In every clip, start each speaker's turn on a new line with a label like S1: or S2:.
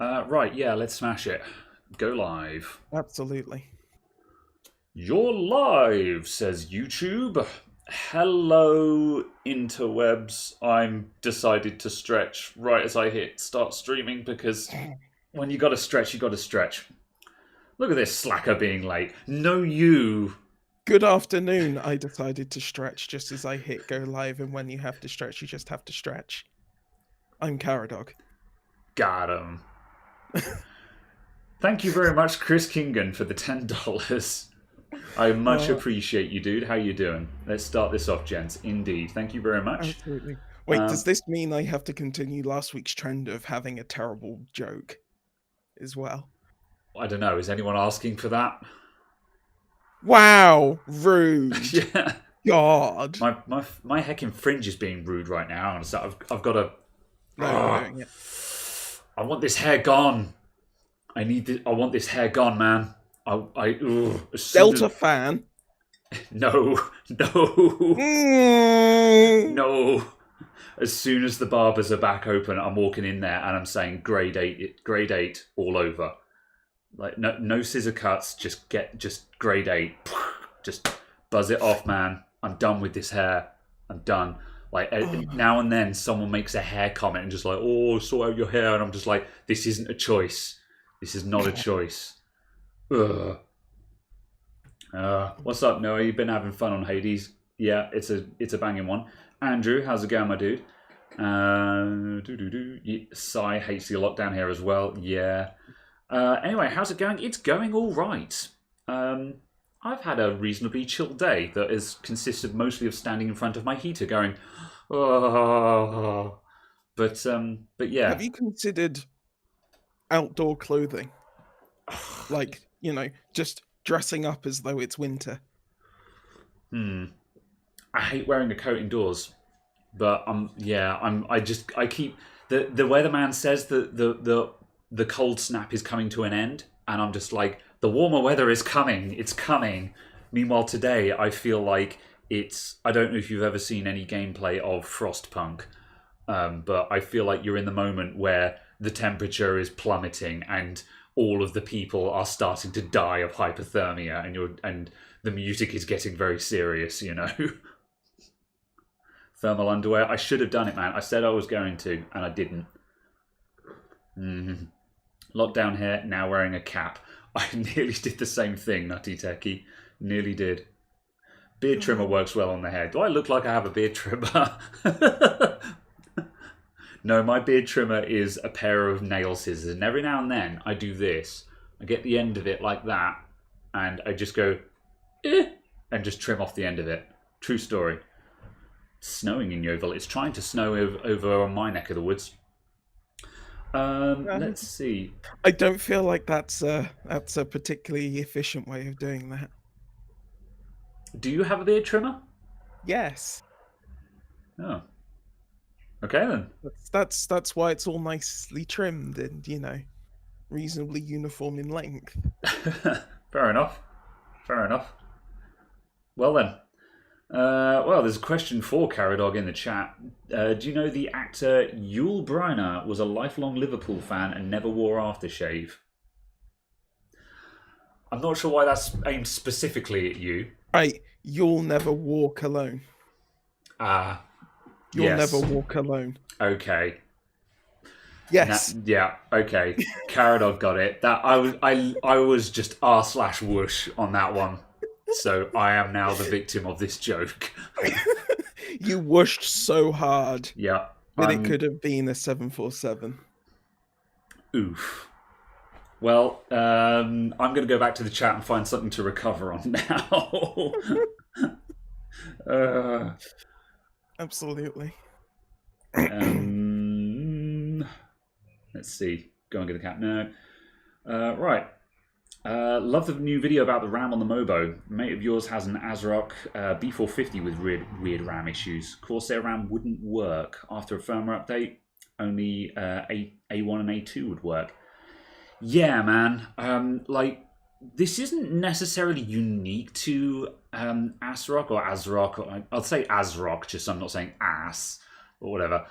S1: Right, yeah, let's smash it. Go live.
S2: Absolutely.
S1: You're live, says YouTube. Hello, interwebs. I'm decided to stretch right as I hit start streaming because when you gotta stretch, you gotta stretch. Look at this slacker being late. No, you.
S2: Good afternoon. I decided to stretch just as I hit go live, and when you have to stretch, you just have to stretch. I'm Caradog.
S1: Got him. Thank you very much, Chris Kingan, for the $10. I much appreciate you, dude. How you doing? Let's start this off, gents. Indeed. Thank you very much.
S2: Absolutely. Wait, does this mean I have to continue last week's trend of having a terrible joke as well?
S1: I don't know. Is anyone asking for that?
S2: Wow, rude.
S1: Yeah.
S2: God.
S1: My heckin' fringe is being rude right now, and so I've got to.
S2: No,
S1: I want this hair gone. I want this hair gone, man.
S2: Delta fan.
S1: No. No. As soon as the barbers are back open, I'm walking in there and I'm saying grade 8 all over. Like no scissor cuts, just grade 8. Just buzz it off, man. I'm done with this hair. I'm done. Like now and then someone makes a hair comment and just like, oh, sort out your hair, and I'm just like, this isn't a choice. This is not a choice. Ugh. What's up, Noah? You've been having fun on Hades? Yeah, it's a banging one. Andrew, how's it going, my dude? Sai hates the lockdown here as well. Yeah. Anyway, how's it going? It's going all right. I've had a reasonably chill day that has consisted mostly of standing in front of my heater going, oh. But yeah.
S2: Have you considered outdoor clothing? Like, just dressing up as though it's winter.
S1: I hate wearing a coat indoors, but I keep the weatherman says that the cold snap is coming to an end, and I'm just like, the warmer weather is coming. It's coming. Meanwhile, today I feel like I don't know if you've ever seen any gameplay of Frostpunk, but I feel like you're in the moment where the temperature is plummeting and all of the people are starting to die of hypothermia, and the music is getting very serious, Thermal underwear. I should have done it, man. I said I was going to, and I didn't. Lockdown hair, now wearing a cap. I nearly did the same thing, Nutty Techie. Nearly did. Beard trimmer works well on the hair. Do I look like I have a beard trimmer? No, my beard trimmer is a pair of nail scissors, and every now and then I do this. I get the end of it like that, and I just go, and just trim off the end of it. True story. It's snowing in Yeovil. It's trying to snow over on my neck of the woods. Let's see.
S2: I don't feel like that's a particularly efficient way of doing that.
S1: Do you have a beard trimmer?
S2: Yes.
S1: Oh. Okay then.
S2: That's why it's all nicely trimmed and reasonably uniform in length.
S1: Fair enough. Well then. There's a question for Caradog in the chat. Do you know the actor Yul Brynner was a lifelong Liverpool fan and never wore aftershave? I'm not sure why that's aimed specifically at you.
S2: Right, you'll never walk alone. You'll
S1: Yes.
S2: never walk alone.
S1: Okay.
S2: Yes.
S1: Yeah. Okay. Caradog got it. That I was just r/whoosh on that one. So I am now the victim of this joke.
S2: You whooshed so hard.
S1: Yeah.
S2: That it could have been a 747.
S1: Oof. Well, I'm going to go back to the chat and find something to recover on now.
S2: Absolutely.
S1: Let's see. Go and get the cat. No. Right. Love the new video about the RAM on the Mobo. A mate of yours has an ASRock B450 with weird RAM issues. Corsair RAM wouldn't work. After a firmware update, only A1 and A2 would work. Yeah, man. This isn't necessarily unique to ASRock or ASRock. I'll say ASRock, just so I'm not saying ass or whatever.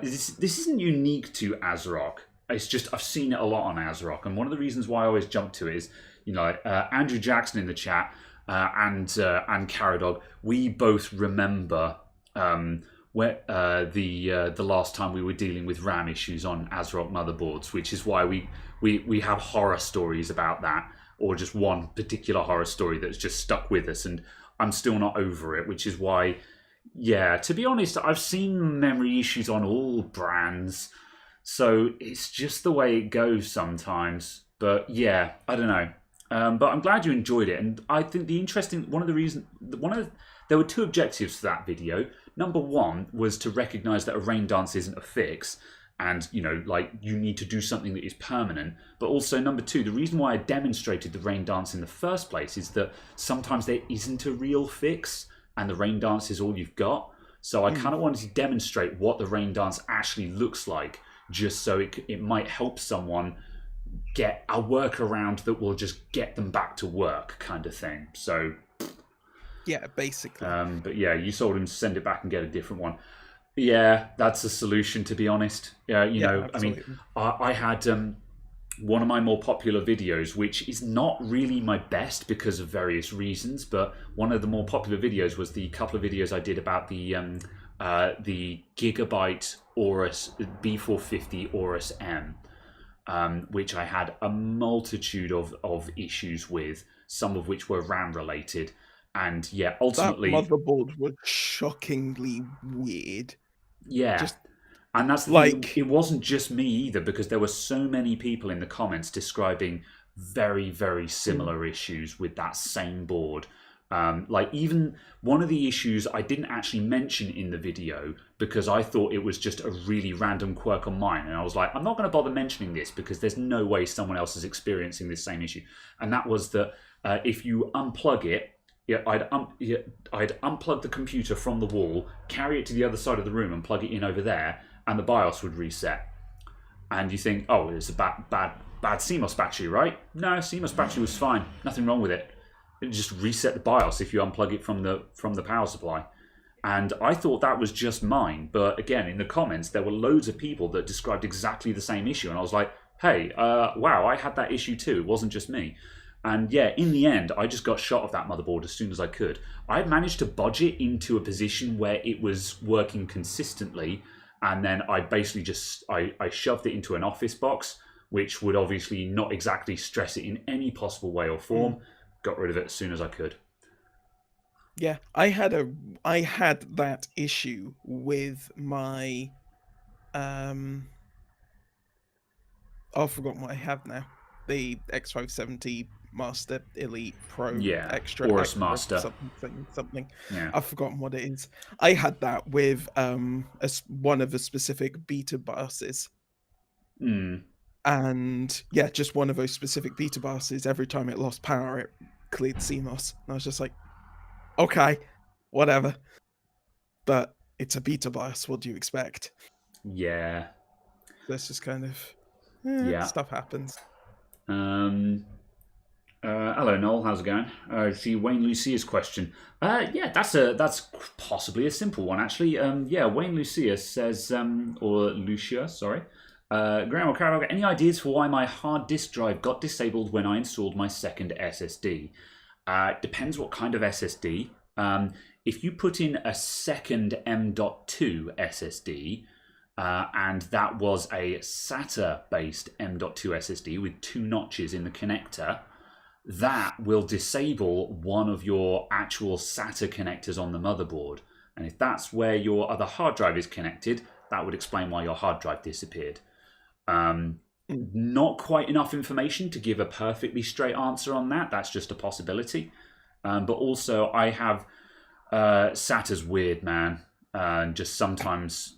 S1: This isn't unique to ASRock. it's just I've seen it a lot on ASRock, and one of the reasons why I always jump to it is, Andrew Jackson in the chat and Caradog, we both remember where the last time we were dealing with RAM issues on ASRock motherboards, which is why we have horror stories about that, or just one particular horror story that's just stuck with us, and I'm still not over it, which is why, yeah, to be honest, I've seen memory issues on all brands, so it's just the way it goes sometimes. But yeah, I don't know. But I'm glad you enjoyed it, and I think there were two objectives to that video. Number one was to recognise that a rain dance isn't a fix, and you need to do something that is permanent. But also number two, the reason why I demonstrated the rain dance in the first place is that sometimes there isn't a real fix, and the rain dance is all you've got. So I kind of wanted to demonstrate what the rain dance actually looks like, just so it might help someone get a workaround that will just get them back to work, kind of thing. So
S2: yeah, basically.
S1: But yeah, you told him to send it back and get a different one. Yeah, that's a solution, to be honest. I mean, I had one of my more popular videos, which is not really my best because of various reasons, but one of the more popular videos was the couple of videos I did about the Gigabyte Aorus B450 Aorus M, which I had a multitude of issues with, some of which were RAM related. And yeah, ultimately,
S2: that motherboard was shockingly weird.
S1: Yeah, and that's the thing, it wasn't just me either, because there were so many people in the comments describing very, very similar issues with that same board. Even one of the issues I didn't actually mention in the video because I thought it was just a really random quirk on mine, and I was like, I'm not going to bother mentioning this because there's no way someone else is experiencing this same issue. And that was that if you unplug it, I'd unplug the computer from the wall, carry it to the other side of the room and plug it in over there, and the BIOS would reset. And you think, oh, it's a bad CMOS battery, right? No, CMOS battery was fine. Nothing wrong with it. It just reset the BIOS if you unplug it from the power supply. And I thought that was just mine. But again, in the comments, there were loads of people that described exactly the same issue. And I was like, hey, wow, I had that issue too. It wasn't just me. And yeah, in the end, I just got shot of that motherboard as soon as I could. I had managed to budget into a position where it was working consistently, and then I basically just I shoved it into an office box, which would obviously not exactly stress it in any possible way or form. Got rid of it as soon as I could.
S2: Yeah, I had that issue with my I've forgotten what I have now. The X570 Master Elite Pro Extra
S1: Aorus Master
S2: something.
S1: Yeah.
S2: I've forgotten what it is. I had that with one of the specific beta buses. And yeah, just one of those specific beta buses. Every time it lost power, it cleared CMOS. And I was just like, okay, whatever. But it's a beta bus. What do you expect?
S1: Yeah.
S2: That's just kind of stuff happens.
S1: Hello, Noel. How's it going? See Wayne Lucia's question. Yeah, that's possibly a simple one, actually. Wayne Lucia says, or Lucia, sorry. Graham or Carol, any ideas for why my hard disk drive got disabled when I installed my second SSD? Depends what kind of SSD. If you put in a second M.2 SSD, and that was a SATA-based M.2 SSD with 2 notches in the connector, that will disable one of your actual SATA connectors on the motherboard. And if that's where your other hard drive is connected, that would explain why your hard drive disappeared. Not quite enough information to give a perfectly straight answer on that. That's just a possibility. But also, I have SATA's weird, man. And just sometimes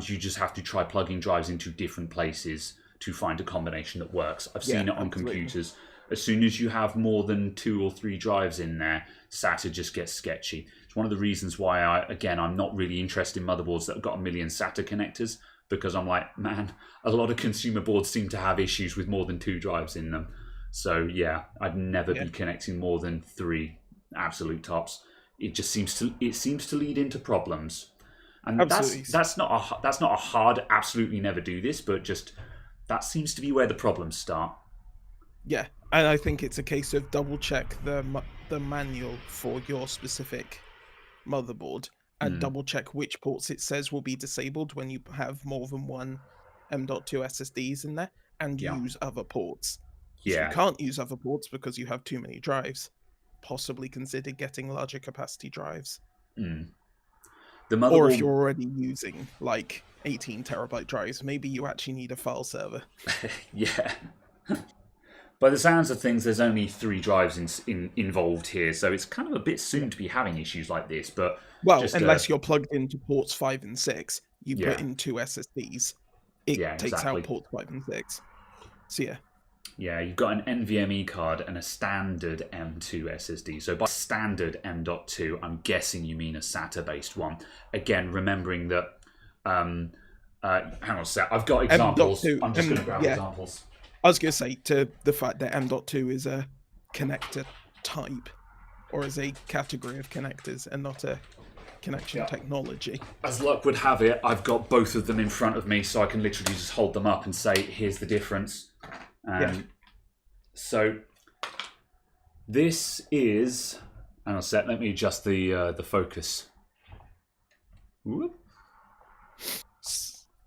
S1: you just have to try plugging drives into different places to find a combination that works. I've seen it on computers. As soon as you have more than 2 or 3 drives in there, SATA just gets sketchy. It's one of the reasons why I'm not really interested in motherboards that have got a million SATA connectors, because I'm like, man, a lot of consumer boards seem to have issues with more than 2 drives in them. So yeah, I'd never be connecting more than 3 absolute tops. It just seems to lead into problems. And that's not a hard absolutely never do this, but just That seems to be where the problems start.
S2: Yeah, and I think it's a case of double check the manual for your specific motherboard and double check which ports it says will be disabled when you have more than one M.2 SSDs in there, and
S1: Yeah.
S2: use other ports. If you
S1: Yeah.
S2: can't use other ports because you have too many drives, possibly consider getting larger capacity drives.
S1: The
S2: Or if
S1: motherboard.
S2: you're already using like 18 terabyte drives, maybe you actually need a file server.
S1: Yeah. By the sounds of things, there's only 3 drives involved here, so it's kind of a bit soon to be having issues like this. But
S2: Well,
S1: just
S2: unless you're plugged into ports 5 and 6, you
S1: yeah,
S2: put in 2 SSDs, it
S1: yeah,
S2: takes out
S1: exactly.
S2: ports 5 and 6. So yeah.
S1: Yeah, you've got an NVMe card and a standard M2 SSD. So by standard M.2, I'm guessing you mean a SATA-based one. Again, remembering that. Hang on a sec. I've got examples.
S2: M.2,
S1: I'm just going to grab examples.
S2: I was going to say, to the fact that M.2 is a connector type, or is a category of connectors and not a connection technology.
S1: As luck would have it, I've got both of them in front of me, so I can literally just hold them up and say, here's the difference. So this is... Hang on a sec, let me adjust the focus. Whoop.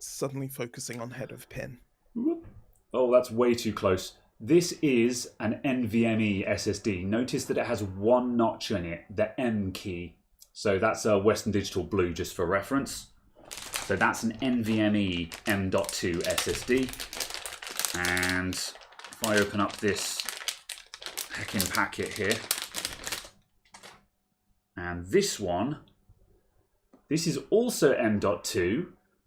S2: Suddenly focusing on head of pin.
S1: Whoop. Oh, that's way too close. This is an NVMe SSD. Notice that it has one notch in it, the M key. So that's a Western Digital Blue, just for reference. So that's an NVMe M.2 SSD. And if I open up this heckin' packet here, and this one, this is also M.2,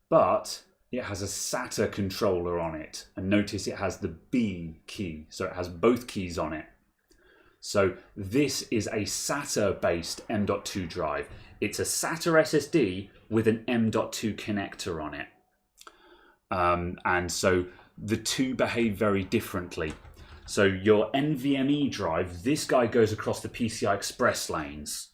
S1: but it has a SATA controller on it. And notice it has the B key, so it has both keys on it. So this is a SATA-based M.2 drive. It's a SATA SSD with an M.2 connector on it. And so the two behave very differently. So your NVMe drive, this guy goes across the PCI Express lanes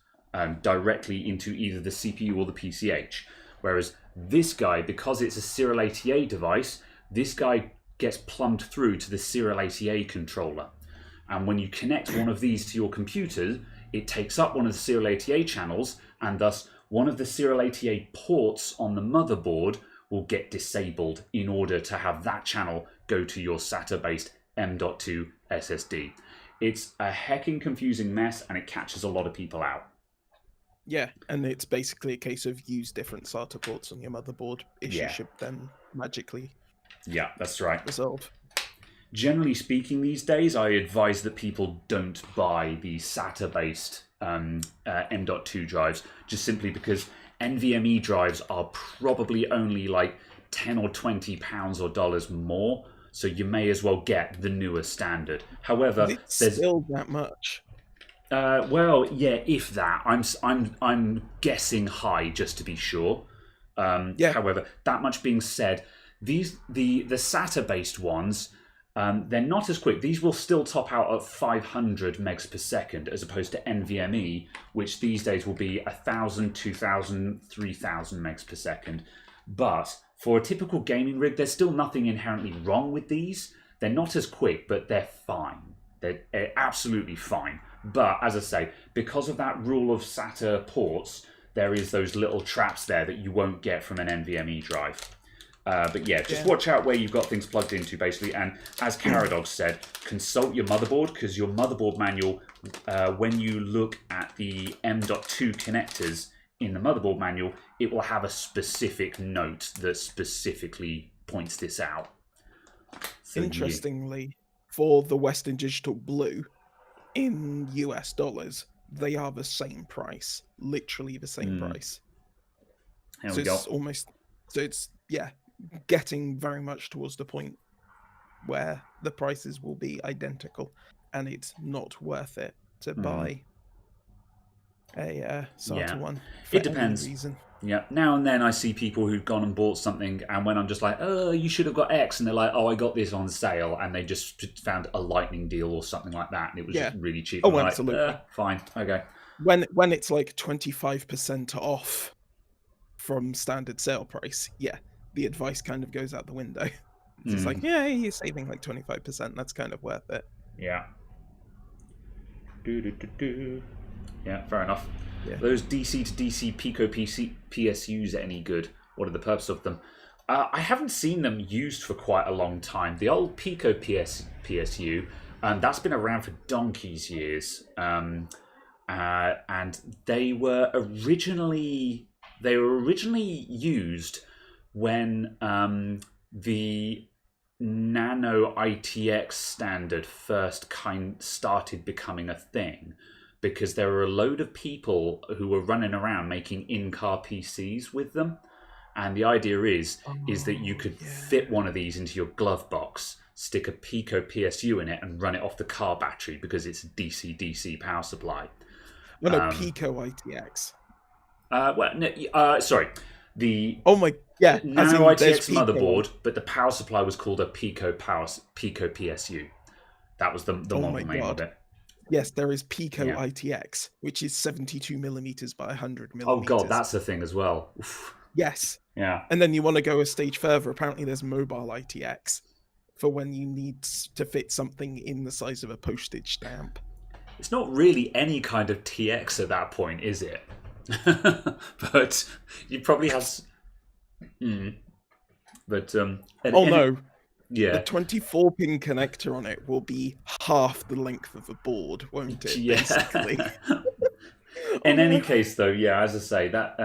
S1: directly into either the CPU or the PCH. Whereas this guy, because it's a Serial ATA device, this guy gets plumbed through to the Serial ATA controller. And when you connect one of these to your computer, it takes up one of the Serial ATA channels, and thus one of the Serial ATA ports on the motherboard will get disabled in order to have that channel go to your SATA-based M.2 SSD. It's a hecking confusing mess, and it catches a lot of people out.
S2: Yeah, and it's basically a case of use different SATA ports on your motherboard. Issue should then magically
S1: that's right.
S2: resolve.
S1: Generally speaking, these days, I advise that people don't buy the SATA-based M.2 drives, just simply because NVMe drives are probably only like 10 or 20 pounds or dollars more, so you may as well get the newer standard. However,
S2: it's still that much.
S1: Well, yeah, if that. I'm guessing high just to be sure. However, that much being said, the SATA-based ones, they're not as quick. These will still top out at 500 megs per second, as opposed to NVMe, which these days will be 1,000, 2,000, 3,000 megs per second. But for a typical gaming rig, there's still nothing inherently wrong with these. They're not as quick, but they're fine. They're absolutely fine. But as I say, because of that rule of SATA ports, there is those little traps there that you won't get from an NVMe drive. But yeah, just watch out where you've got things plugged into, basically. And as Caradog said, consult your motherboard, because your motherboard manual, when you look at the M.2 connectors in the motherboard manual, it will have a specific note that specifically points this out. So
S2: interestingly, for the Western Digital Blue, in US dollars, they are the same price, literally the same price.
S1: There we go.
S2: It's getting very much towards the point where the prices will be identical, and it's not worth it to buy a SATA one for
S1: it depends.
S2: any reason.
S1: Yeah, now and then I see people who've gone and bought something, and when I'm just like, oh, you should have got X, and they're like, oh, I got this on sale, and they just found a lightning deal or something like that, and it was just really cheap.
S2: Oh,
S1: I'm
S2: absolutely.
S1: Like, fine, okay.
S2: When it's like 25% off from standard sale price, the advice kind of goes out the window. It's like, yeah, you're saving like 25%. That's kind of worth it.
S1: Yeah. Yeah, fair enough.
S2: Yeah.
S1: Those DC to DC Pico PSUs any good? What are the purpose of them? I haven't seen them used for quite a long time. The old Pico PSU, that's been around for donkey's years. And they were originally used when the Nano ITX standard first started becoming a thing, because there were a load of people who were running around making in-car PCs with them, and the idea is that you could fit one of these into your glove box, stick a Pico PSU in it, and run it off the car battery because it's a DC power supply.
S2: No, Pico ITX.
S1: Sorry. The
S2: Nano
S1: ITX motherboard, but the power supply was called a Pico PSU. That was the model name of it.
S2: Yes, there is Pico ITX, which is 72 millimeters by 100 millimeters.
S1: Oh god, that's a thing as well. Oof.
S2: Yes.
S1: Yeah.
S2: And then you want to go a stage further. Apparently, there's mobile ITX for when you need to fit something in the size of a postage stamp.
S1: It's not really any kind of TX at that point, is it? But you probably have. But
S2: no.
S1: Yeah.
S2: The 24-pin connector on it will be half the length of the board, won't it?
S1: Yeah.
S2: Basically.
S1: In any case, though, yeah, as I say, that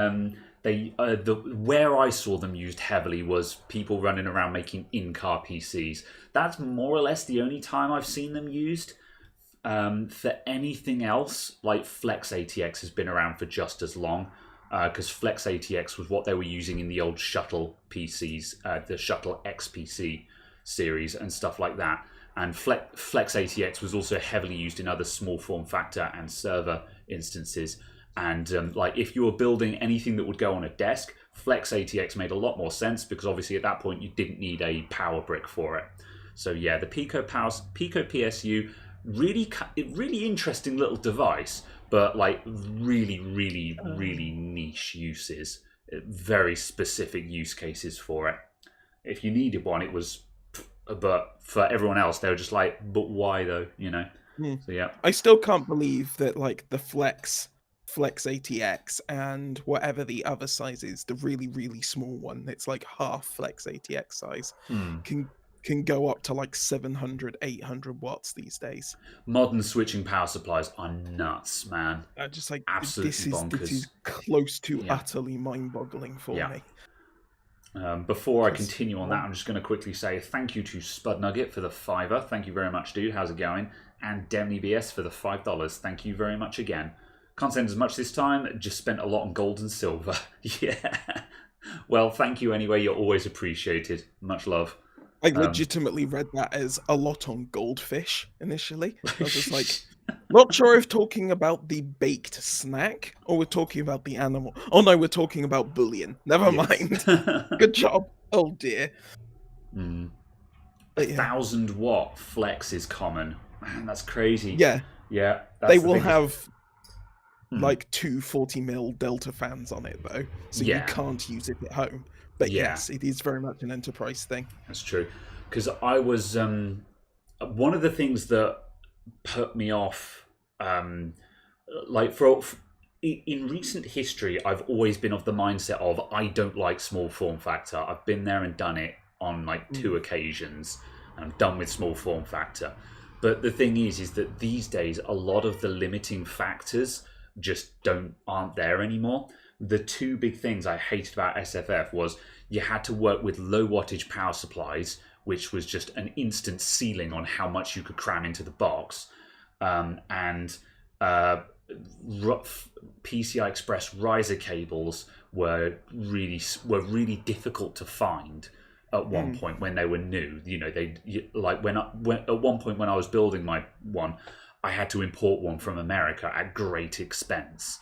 S1: where I saw them used heavily was people running around making in-car PCs. That's more or less the only time I've seen them used. For anything else, like Flex ATX has been around for just as long, because Flex ATX was what they were using in the old Shuttle PCs, the Shuttle XPC series and stuff like that. And Flex ATX was also heavily used in other small form factor and server instances. And like if you were building anything that would go on a desk, Flex ATX made a lot more sense, because obviously at that point you didn't need a power brick for it. So yeah, the Pico PSU, really interesting little device, but like really niche uses, very specific use cases for it. If you needed one, it was, but for everyone else, they were just like, but why though, you know? So yeah,
S2: I still can't believe that like the Flex ATX and whatever the other size is, the really small one that's like half Flex ATX size, can go up to like 700, 800 watts these days.
S1: Modern switching power supplies are nuts, man.
S2: Just like
S1: absolutely bonkers.
S2: This is close to utterly mind-boggling for me.
S1: Before I continue on that, I'm just going to quickly say thank you to Spud Nugget for the $5. Thank you very much, dude. How's it going? And Demny BS for the $5. Thank you very much again. Can't send as much this time. Just spent a lot on gold and silver. Yeah. Well, thank you anyway. You're always appreciated. Much love.
S2: I legitimately read that as a lot on goldfish initially. I was just like, not sure if talking about the baked snack or we're talking about the animal. Oh no, we're talking about bullion. Never mind. Good job. Oh dear.
S1: 1,000 watt flex is common. Man, that's crazy.
S2: Yeah.
S1: Yeah.
S2: They will have like two 40 mil Delta fans on it though, so you can't use it at home. But yes, it is very much an enterprise thing.
S1: That's true. Because I was one of the things that put me off, like in recent history, I've always been of the mindset of I don't like small form factor. I've been there and done it on like 2 occasions, and I'm done with small form factor. But the thing is that these days a lot of the limiting factors just aren't there anymore. The 2 big things I hated about SFF was you had to work with low wattage power supplies, which was just an instant ceiling on how much you could cram into the box, and PCI Express riser cables were really difficult to find at one point when they were new. You know, when at one point when I was building my one, I had to import one from America at great expense.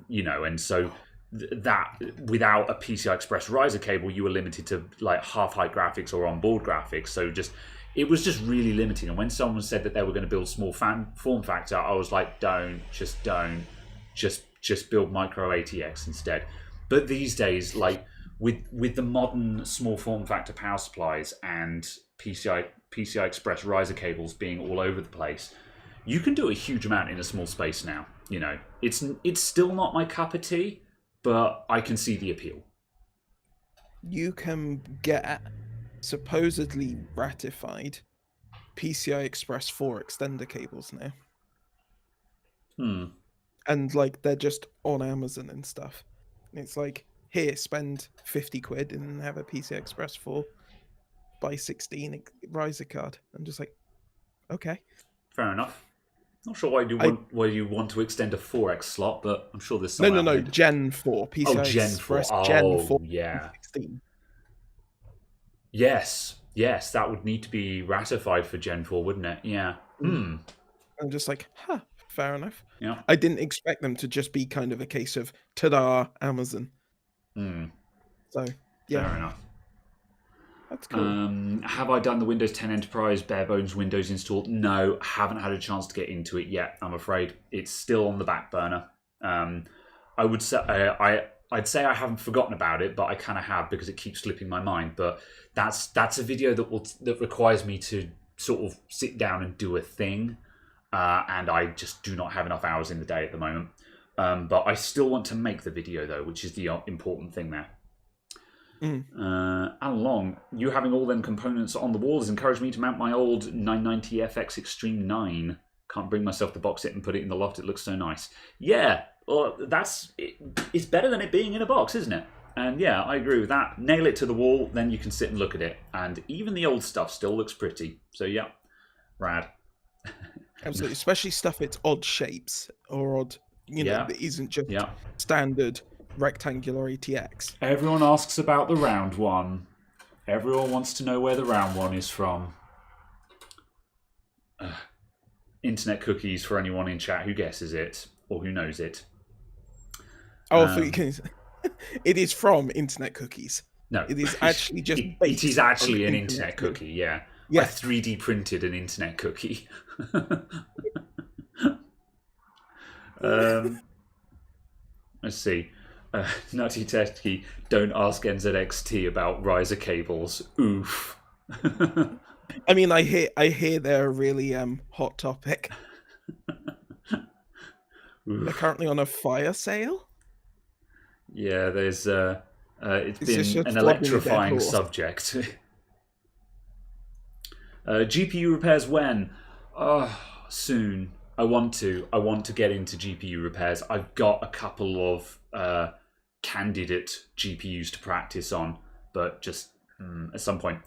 S1: You know, and so that without a PCI Express riser cable, you were limited to like half-height graphics or onboard graphics. So it was just really limiting. And when someone said that they were going to build small form factor, I was like, just build micro ATX instead. But these days, like with the modern small form factor power supplies and PCI Express riser cables being all over the place, you can do a huge amount in a small space now. You know, it's still not my cup of tea, but I can see the appeal.
S2: You can get supposedly ratified PCI Express 4 extender cables now. And like they're just on Amazon and stuff. And it's like, here, spend 50 quid and have a PCI Express 4 by 16 riser card. I'm just like, okay.
S1: Fair enough. Not sure why you want to extend a 4x slot, but I'm sure there's some.
S2: No, Gen 4 PCI
S1: Gen 4.
S2: Express Gen 4
S1: yeah.
S2: 16.
S1: Yes, that would need to be ratified for Gen 4, wouldn't it? Yeah.
S2: I'm just like, fair enough.
S1: Yeah.
S2: I didn't expect them to just be kind of a case of, ta-da, Amazon. So, yeah.
S1: Fair enough.
S2: That's cool.
S1: Have I done the Windows 10 Enterprise bare bones Windows install? No, haven't had a chance to get into it yet, I'm afraid. It's still on the back burner. I would say I'd say I haven't forgotten about it, but I kind of have because it keeps slipping my mind. But that's a video that requires me to sort of sit down and do a thing, and I just do not have enough hours in the day at the moment. But I still want to make the video though, which is the important thing there. Along, you having all them components on the wall has encouraged me to mount my old 990 FX Extreme 9. Can't bring myself to box it and put it in the loft. It looks so nice. Yeah, well, it's better than it being in a box, isn't it? And yeah, I agree with that. Nail it to the wall, then you can sit and look at it. And even the old stuff still looks pretty. So yeah, rad.
S2: Absolutely, especially stuff it's odd shapes or odd, that isn't just standard rectangular ATX.
S1: Everyone asks about the round one. Everyone wants to know where the round one is from. Internet cookies for anyone in chat who guesses it or who knows it.
S2: It is from Internet Cookies.
S1: No,
S2: it is actually just.
S1: It is actually an internet cookie. Yeah.
S2: Yeah.
S1: I 3D printed an internet cookie. Let's see. Nutty Techie, don't ask NZXT about riser cables. Oof.
S2: I mean, I hear they're a really hot topic. They're currently on a fire sale.
S1: Yeah, there's it's been an electrifying subject. GPU repairs when? Soon. I want to get into GPU repairs. I've got a couple of candidate GPUs to practice on, but just at some point.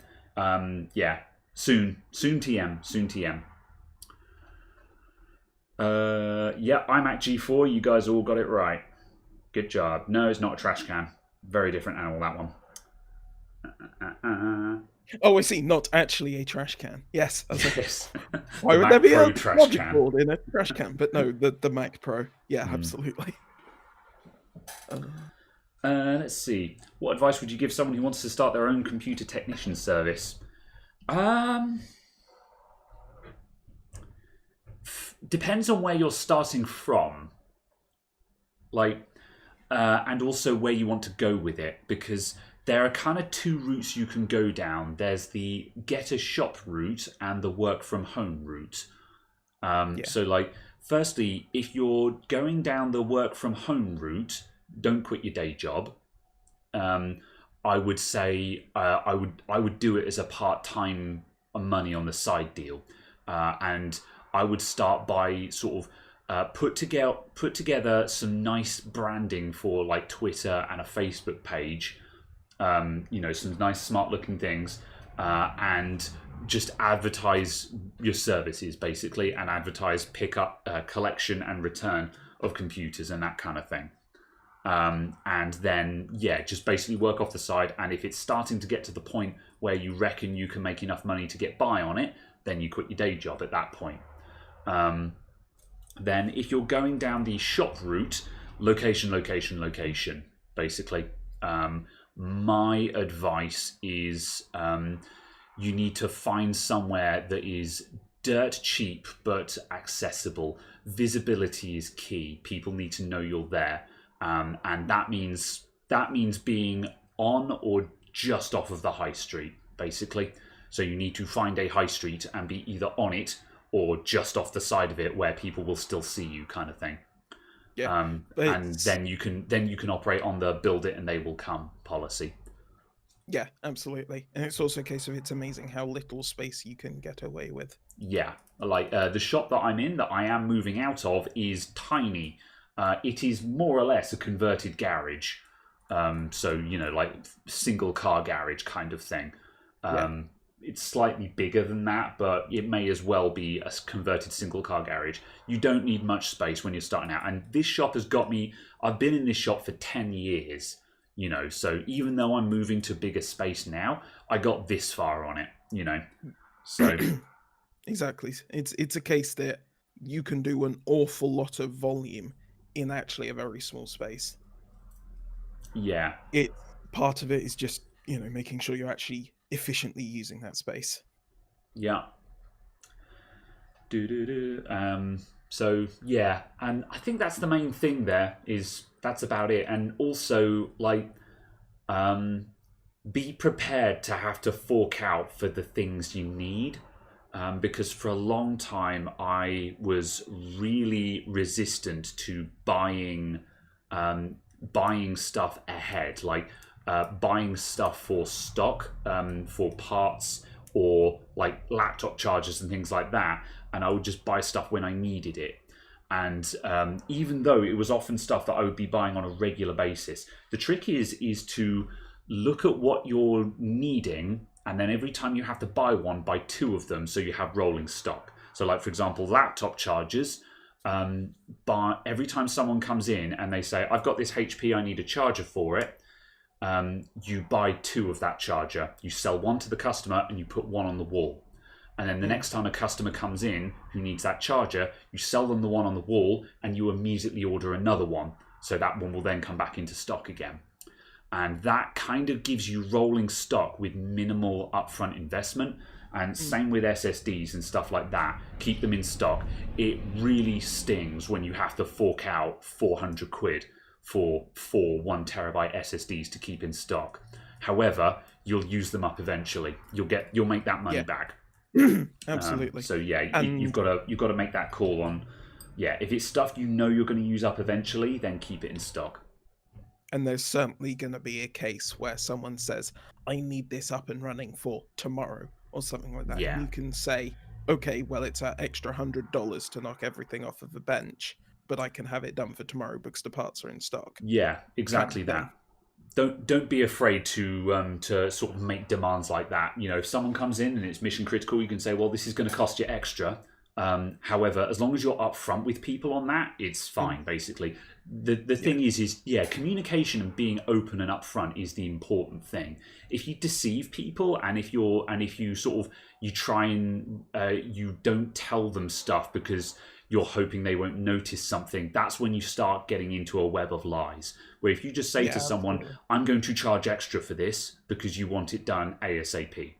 S1: Yeah, soon TM. Yeah, iMac G4, you guys all got it right. Good job. No, it's not a trash can. Very different animal, that one.
S2: Oh, I see. Not actually a trash can. Yes.
S1: Yes.
S2: Why would there be a
S1: trash
S2: logic
S1: can
S2: board in a trash can? But no, the Mac Pro. Yeah, absolutely.
S1: Let's see. What advice would you give someone who wants to start their own computer technician service? Depends on where you're starting from. And also where you want to go with it, because there are kind of two routes you can go down. There's the get a shop route and the work from home route. So firstly, if you're going down the work from home route, don't quit your day job. I would say I would do it as a part-time money on the side deal, and I would start by sort of put together some nice branding for like Twitter and a Facebook page. Some nice smart looking things, and just advertise your services basically, and advertise pickup, collection and return of computers and that kind of thing. And then, just basically work off the side. And if it's starting to get to the point where you reckon you can make enough money to get by on it, then you quit your day job at that point. Then if you're going down the shop route, location, basically. My advice is you need to find somewhere that is dirt cheap but accessible. Visibility is key. People need to know you're there. And that means being on or just off of the high street, basically. So you need to find a high street and be either on it or just off the side of it where people will still see you, kind of thing.
S2: Yeah,
S1: And then you can operate on the build it and they will come policy.
S2: yeah, absolutely. And it's also a case of it's amazing how little space you can get away with.
S1: Yeah, like the shop that I'm in, that I am moving out of, is tiny. It is more or less a converted garage. So, like single car garage kind of thing. It's slightly bigger than that, but it may as well be a converted single car garage. You don't need much space when you're starting out. And this shop has got me, I've been in this shop for 10 years, so even though I'm moving to bigger space now, I got this far on it, so.
S2: Exactly. It's a case that you can do an awful lot of volume in actually a very small space.
S1: Yeah.
S2: Part of it is just, making sure you're actually efficiently using that space.
S1: Yeah. So yeah, and I think that's the main thing that's about it. And also, like, be prepared to have to fork out for the things you need. Because for a long time I was really resistant to buying stuff ahead, like buying stuff for stock, for parts, or like laptop chargers and things like that, and I would just buy stuff when I needed it. And even though it was often stuff that I would be buying on a regular basis, the trick is to look at what you're needing, and then every time you have to buy one, buy two of them so you have rolling stock. So like, for example, laptop chargers, but every time someone comes in and they say, I've got this HP, I need a charger for it, you buy two of that charger. You sell one to the customer and you put one on the wall. And then the next time a customer comes in who needs that charger, you sell them the one on the wall and you immediately order another one. So that one will then come back into stock again. And that kind of gives you rolling stock with minimal upfront investment. And same with SSDs and stuff like that. Keep them in stock. It really stings when you have to fork out 400 quid for 4 1 terabyte SSDs to keep in stock. However, you'll use them up eventually. You'll make that money back.
S2: Absolutely.
S1: So yeah, you've got to make that call on. Yeah, if it's stuff you're going to use up eventually, then keep it in stock.
S2: And there's certainly going to be a case where someone says, I need this up and running for tomorrow or something like that.
S1: Yeah.
S2: And you can say, okay, well, it's an extra $100 to knock everything off of the bench, but I can have it done for tomorrow because the parts are in stock.
S1: Yeah, exactly that. Don't be afraid to sort of make demands like that. If someone comes in and it's mission critical, you can say, well, this is going to cost you extra. However, as long as you're upfront with people on that, it's fine, basically. The thing is communication and being open and upfront is the important thing. If you deceive people and if you sort of you try and you don't tell them stuff because you're hoping they won't notice something, that's when you start getting into a web of lies. Where if you just say to someone, I'm going to charge extra for this because you want it done ASAP.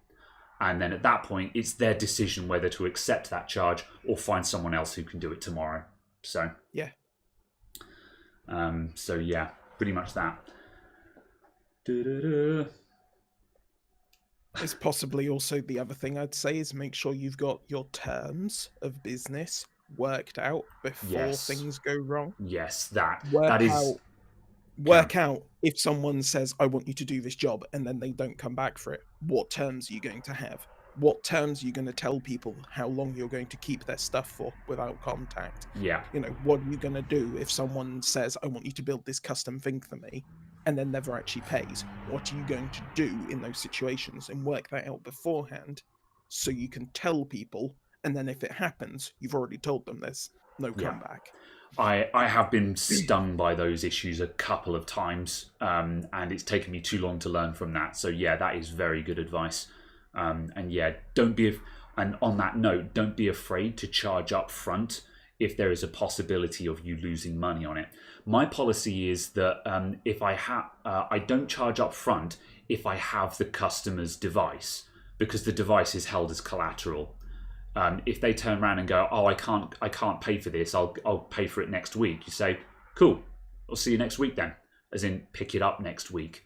S1: And then at that point, it's their decision whether to accept that charge or find someone else who can do it tomorrow. So
S2: yeah.
S1: So yeah, pretty much that.
S2: It's possibly also the other thing I'd say is make sure you've got your terms of business worked out before things go wrong.
S1: Yes, that
S2: work out if someone says, I want you to do this job, and then they don't come back for it. What terms are you going to have? What terms are you going to tell people how long you're going to keep their stuff for without contact?
S1: Yeah.
S2: What are you going to do if someone says, I want you to build this custom thing for me, and then never actually pays? What are you going to do in those situations? And work that out beforehand so you can tell people, and then if it happens, you've already told them there's no comeback.
S1: I have been stung by those issues a couple of times, and it's taken me too long to learn from that. So yeah, that is very good advice. And yeah, and on that note, don't be afraid to charge up front if there is a possibility of you losing money on it. My policy is that if I don't charge up front if I have the customer's device, because the device is held as collateral. If they turn around and go, oh, I can't pay for this, I'll pay for it next week. You say, cool, I'll see you next week then, as in pick it up next week.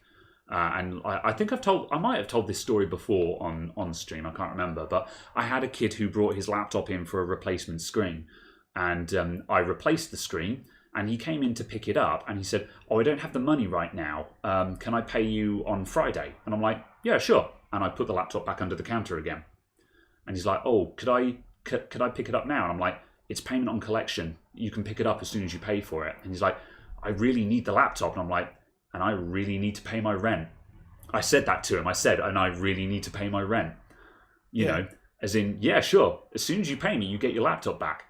S1: And I think I might have told this story before on stream. I can't remember, but I had a kid who brought his laptop in for a replacement screen, and I replaced the screen. And he came in to pick it up, and he said, "Oh, I don't have the money right now. Can I pay you on Friday?" And I'm like, "Yeah, sure." And I put the laptop back under the counter again. And he's like, "Oh, could I pick it up now?" And I'm like, "It's payment on collection. You can pick it up as soon as you pay for it." And he's like, "I really need the laptop." And I'm like, "And I really need to pay my rent." I said that to him. I said, "And I really need to pay my rent." You know, as in, yeah, sure. As soon as you pay me, you get your laptop back.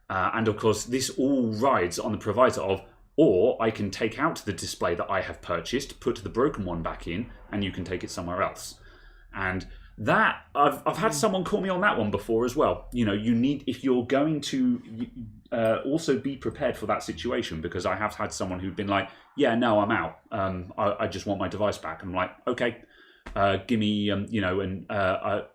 S1: And of course, this all rides on the proviso of, or I can take out the display that I have purchased, put the broken one back in, and you can take it somewhere else. And that I've had someone call me on that one before as well. You know, you need, if you're going to also be prepared for that situation, because I have had someone who'd been like, "Yeah, no, I'm out. I just want my device back." And I'm like, "Okay, give me, and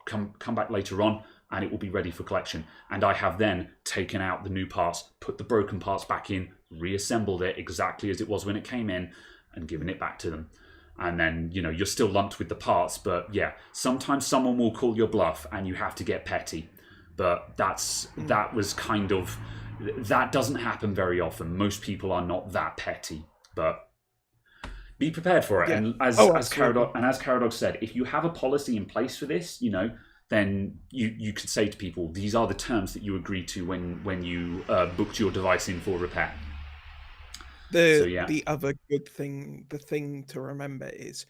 S1: come back later on, and it will be ready for collection." And I have then taken out the new parts, put the broken parts back in, reassembled it exactly as it was when it came in, and given it back to them. And then, you're still lumped with the parts, but yeah, sometimes someone will call your bluff and you have to get petty. But that doesn't happen very often. Most people are not that petty, but be prepared for it. Yeah. And as Caradog said, if you have a policy in place for this, then you could say to people, these are the terms that you agreed to when you booked your device in for repair.
S2: The other good thing, the thing to remember is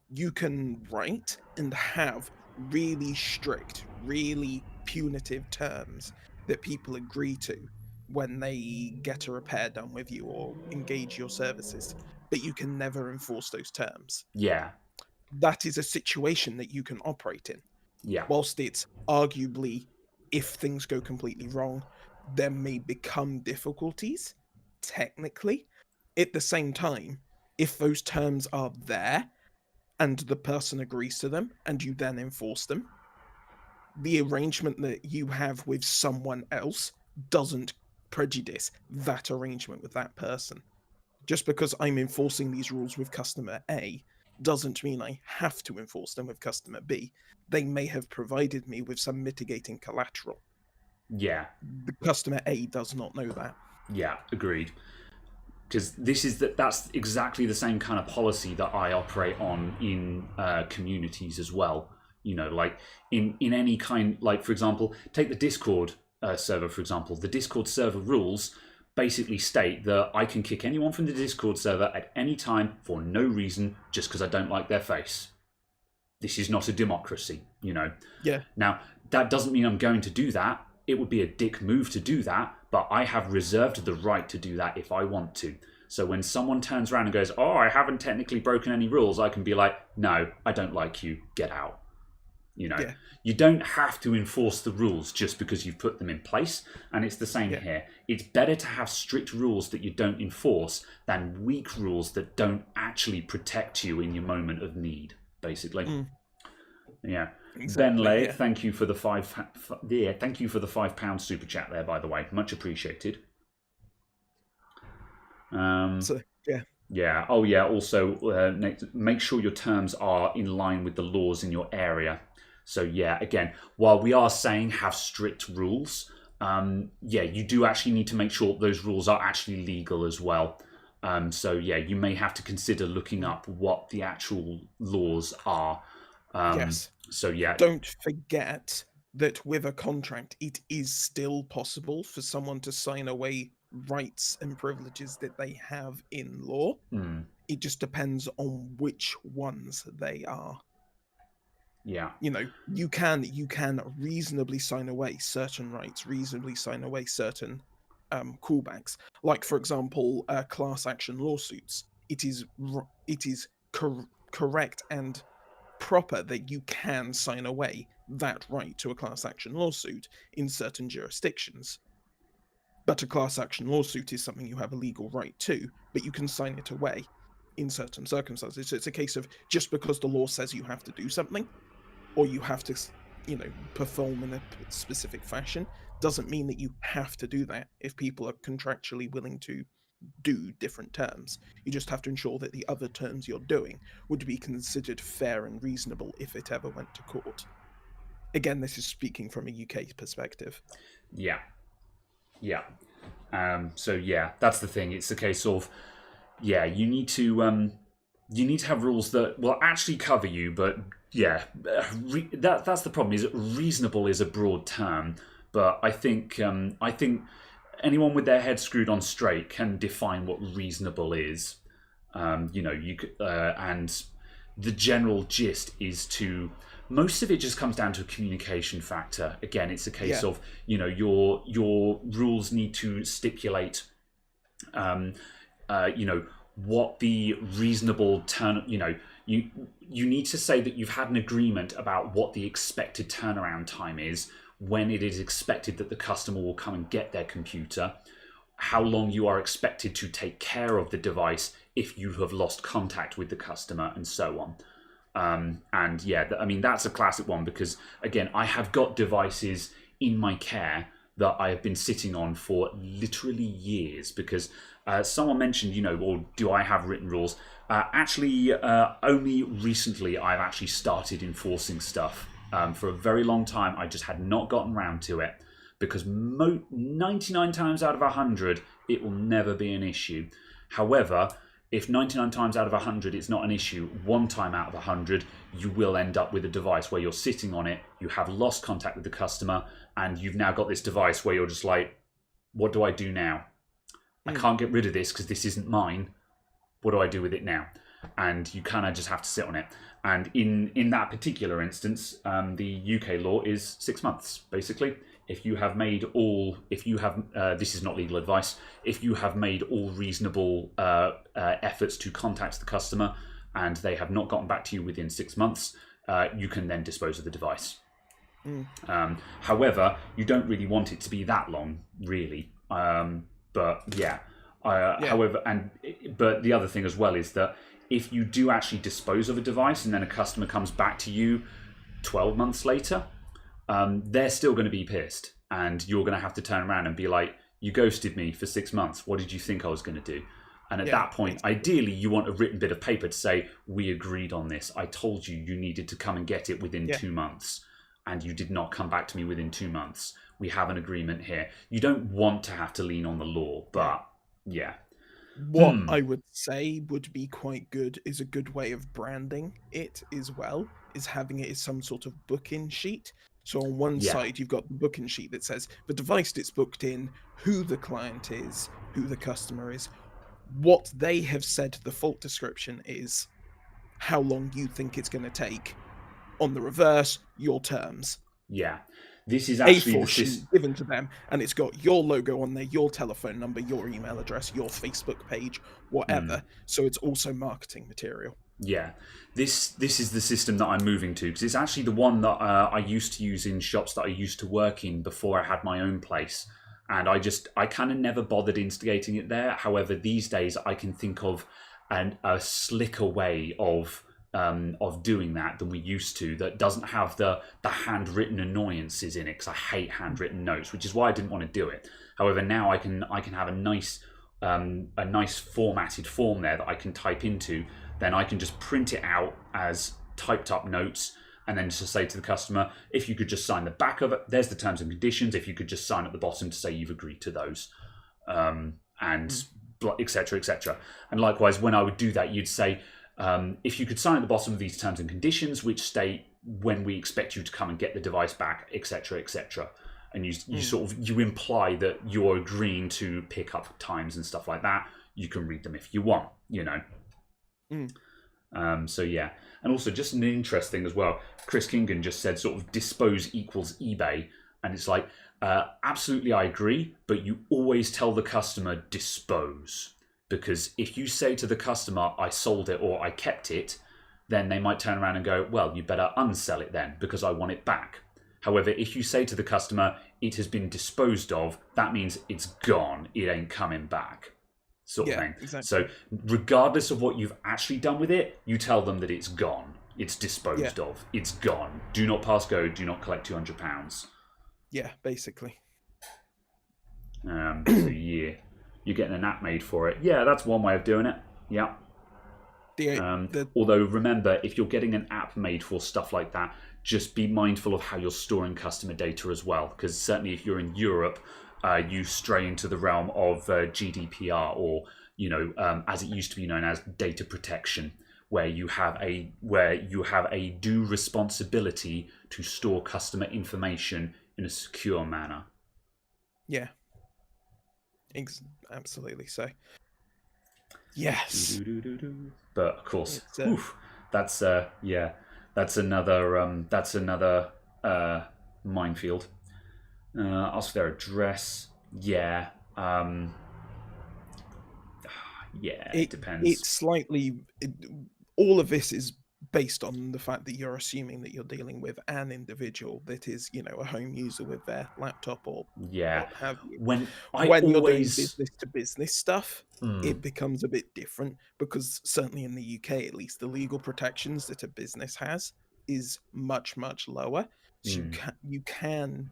S2: you can write and have really strict, really punitive terms that people agree to when they get a repair done with you or engage your services, but you can never enforce those terms.
S1: Yeah.
S2: That is a situation that you can operate in.
S1: Yeah.
S2: Whilst it's arguably, if things go completely wrong, there may become difficulties, technically. At the same time, if those terms are there and the person agrees to them and you then enforce them, the arrangement that you have with someone else doesn't prejudice that arrangement with that person. Just because I'm enforcing these rules with customer A doesn't mean I have to enforce them with customer B. They may have provided me with some mitigating collateral.
S1: Yeah.
S2: The customer A does not know that.
S1: Yeah, agreed. Because that's exactly the same kind of policy that I operate on in communities as well. Like in any kind, like for example, take the Discord server, for example. The Discord server rules basically state that I can kick anyone from the Discord server at any time for no reason, just because I don't like their face. This is not a democracy,
S2: Yeah.
S1: Now, that doesn't mean I'm going to do that. It would be a dick move to do that, but I have reserved the right to do that if I want to. So when someone turns around and goes, "Oh, I haven't technically broken any rules," I can be like, "No, I don't like you. Get out."
S2: Yeah.
S1: You don't have to enforce the rules just because you've put them in place. And it's the same here. It's better to have strict rules that you don't enforce than weak rules that don't actually protect you in your moment of need, basically. Yeah. Exactly, Ben Lay, thank you for the thank you for the £5 super chat there, by the way. Much appreciated. Yeah. Oh, yeah. Also, make sure your terms are in line with the laws in your area. So, yeah, again, while we are saying have strict rules, you do actually need to make sure those rules are actually legal as well. So, yeah, you may have to consider looking up what the actual laws are.
S2: Yes.
S1: So, yeah.
S2: Don't forget that with a contract, it is still possible for someone to sign away rights and privileges that they have in law. It just depends on which ones they are.
S1: Yeah.
S2: You can reasonably sign away certain rights, reasonably sign away certain callbacks. Like, for example, class action lawsuits. It is correct and proper that you can sign away that right to a class action lawsuit in certain jurisdictions. But a class action lawsuit is something you have a legal right to, but you can sign it away in certain circumstances. So it's a case of, just because the law says you have to do something, or you have to, perform in a specific fashion, doesn't mean that you have to do that if people are contractually willing to do different terms. You just have to ensure that the other terms you're doing would be considered fair and reasonable if it ever went to court. Again, this is speaking from a UK perspective.
S1: Yeah. Yeah. So yeah, that's the thing. It's a case of, yeah, you need to have rules that will actually cover you. But yeah, that's the problem. Is reasonable is a broad term, but I think anyone with their head screwed on straight can define what reasonable is. You could, and the general gist is to. Most of it just comes down to a communication factor. Again, it's a case of your rules need to stipulate, what the reasonable turn. You need to say that you've had an agreement about what the expected turnaround time is, when it is expected that the customer will come and get their computer, how long you are expected to take care of the device if you have lost contact with the customer, and so on. And yeah, I mean, that's a classic one because, again, I have got devices in my care that I have been sitting on for literally years because someone mentioned, or do I have written rules? Actually, only recently I've actually started enforcing stuff. For a very long time, I just had not gotten around to it because 99 times out of 100, it will never be an issue. However, if 99 times out of 100 it's not an issue, one time out of 100 you will end up with a device where you're sitting on it, you have lost contact with the customer, and you've now got this device where you're just like, what do I do now? I can't get rid of this because this isn't mine. What do I do with it now? And you kind of just have to sit on it. And in that particular instance, the UK law is 6 months, basically. If you have made this is not legal advice, if you have made all reasonable efforts to contact the customer and they have not gotten back to you within 6 months, you can then dispose of the device. However, you don't really want it to be that long, really. But yeah. However, but the other thing as well is that if you do actually dispose of a device and then a customer comes back to you 12 months later, they're still going to be pissed, and you're going to have to turn around and be like, you ghosted me for 6 months. What did you think I was going to do? And at that point, ideally, you want a written bit of paper to say, we agreed on this. I told you you needed to come and get it within 2 months, and you did not come back to me within 2 months. We have an agreement here. You don't want to have to lean on the law, but yeah.
S2: What I would say would be quite good is a good way of branding it as well, is having it as some sort of booking sheet. So on one side, you've got the booking sheet that says the device that's booked in, who the client is, who the customer is, what they have said the fault description is, how long you think it's going to take. On the reverse, your terms.
S1: Yeah. This is actually
S2: A4 sheet given to them, and it's got your logo on there, your telephone number, your email address, your Facebook page, whatever. So it's also marketing material. Yeah,
S1: this is the system that I'm moving to, because it's actually the one that I used to use in shops that I used to work in before I had my own place, and I kind of never bothered instigating it there. However, these days I can think of a slicker way of doing that than we used to, that doesn't have the handwritten annoyances in it, because I hate handwritten notes, which is why I didn't want to do it. However, now I can have a nice formatted form there that I can type into. Then I can just print it out as typed up notes, and then just say to the customer, if you could just sign the back of it, there's the terms and conditions, if you could just sign at the bottom to say you've agreed to those, and etc, etc. And likewise, when I would do that, you'd say, if you could sign at the bottom of these terms and conditions, which state when we expect you to come and get the device back, etc, etc. And you imply that you're agreeing to pick up times and stuff like that. You can read them if you want, So yeah. And also, just an interesting as well, Chris Kingan just said sort of dispose equals eBay, and it's like, absolutely I agree, but you always tell the customer dispose. Because if you say to the customer, I sold it or I kept it, then they might turn around and go, well, you better unsell it then, because I want it back. However, if you say to the customer, it has been disposed of, that means it's gone, it ain't coming back, sort of thing. Exactly. So regardless of what you've actually done with it, you tell them that it's gone, it's disposed of, it's gone. Do not pass go, do not collect £200.
S2: Yeah, basically.
S1: So yeah. you're getting an app made for it. Yeah, that's one way of doing it. Yeah. Although remember, if you're getting an app made for stuff like that, just be mindful of how you're storing customer data as well. Because certainly if you're in Europe, you stray into the realm of GDPR, or as it used to be known as data protection, where you have a due responsibility to store customer information in a secure manner.
S2: Yeah. Absolutely. So, yes.
S1: But of course, that's another minefield. Ask their address. Yeah. It depends.
S2: It's slightly. All of this is based on the fact that you're assuming that you're dealing with an individual that is, a home user with their laptop or what have you. When you're doing business to business stuff, it becomes a bit different, because certainly in the UK, at least, the legal protections that a business has is much, much lower. So you can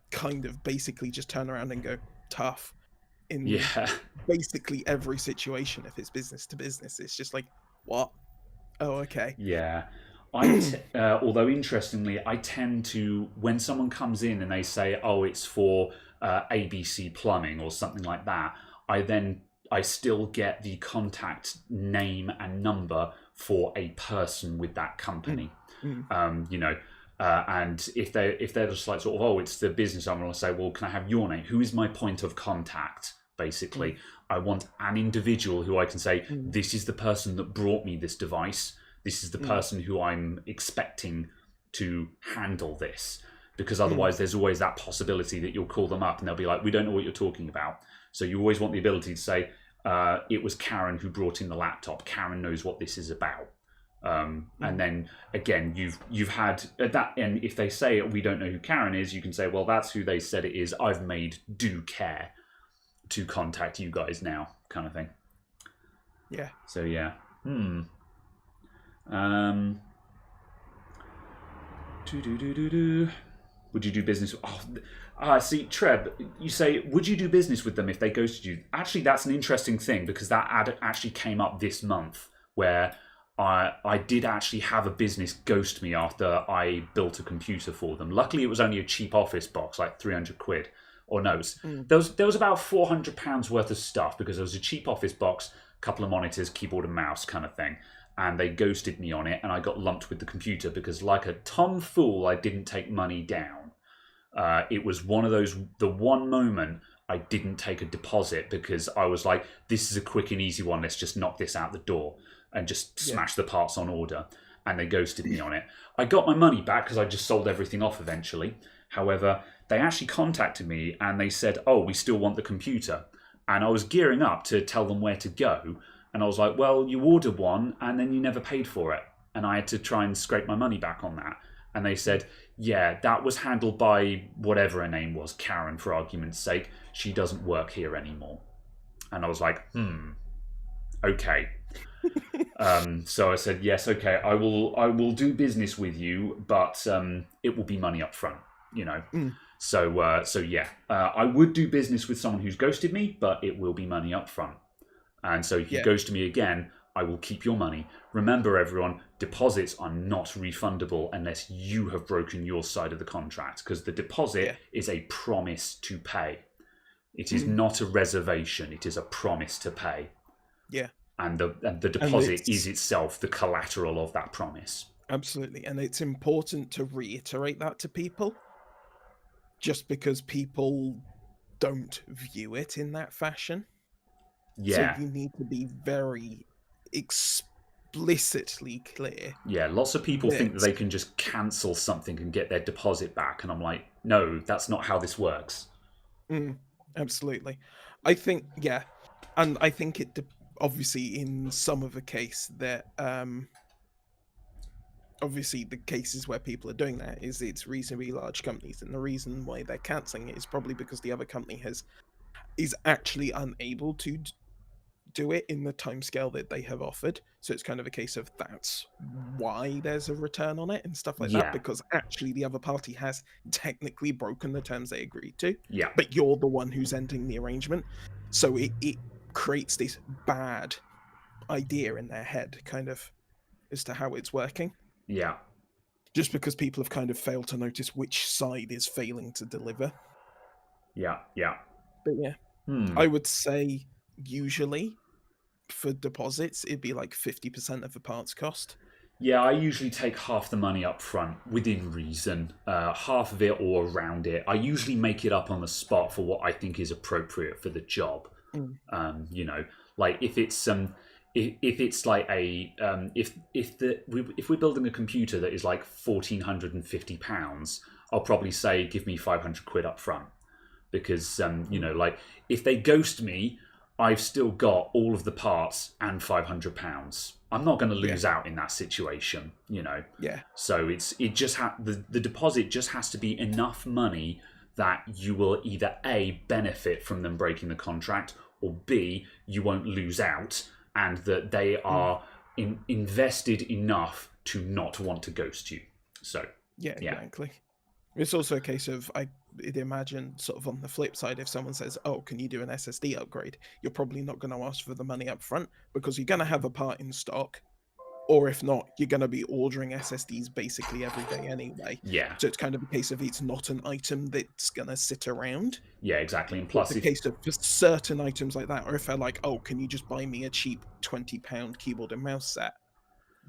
S2: kind of basically just turn around and go tough in basically every situation. If it's business to business, it's just like, what? Oh, okay.
S1: Yeah. Although interestingly, I tend to, when someone comes in and they say, oh, it's for ABC Plumbing or something like that, I still get the contact name and number for a person with that company. And if they're just like sort of, oh, it's the business, I'm going to say, well, can I have your name? Who is my point of contact? Basically, I want an individual who I can say, this is the person that brought me this device. This is the person who I'm expecting to handle this. Because otherwise, there's always that possibility that you'll call them up and they'll be like, we don't know what you're talking about. So you always want the ability to say, it was Karen who brought in the laptop. Karen knows what this is about. And then again, you've had at that end, if they say we don't know who Karen is, you can say, well, that's who they said it is. I've made due care to contact you guys now, kind of thing.
S2: Yeah.
S1: So yeah. Would you do business? See, Treb, you say, would you do business with them if they ghosted you? Actually, that's an interesting thing, because that ad actually came up this month, where I did actually have a business ghost me after I built a computer for them. Luckily, it was only a cheap office box, like 300 quid. Or no, there was about £400 worth of stuff, because there was a cheap office box, a couple of monitors, keyboard and mouse kind of thing. And they ghosted me on it, and I got lumped with the computer because, like a tomfool, I didn't take money down. It was one of those, the one moment I didn't take a deposit, because I was like, this is a quick and easy one, let's just knock this out the door and just smash the parts on order. And they ghosted me on it. I got my money back because I just sold everything off eventually. However, they actually contacted me and they said, oh, we still want the computer. And I was gearing up to tell them where to go. And I was like, well, you ordered one and then you never paid for it. And I had to try and scrape my money back on that. And they said, yeah, that was handled by whatever her name was, Karen, for argument's sake. She doesn't work here anymore. And I was like, okay. So I said, yes, okay, I will do business with you, but it will be money up front, So yeah, I would do business with someone who's ghosted me, but it will be money up front. And so if you ghost me again, I will keep your money. Remember, everyone, deposits are not refundable unless you have broken your side of the contract, because the deposit is a promise to pay. It is not a reservation. It is a promise to pay.
S2: Yeah.
S1: And the deposit is itself the collateral of that promise.
S2: Absolutely. And it's important to reiterate that to people, just because people don't view it in that fashion.
S1: Yeah.
S2: So you need to be very explicitly clear.
S1: Yeah, lots of people think that they can just cancel something and get their deposit back. And I'm like, no, that's not how this works.
S2: Absolutely. I think, and I think it obviously in some of the case that obviously the cases where people are doing that is it's reasonably large companies, and the reason why they're cancelling it is probably because the other company is actually unable to do it in the timescale that they have offered. So it's kind of a case of that's why there's a return on it and stuff like that,
S1: Yeah.
S2: because actually the other party has technically broken the terms they agreed to,
S1: Yeah.
S2: but you're the one who's ending the arrangement. So it creates this bad idea in their head, kind of, as to how it's working.
S1: Yeah.
S2: Just because people have kind of failed to notice which side is failing to deliver.
S1: Yeah. Yeah.
S2: But yeah, I would say usually for deposits, it'd be like 50% of the parts cost.
S1: Yeah, I usually take half the money up front within reason, half of it or around it. I usually make it up on the spot for what I think is appropriate for the job. You know, like if it's like a if we're building a computer that is like £1,450, I'll probably say give me 500 quid up front, because you know, like if they ghost me, I've still got all of the parts and £500. I'm not going to lose out in that situation, you know.
S2: Yeah.
S1: So the deposit just has to be enough money that you will either A, benefit from them breaking the contract, or B, you won't lose out, and that they are invested enough to not want to ghost you. So
S2: Yeah, exactly. It's also a case of, I'd imagine, sort of on the flip side, if someone says, oh, can you do an SSD upgrade? You're probably not going to ask for the money up front, because you're going to have a part in stock. Or if not, you're going to be ordering SSDs basically every day anyway.
S1: Yeah.
S2: So it's kind of a case of it's not an item that's going to sit around.
S1: Yeah, exactly. And plus,
S2: it's a case of just certain items like that. Or if they're like, oh, can you just buy me a cheap £20 keyboard and mouse set?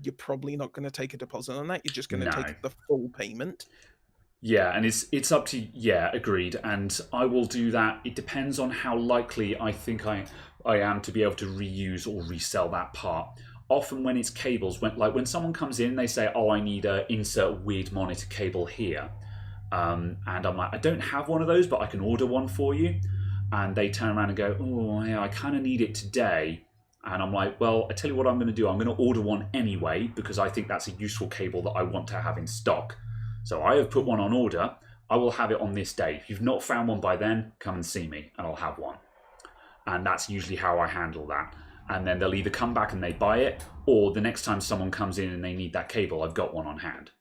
S2: You're probably not going to take a deposit on that. You're just going to take the full payment.
S1: Yeah, and it's up to agreed. And I will do that. It depends on how likely I think I am to be able to reuse or resell that part. Often when it's cables, when someone comes in, they say, "Oh, I need a insert weird monitor cable here," and I'm like, "I don't have one of those, but I can order one for you." And they turn around and go, "Oh, yeah, I kind of need it today." And I'm like, "Well, I tell you what I'm going to do. I'm going to order one anyway, because I think that's a useful cable that I want to have in stock. So I have put one on order. I will have it on this day. If you've not found one by then, come and see me, and I'll have one." And that's usually how I handle that. And then they'll either come back and they buy it, or the next time someone comes in and they need that cable, I've got one on hand.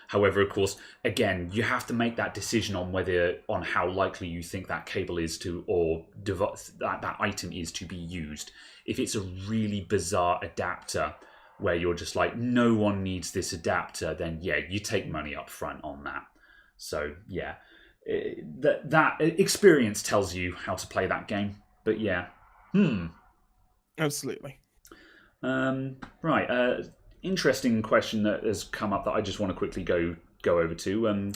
S1: However, of course, again, you have to make that decision on how likely you think that cable is to, or that item is to be used. If it's a really bizarre adapter where you're just like, no one needs this adapter, then yeah, you take money up front on that. So yeah, that experience tells you how to play that game. But yeah.
S2: Absolutely.
S1: Right. Interesting question that has come up that I just want to quickly go over to.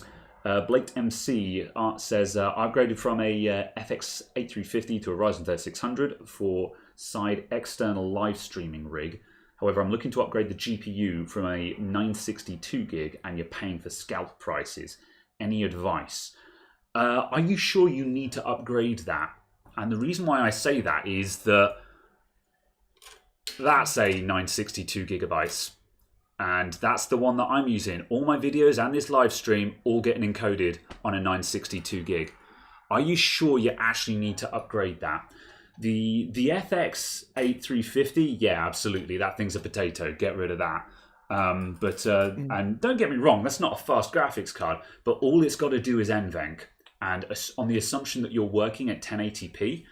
S1: Blake MC says, I upgraded from a FX 8350 to a Ryzen 3600 for side external live streaming rig. However, I'm looking to upgrade the GPU from a 962 gig, and you're paying for scalp prices. Any advice? Are you sure you need to upgrade that? And the reason why I say that is that that's a 962 gigabytes. And that's the one that I'm using. All my videos and this live stream all getting encoded on a 962 gig. Are you sure you actually need to upgrade that? The FX 8350, yeah, absolutely. That thing's a potato. Get rid of that. And don't get me wrong, that's not a fast graphics card, but all it's got to do is NVENC. And on the assumption that you're working at 1080p,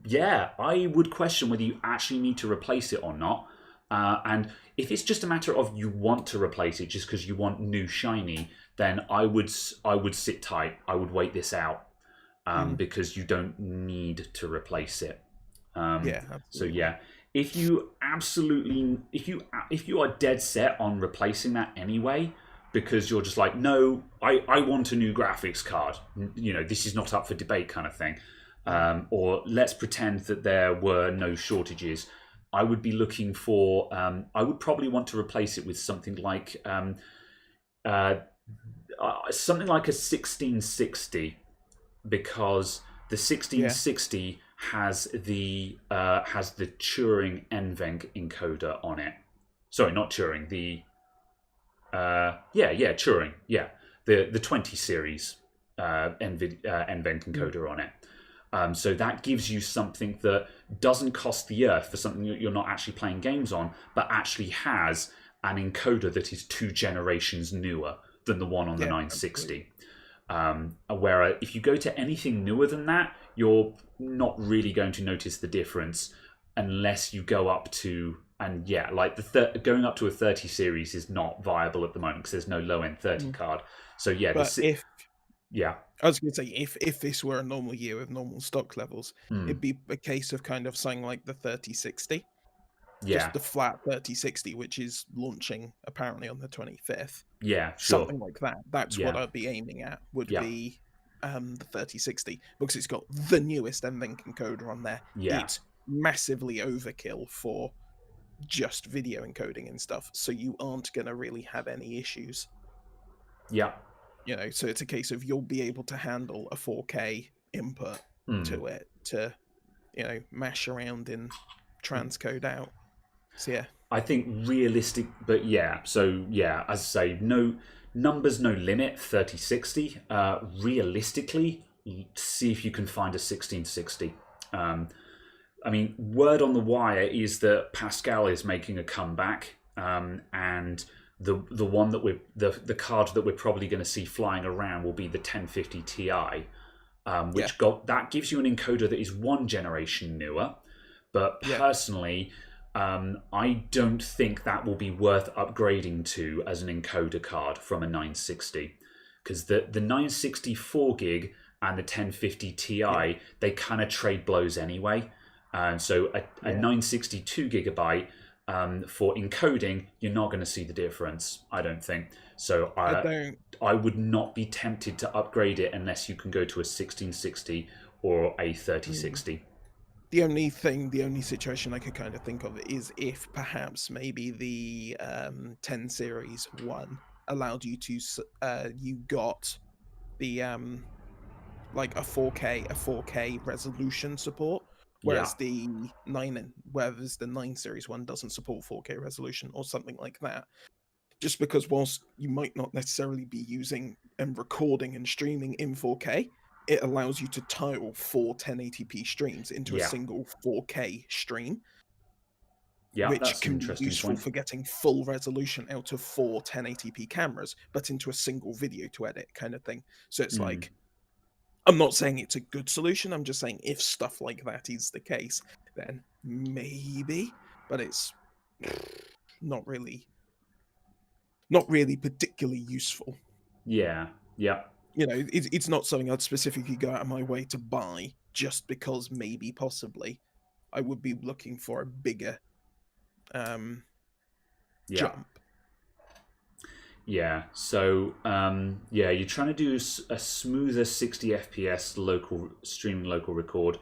S1: yeah, I would question whether you actually need to replace it or not. And if it's just a matter of you want to replace it just because you want new shiny, then I would sit tight. I would wait this out because you don't need to replace it.
S2: Yeah. Absolutely.
S1: So yeah, if you are dead set on replacing that anyway, because you're just like, no, I want a new graphics card. You know, this is not up for debate kind of thing. Or let's pretend that there were no shortages. I would be looking for, I would probably want to replace it with something like a 1660, because the 1660 has the Turing NVENC encoder on it. Sorry, not Turing, Turing, the 20 series NVENC encoder on it. So that gives you something that doesn't cost the earth for something that you're not actually playing games on, but actually has an encoder that is 2 generations newer than the one on the 960. Where if you go to anything newer than that, you're not really going to notice the difference unless you go up to, and yeah, like going up to a 30 series is not viable at the moment because there's no low-end 30 card. So yeah,
S2: But I was going to say, if this were a normal year with normal stock levels, it'd be a case of kind of saying like the 3060.
S1: Yeah.
S2: Just the flat 3060, which is launching apparently on the 25th.
S1: Yeah, sure.
S2: Something like that. That's what I'd be aiming at, would be the 3060, because it's got the newest NVENC encoder on there.
S1: Yeah.
S2: It's massively overkill for just video encoding and stuff, so you aren't going to really have any issues.
S1: Yeah.
S2: You know, so it's a case of you'll be able to handle a 4K input to it to, you know, mash around in transcode out. So yeah.
S1: I think realistic, but yeah. So yeah, as I say, no numbers, no limit. 3060. Realistically, see if you can find a 1660. I mean, word on the wire is that Pascal is making a comeback, and the one that the card that we're probably going to see flying around will be the 1050 Ti, which that gives you an encoder that is 1 generation newer. But personally, I don't think that will be worth upgrading to as an encoder card from a 960, because the 960 4GB and the 1050 Ti, they kind of trade blows anyway. And so a 962 gigabyte for encoding, you're not going to see the difference, I don't think. So I would not be tempted to upgrade it unless you can go to a 1660 or a 3060.
S2: The only situation I could kind of think of is if perhaps maybe the 10 series one allowed you to you got the like a 4K resolution support, whereas the 9 series one doesn't support 4K resolution or something like that. Just because whilst you might not necessarily be using and recording and streaming in 4K, it allows you to tile 4 1080p streams into a single 4K stream, which can be useful for getting full resolution out of 4 1080p cameras, but into a single video to edit kind of thing. So it's like, I'm not saying it's a good solution, I'm just saying if stuff like that is the case, then maybe, but it's not really particularly useful.
S1: Yeah.
S2: You know, it's not something I'd specifically go out of my way to buy, just because maybe, possibly, I would be looking for a bigger jump.
S1: Yeah, so, you're trying to do a smoother 60 FPS streaming local record.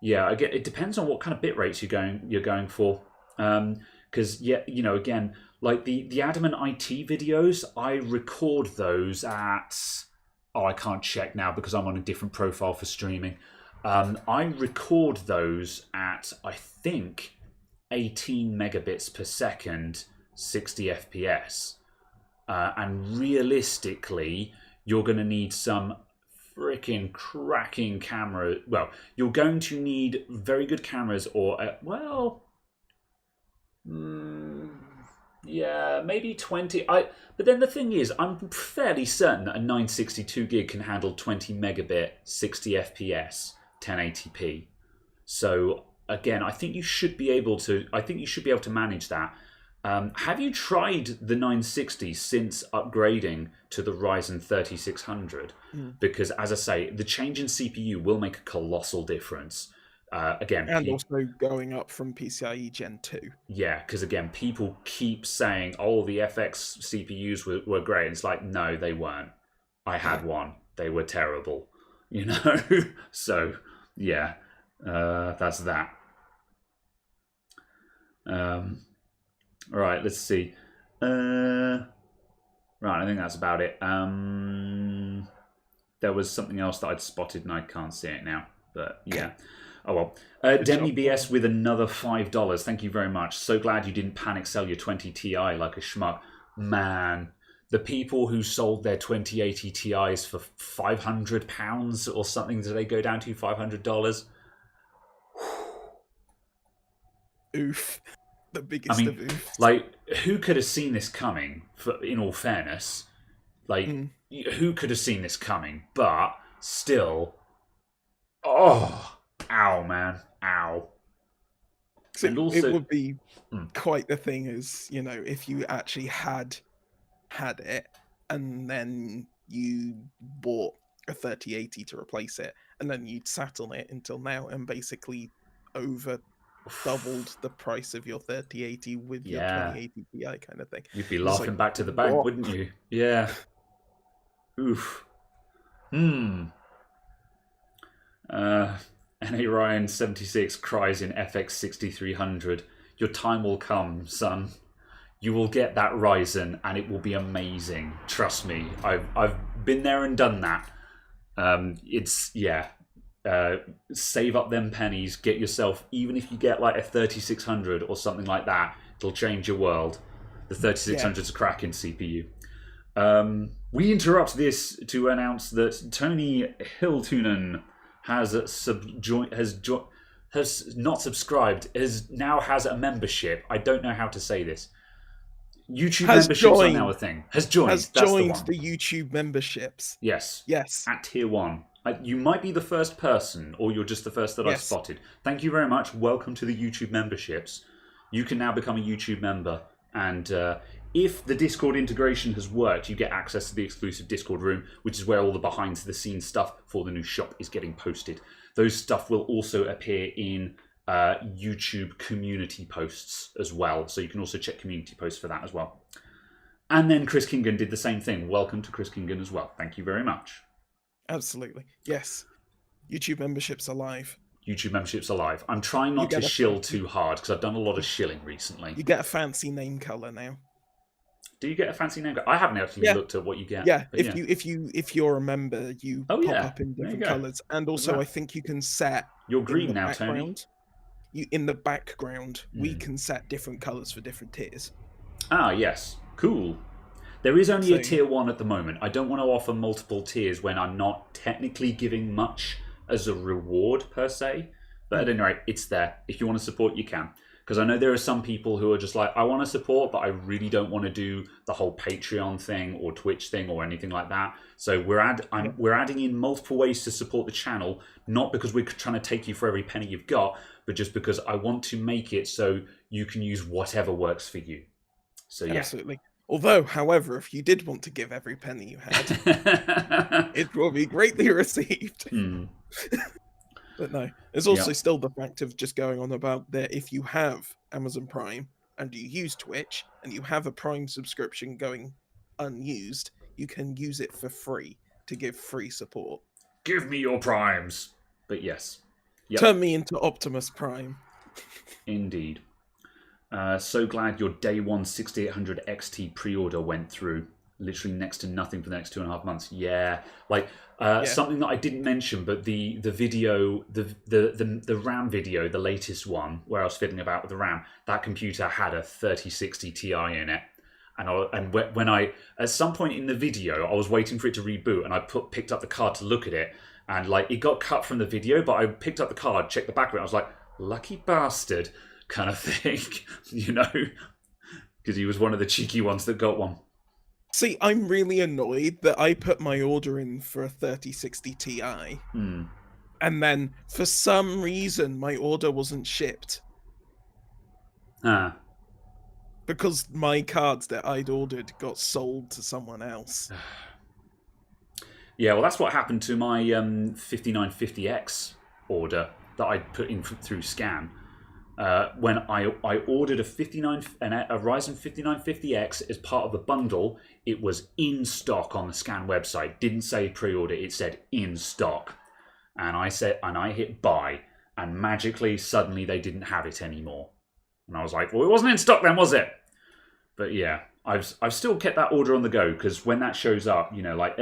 S1: Yeah, it depends on what kind of bit rates you're going for. Because, again, like the Adamant IT videos, I record those at... Oh, I can't check now because I'm on a different profile for streaming. I record those at, I think, 18 megabits per second, 60 FPS. And realistically, you're going to need some freaking cracking camera. Well, you're going to need very good cameras or, maybe 20. But then the thing is, I'm fairly certain that a 962 gig can handle 20 megabit, 60 FPS, 1080p. So again, I think you should be able to manage that. Have you tried the 960 since upgrading to the Ryzen 3600? Because as I say, the change in CPU will make a colossal difference.
S2: Also going up from PCIe Gen 2.
S1: Yeah, because again, people keep saying, "Oh, the FX CPUs were great." And it's like, no, they weren't. I had one; they were terrible. You know. So yeah, that's that. All right, let's see. Right, I think that's about it. There was something else that I'd spotted and I can't see it now. But yeah. Oh well. Demi BS with another $5. Thank you very much. So glad you didn't panic sell your 20 Ti like a schmuck. Man, the people who sold their 2080 Ti's for £500 or something, did they go down to $500?
S2: Oof. The
S1: I
S2: biggest
S1: mean,
S2: of oofs.
S1: like, who could have seen this coming? In all fairness, like, who could have seen this coming? But still, oh, ow, man, ow. And also,
S2: it would be quite the thing, as you know, if you actually had it, and then you bought a 3080 to replace it, and then you'd sat on it until now, and basically over doubled the price of your 3080 with your 2080 Ti kind of thing.
S1: You'd be
S2: It's
S1: laughing
S2: like,
S1: back to the bank,
S2: what?
S1: wouldn't you? Yeah. Oof. NA Ryan 76 cries in FX 6300. Your time will come, son. You will get that Ryzen, and it will be amazing. Trust me, I've been there and done that. Save up them pennies. Get yourself, even if you get like a 3600 or something like that, it'll change your world. The 3600 is a cracking CPU. We interrupt this to announce that Tony Hiltunen now has a membership. I don't know how to say this. YouTube memberships are now a thing. Has joined
S2: the YouTube memberships.
S1: Yes.
S2: Yes.
S1: At tier 1. You might be the first person, or you're just the first that I've spotted. Thank you very much. Welcome to the YouTube memberships. You can now become a YouTube member, and if the Discord integration has worked, you get access to the exclusive Discord room, which is where all the behind-the-scenes stuff for the new shop is getting posted. Those stuff will also appear in YouTube community posts as well, so you can also check community posts for that as well. And then Chris Kingan did the same thing. Welcome to Chris Kingan as well. Thank you very much.
S2: Absolutely. Yes. YouTube memberships are live.
S1: YouTube memberships are live. I'm trying not to shill too hard because I've done a lot of shilling recently.
S2: You get a fancy name color now.
S1: Do you get a fancy name color? I haven't actually looked at what you get.
S2: Yeah, if you're a member, you pop up in different colors, and also I think you can set.
S1: You're green now, Tony.
S2: In the background, we can set different colors for different tiers.
S1: Ah, yes, cool. There is only a tier 1 at the moment. I don't want to offer multiple tiers when I'm not technically giving much as a reward per se. But at any rate, it's there. If you want to support, you can. Because I know there are some people who are just like, I want to support, but I really don't want to do the whole Patreon thing or Twitch thing or anything like that. So we're adding in multiple ways to support the channel, not because we're trying to take you for every penny you've got, but just because I want to make it so you can use whatever works for you. So yeah.
S2: Absolutely. Although, however, if you did want to give every penny you had, it will be greatly received. But no, there's also still the fact of just going on about that if you have Amazon Prime and you use Twitch and you have a Prime subscription going unused, you can use it for free to give free support.
S1: Give me your Primes. But yes.
S2: Yep. Turn me into Optimus Prime.
S1: Indeed. So glad your day 1 6800 XT pre-order went through. Literally next to nothing for the next 2.5 months. Yeah, like something that I didn't mention, but the video, the RAM video, the latest one where I was fiddling about with the RAM, that computer had a 3060 Ti in it, and when I at some point in the video I was waiting for it to reboot, and I picked up the card to look at it, and like it got cut from the video, but I picked up the card, checked the back of it, I was like, lucky bastard, kind of thing, you know, because he was one of the cheeky ones that got one.
S2: See, I'm really annoyed that I put my order in for a 3060 Ti, and then for some reason my order wasn't shipped. Because my cards that I'd ordered got sold to someone else.
S1: Yeah, well, that's what happened to my 5950X order that I put in through Scan. When I ordered a Ryzen 5950X as part of the bundle, it was in stock on the Scan website. Didn't say pre-order, it said in stock. And I hit buy, and magically, suddenly they didn't have it anymore. And I was like, well, it wasn't in stock then, was it? But yeah, I've still kept that order on the go, because when that shows up, you know, like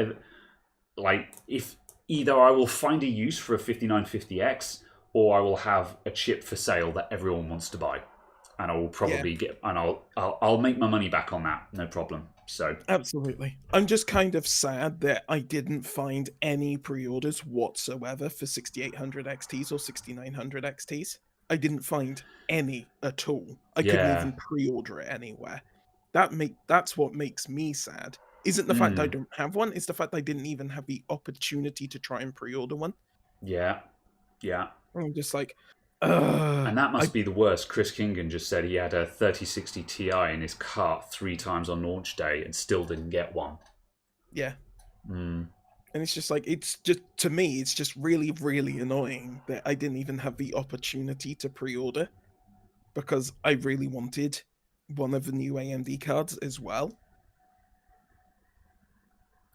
S1: if either I will find a use for a 5950X, or I will have a chip for sale that everyone wants to buy, and I will probably I'll make my money back on that, no problem. So
S2: Absolutely. I'm just kind of sad that I didn't find any pre-orders whatsoever for 6800 XTs or 6900 XTs. I didn't find any at all. I couldn't
S1: yeah,
S2: even pre-order it anywhere. That's what makes me sad. Isn't the fact I
S1: mm,
S2: don't have one, it's the fact I didn't even have the opportunity to try and pre-order one.
S1: yeah, yeah.
S2: I'm just like,
S1: And that
S2: I
S1: must be the worst. Chris Kingan just said he had a 3060 Ti in his cart 3 times on launch day and still didn't get one.
S2: yeah.
S1: Mm.
S2: And it's just like, it's just, to me, it's just really, really annoying that I didn't even have the opportunity to pre-order because I really wanted one of the new AMD cards as well.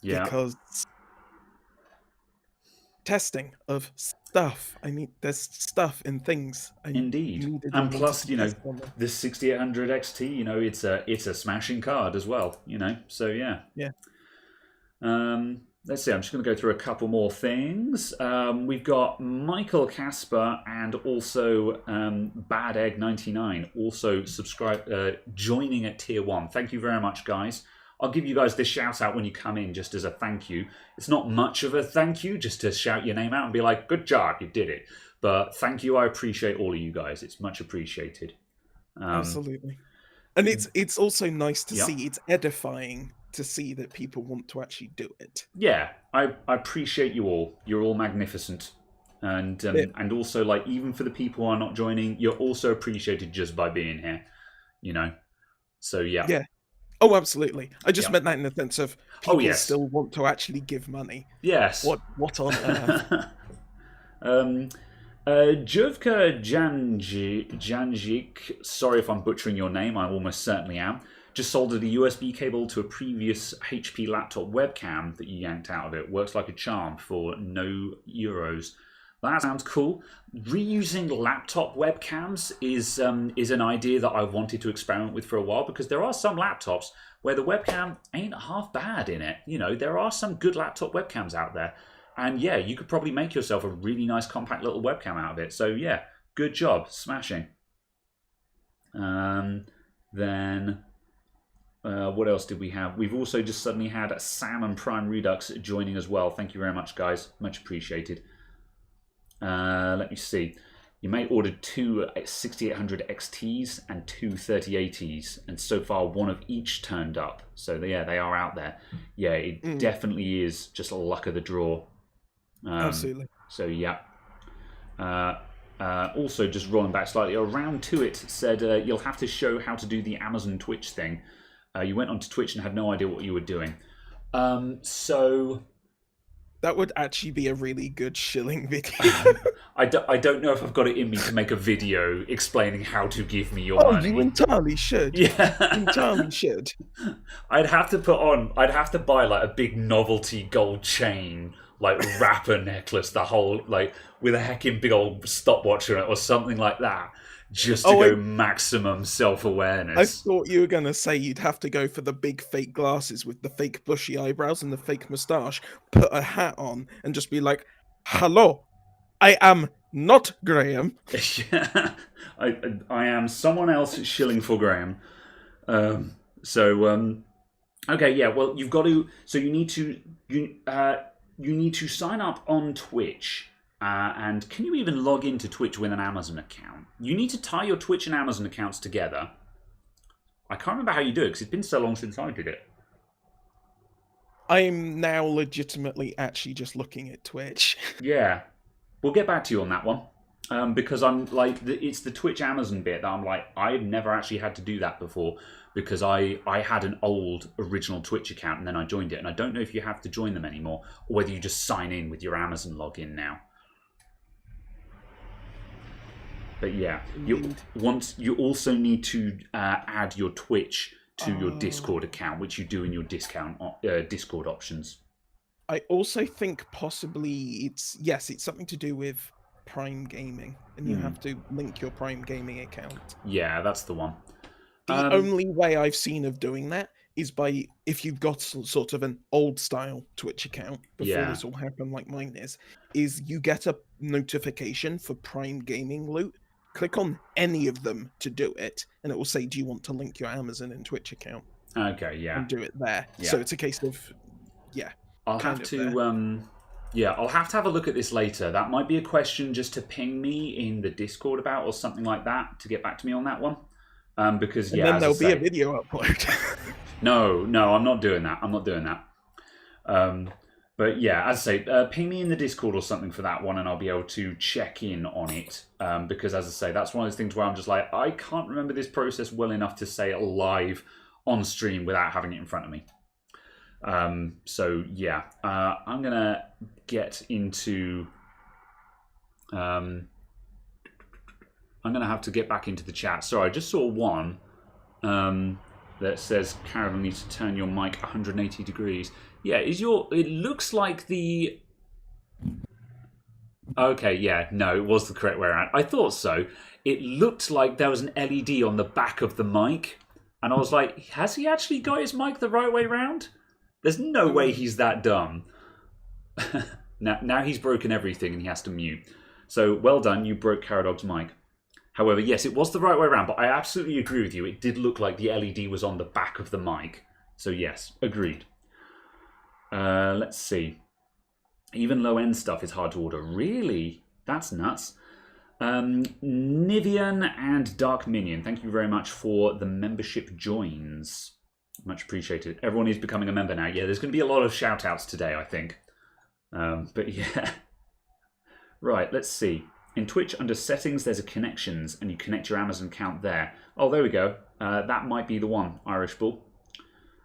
S1: Yeah,
S2: Because testing of stuff, there's stuff and things I
S1: indeed.
S2: needed
S1: And
S2: and wanted
S1: plus,
S2: to test on them.
S1: the 6800 XT, it's a smashing card as well, So yeah.
S2: Yeah.
S1: Let's see. I'm just going to go through a couple more things. We've got Michael Casper and also Bad Egg 99 also joining at tier 1. Thank you very much, guys. I'll give you guys this shout out when you come in, just as a thank you. It's not much of a thank you, just to shout your name out and be like, "Good job, you did it." But thank you. I appreciate all of you guys. It's much appreciated.
S2: Absolutely. And it's also nice to
S1: Yeah.
S2: see, it's edifying to see that people want to actually do it.
S1: Yeah, I appreciate you all. You're all magnificent, and also like even for the people who are not joining, you're also appreciated just by being here. So yeah.
S2: Yeah. Oh, absolutely. I just
S1: Yeah.
S2: meant that in the sense of
S1: Oh,
S2: people
S1: yes.
S2: still want to actually give money.
S1: Yes.
S2: What on earth?
S1: Jovka Janjik, sorry if I'm butchering your name, I almost certainly am, just soldered a USB cable to a previous HP laptop webcam that you yanked out of it. Works like a charm for no euros. That sounds cool. Reusing laptop webcams is an idea that I wanted to experiment with for a while, because there are some laptops where the webcam ain't half bad in it. There are some good laptop webcams out there. And yeah, you could probably make yourself a really nice compact little webcam out of it. So yeah, good job, smashing. Then what else did we have? We've also just suddenly had Sam and Prime Redux joining as well. Thank you very much, guys. Much appreciated. Let me see. You may order 2 6800 XTs and 2 3080s, and so far one of each turned up. So yeah, they are out there. Yeah, it definitely is just a luck of the draw.
S2: Absolutely.
S1: So yeah. Also, just rolling back slightly, around to it said you'll have to show how to do the Amazon Twitch thing. You went onto Twitch and had no idea what you were doing. So
S2: that would actually be a really good shilling video.
S1: I don't know if I've got it in me to make a video explaining how to give me your money.
S2: You entirely should.
S1: Yeah,
S2: you entirely should.
S1: I'd have to buy like a big novelty gold chain, like rapper necklace, the whole, like with a heckin' big old stopwatch on it or something like that, just to go maximum self-awareness.
S2: I thought you were going to say you'd have to go for the big fake glasses with the fake bushy eyebrows and the fake moustache, put a hat on and just be like, "Hello, I am not Graham."
S1: Yeah, I am someone else shilling for Graham. Okay, yeah. Well, you've got to. So you need to sign up on Twitch. And can you even log into Twitch with an Amazon account? You need to tie your Twitch and Amazon accounts together. I can't remember how you do it because it's been so long since I did it.
S2: I'm now legitimately actually just looking at Twitch.
S1: Yeah. We'll get back to you on that one. Because I'm like, it's the Twitch Amazon bit that I'm like, I've never actually had to do that before, because I had an old original Twitch account and then I joined it. And I don't know if you have to join them anymore or whether you just sign in with your Amazon login now. But yeah, you also need to add your Twitch to your Discord account, which you do in your Discord options.
S2: I also think possibly it's something to do with Prime Gaming, and you have to link your Prime Gaming account.
S1: Yeah, that's the one.
S2: The only way I've seen of doing that is by, if you've got sort of an old style Twitch account before this all happened, like mine is you get a notification for Prime Gaming loot. Click on any of them to do it, and it will say, "Do you want to link your Amazon and Twitch account?"
S1: Okay, yeah.
S2: and do it there.
S1: Yeah.
S2: So it's a case of, yeah.
S1: I'll have to, yeah, I'll have to have a look at this later. That might be a question just to ping me in the Discord about or something like that to get back to me on that one. Because,
S2: And
S1: yeah,
S2: then
S1: as I
S2: there'll
S1: say,
S2: be a video upload.
S1: No, I'm not doing that. I'm not doing that. But yeah, as I say, ping me in the Discord or something for that one, and I'll be able to check in on it. Because as I say, that's one of those things where I'm just like, I can't remember this process well enough to say it live on stream without having it in front of me. So yeah, I'm gonna get into. I'm gonna have to get back into the chat. Sorry, I just saw one. That says, Carol needs to turn your mic 180 degrees. Yeah, it looks like the... Okay, yeah, no, it was the correct way around. I thought so. It looked like there was an LED on the back of the mic. And I was like, has he actually got his mic the right way round? There's no way he's that dumb. Now he's broken everything and he has to mute. So, well done, you broke Caradog's mic. However, yes, it was the right way around, but I absolutely agree with you. It did look like the LED was on the back of the mic. So yes, agreed. Let's see. Even low-end stuff is hard to order. Really? That's nuts. Nivian and Dark Minion, thank you very much for the membership joins. Much appreciated. Everyone is becoming a member now. Yeah, there's going to be a lot of shout-outs today, I think. But yeah. Right, let's see. In Twitch, under settings, there's a connections, and you connect your Amazon account there. Oh, there we go. That might be the one, Irish Bull.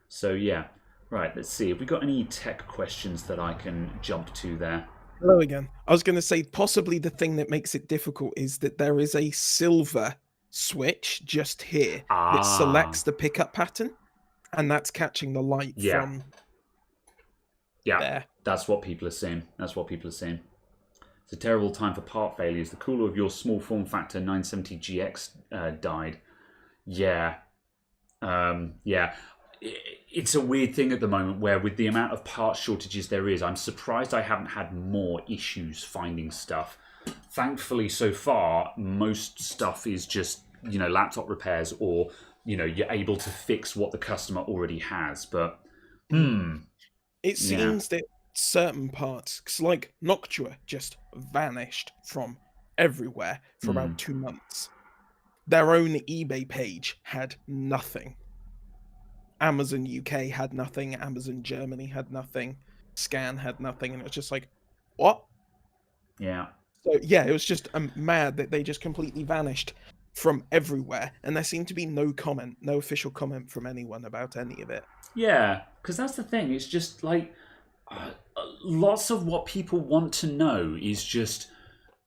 S1: So, yeah. Right, let's see. Have we got any tech questions that I can jump to there?
S2: Hello again. I was going to say, possibly the thing that makes it difficult is that there is a silver switch just here that selects the pickup pattern, and that's catching the light from there.
S1: That's what people are saying. That's what people are saying. It's a terrible time for part failures. The cooler of your small form factor 970GX died. Yeah. Yeah. It's a weird thing at the moment where with the amount of part shortages there is, I'm surprised I haven't had more issues finding stuff. Thankfully, so far, most stuff is just, laptop repairs or, you're able to fix what the customer already has. But,
S2: It seems that certain parts, because like Noctua just vanished from everywhere for about 2 months. Their own eBay page had nothing. Amazon UK had nothing. Amazon Germany had nothing. Scan had nothing. And it was just like, what?
S1: Yeah.
S2: So yeah, it was just mad that they just completely vanished from everywhere. And there seemed to be no official comment from anyone about any of it.
S1: Yeah, because that's the thing. It's just like... lots of what people want to know is just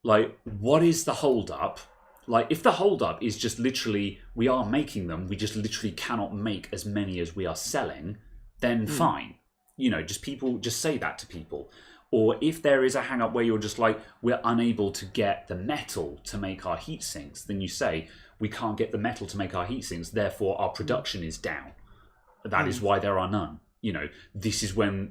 S1: like, what is the hold up? Like, if the hold up is just literally we are making them, we just literally cannot make as many as we are selling, then fine. Just say that to people. Or if there is a hang up where you're just like, we're unable to get the metal to make our heat sinks, then you say we can't get the metal to make our heat sinks, therefore our production is down. That is why there are none. This is when,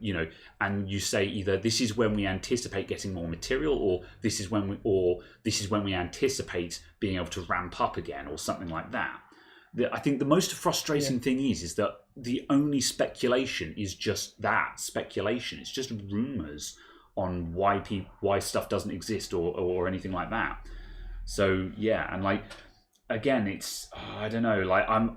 S1: and you say either this is when we anticipate getting more material, or this is when we anticipate being able to ramp up again, or something like that. I think the most frustrating thing is that the only speculation is just that speculation. It's just rumors on why stuff doesn't exist or anything like that. So yeah, and like. Again, it's I don't know. Like I'm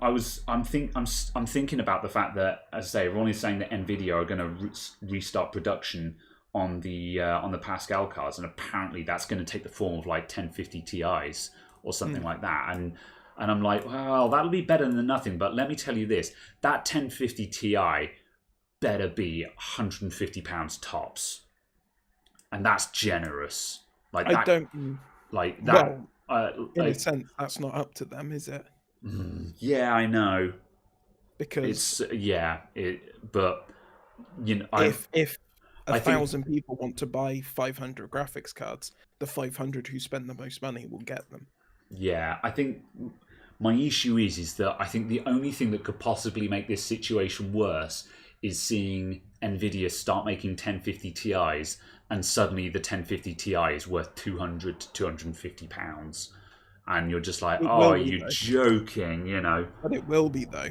S1: thinking about the fact that, as I say, everyone is saying that Nvidia are going to restart production on the Pascal cards, and apparently that's going to take the form of like 1050 Ti's or something like that. And I'm like, well, that'll be better than nothing. But let me tell you this: that 1050 Ti better be £150 tops, and that's generous. Like that,
S2: I don't
S1: like that.
S2: Well, in a sense, that's not up to them, is it?
S1: Yeah, I know.
S2: Because
S1: but
S2: if 1,000 people want to buy 500 graphics cards, the 500 who spend the most money will get them.
S1: Yeah, I think my issue is that I think the only thing that could possibly make this situation worse is seeing Nvidia start making 1050 Ti's, and suddenly the 1050 Ti is worth £200 to £250, and you're just like, oh, are you joking?
S2: But it will be though.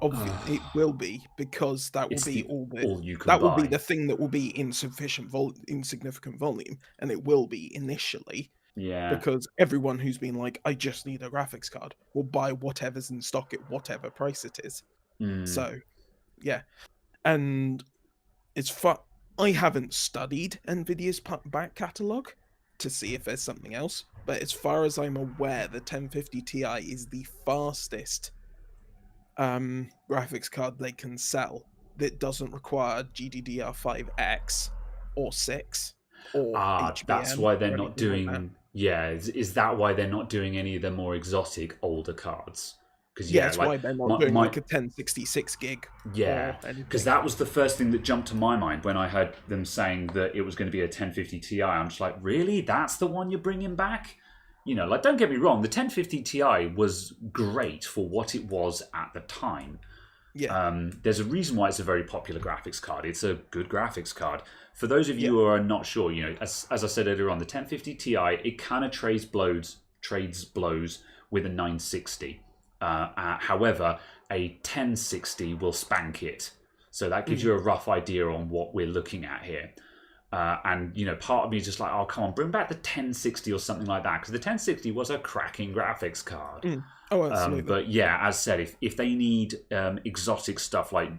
S2: It will be, because that will
S1: It's
S2: be
S1: the
S2: all the
S1: all you can
S2: that will be
S1: buy.
S2: the thing that will be insignificant volume, and it will be initially,
S1: Yeah.
S2: because everyone who's been like, I just need a graphics card, will buy whatever's in stock at whatever price it is.
S1: Mm.
S2: So yeah, and it's fun. I haven't studied Nvidia's back catalog to see if there's something else, but as far as I'm aware, the 1050 Ti is the fastest graphics card they can sell that doesn't require GDDR5X or 6 or
S1: That's
S2: HBM
S1: why they're
S2: or
S1: not
S2: anything like that.
S1: doing. Yeah, is that why they're not doing any of the more exotic older cards? Because
S2: Yeah,
S1: yeah,
S2: it's
S1: like
S2: why they're not
S1: my
S2: doing
S1: my
S2: like a 1066 gig
S1: yeah,
S2: or
S1: because
S2: anything.
S1: that was the first thing that jumped to my mind when I heard them saying that it was going to be a 1050 Ti. I'm just like, really? That's the one you're bringing back? Like, don't get me wrong, the 1050 Ti was great for what it was at the time.
S2: Yeah,
S1: There's a reason why it's a very popular graphics card. It's a good graphics card. For those of
S2: yeah.
S1: you who are not sure, as I said earlier on, the 1050 Ti, it kind of trades blows with a 960. However, a 1060 will spank it. So that gives
S2: Mm.
S1: you a rough idea on what we're looking at here. And part of me is just like, oh, come on, bring back the 1060 or something like that, because the 1060 was a cracking graphics card.
S2: Mm. Oh, absolutely.
S1: But yeah, as said, if they need exotic stuff like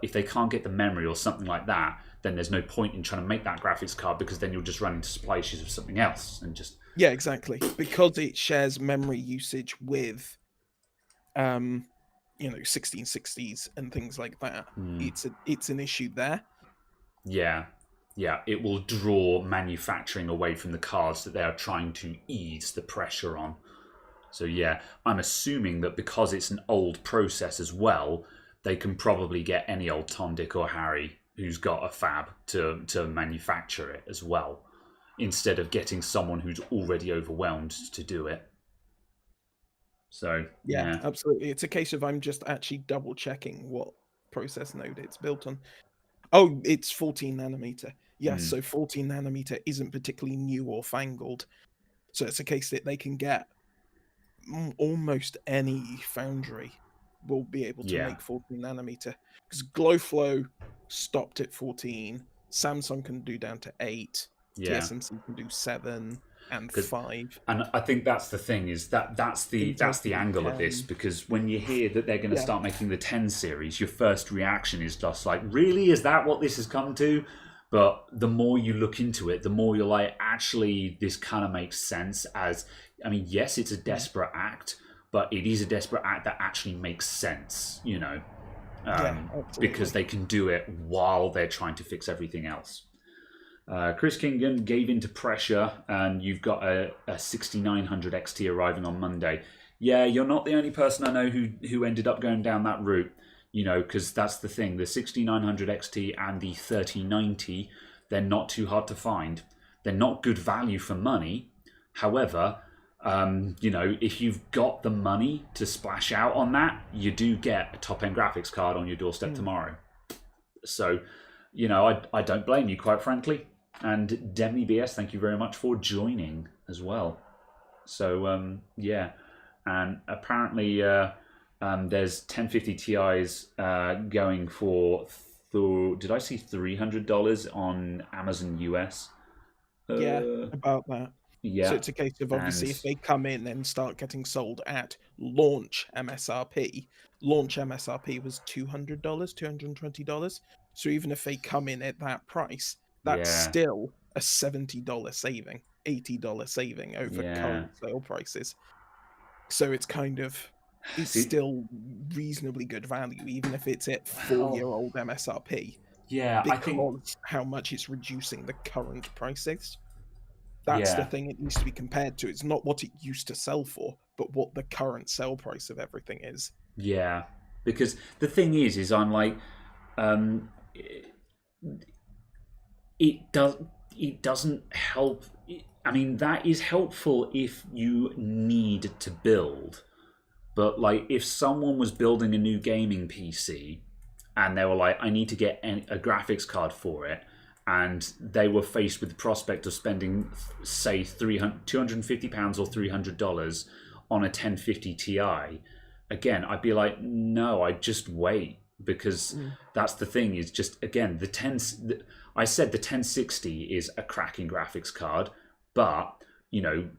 S1: if they can't get the memory or something like that, then there's no point in trying to make that graphics card, because then you'll just run into supply issues of something else and just.
S2: Yeah, exactly. Because it shares memory usage with 1660s and things like that. It's an issue there.
S1: Yeah, it will draw manufacturing away from the cards that they are trying to ease the pressure on. So yeah, I'm assuming that because it's an old process as well, they can probably get any old Tom, Dick, or Harry who's got a fab to manufacture it as well, instead of getting someone who's already overwhelmed to do it. So
S2: Yeah,
S1: yeah,
S2: absolutely. It's a case of I'm just actually double checking what process node it's built on. Oh, it's 14 nanometer. Yes, so 14 nanometer isn't particularly new or fangled. So it's a case that they can get almost any foundry will be able to
S1: yeah,
S2: make 14 nanometer, because Glowflow stopped at 14. Samsung can do down to 8.
S1: yeah.
S2: TSMC can do 7 and
S1: Because
S2: 5.
S1: and I think that's the thing, is that's
S2: Intel can
S1: the
S2: do
S1: angle of this,
S2: 10.
S1: because when you hear that they're going to
S2: Yeah,
S1: start making the 10 series, your first reaction is just like, really, is that what this has come to? But the more you look into it, the more you're like, actually, this kind of makes sense. Yes, it's a desperate act, but it is a desperate act that actually makes sense,
S2: yeah,
S1: because
S2: absolutely.
S1: they can do it while they're trying to fix everything else. Chris Kingan gave into pressure, and you've got a 6900 XT arriving on Monday. Yeah, you're not the only person I know who ended up going down that route. Because that's the thing. The 6900 XT and the 3090, they're not too hard to find. They're not good value for money. However, if you've got the money to splash out on that, you do get a top-end graphics card on your doorstep tomorrow. So, I don't blame you, quite frankly. And Demi BS, thank you very much for joining as well. So, yeah. And apparently there's 1050 Ti's going for, did I see $300 on Amazon US?
S2: Yeah, about that. So
S1: Yeah.
S2: it's a case of, obviously,
S1: And
S2: if they come in and start getting sold at launch MSRP was $200, $220. So even if they come in at that price, that's
S1: yeah,
S2: still a $70 saving, $80 saving over
S1: yeah.
S2: current sale prices. So it's it's
S1: See,
S2: still reasonably good value, even if it's at
S1: well,
S2: 4-year-old MSRP,
S1: yeah, I think,
S2: because how much it's reducing the current prices. That's the
S1: yeah.
S2: thing it needs to be compared to. It's not what it used to sell for, but what the current sell price of everything is.
S1: Yeah, because the thing is I'm like, um, it doesn't help. I mean, that is helpful if you need to build, but like if someone was building a new gaming PC and they were like, I need to get a graphics card for it, and they were faced with the prospect of spending, say, £250 or $300 on a 1050 Ti, again, I'd be like, no, I'd just wait, because
S2: Mm.
S1: that's the thing. Is just, again, I said the 1060 is a cracking graphics card, but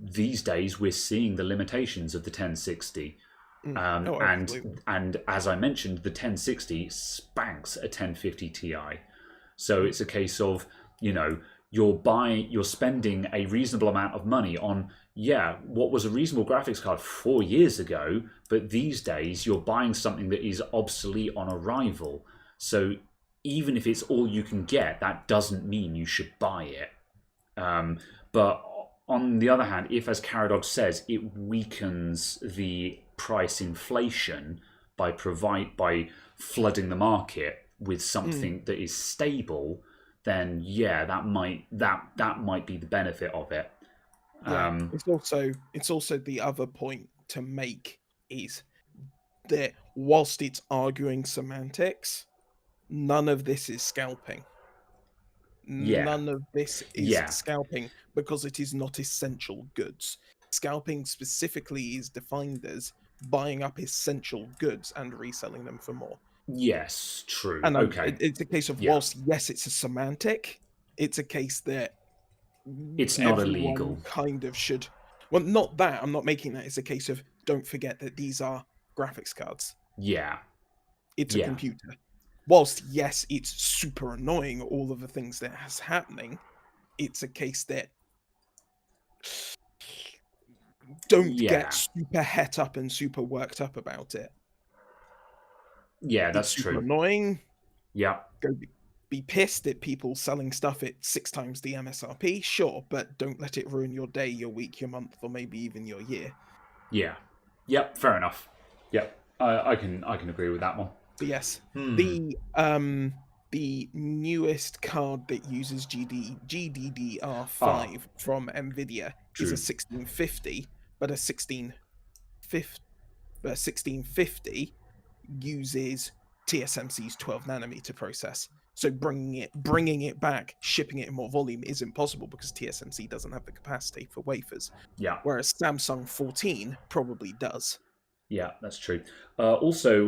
S1: these days we're seeing the limitations of the 1060.
S2: Oh, absolutely.
S1: And as I mentioned, the 1060 spanks a 1050 Ti. So it's a case of, you're spending a reasonable amount of money on, what was a reasonable graphics card 4 years ago, but these days you're buying something that is obsolete on arrival. So even if it's all you can get, that doesn't mean you should buy it. But on the other hand, if, as Caradog says, it weakens the price inflation by flooding the market with something that is stable, then that might be the benefit of it.
S2: Yeah, it's also the other point to make is that whilst it's arguing semantics, none of this is scalping.
S1: Yeah.
S2: None of this is
S1: Yeah.
S2: scalping because it is not essential goods. Scalping specifically is defined as buying up essential goods and reselling them for more.
S1: Yes, true.
S2: And
S1: Okay.
S2: it's a case of,
S1: Yeah.
S2: whilst yes, it's a semantic, it's a case that
S1: It's not
S2: everyone
S1: illegal.
S2: kind of should. Well, not that. I'm not making that. It's a case of, don't forget that these are graphics cards.
S1: Yeah.
S2: It's a
S1: Yeah.
S2: computer. Whilst yes, it's super annoying, all of the things that is happening, it's a case that don't get super het up and super worked up about it.
S1: Yeah, that's
S2: It's super
S1: true.
S2: annoying.
S1: Yeah.
S2: Go be pissed at people selling stuff at 6 times the MSRP, sure, but don't let it ruin your day, your week, your month, or maybe even your year.
S1: Yeah. Yep. Fair enough. Yep. I can agree with that one.
S2: But yes, the newest card that uses GDDR5 from Nvidia is a 1650, but a 1650 uses TSMC's 12 nanometer process. So bringing it back, shipping it in more volume isn't possible because TSMC doesn't have the capacity for wafers.
S1: Yeah.
S2: Whereas Samsung 14 probably does.
S1: Yeah, that's true. Also,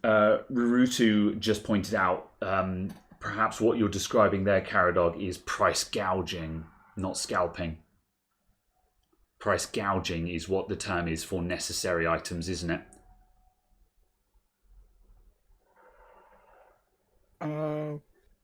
S1: Rurutu just pointed out perhaps what you're describing there, Caradog, is price gouging, not scalping. Price gouging is what the term is for necessary items, isn't it?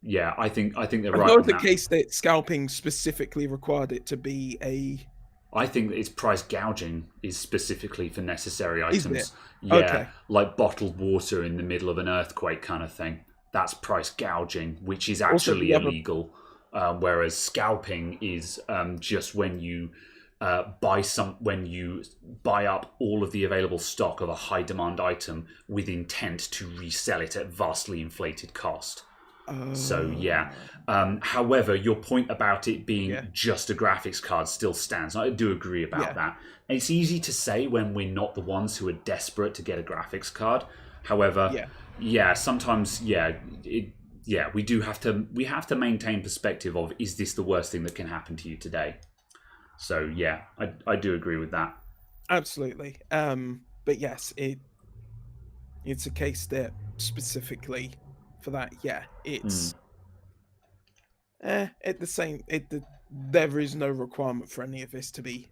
S1: Yeah, I think they're right.
S2: Not the case that scalping specifically required it to be a.
S1: I think that it's price gouging is specifically for necessary items.
S2: Is it?
S1: Yeah,
S2: Okay.
S1: like bottled water in the middle of an earthquake kind of thing. That's price gouging, which is actually illegal. Whereas scalping is just when you buy up all of the available stock of a high demand item with intent to resell it at vastly inflated cost. So yeah. However, your point about it being just a graphics card still stands. I do agree about that. And it's easy to say when we're not the ones who are desperate to get a graphics card. However, sometimes we do have to maintain perspective of, is this the worst thing that can happen to you today? So yeah, I do agree with that.
S2: Absolutely. But yes, it's a case that specifically for that, it's at the same there is no requirement for any of this to be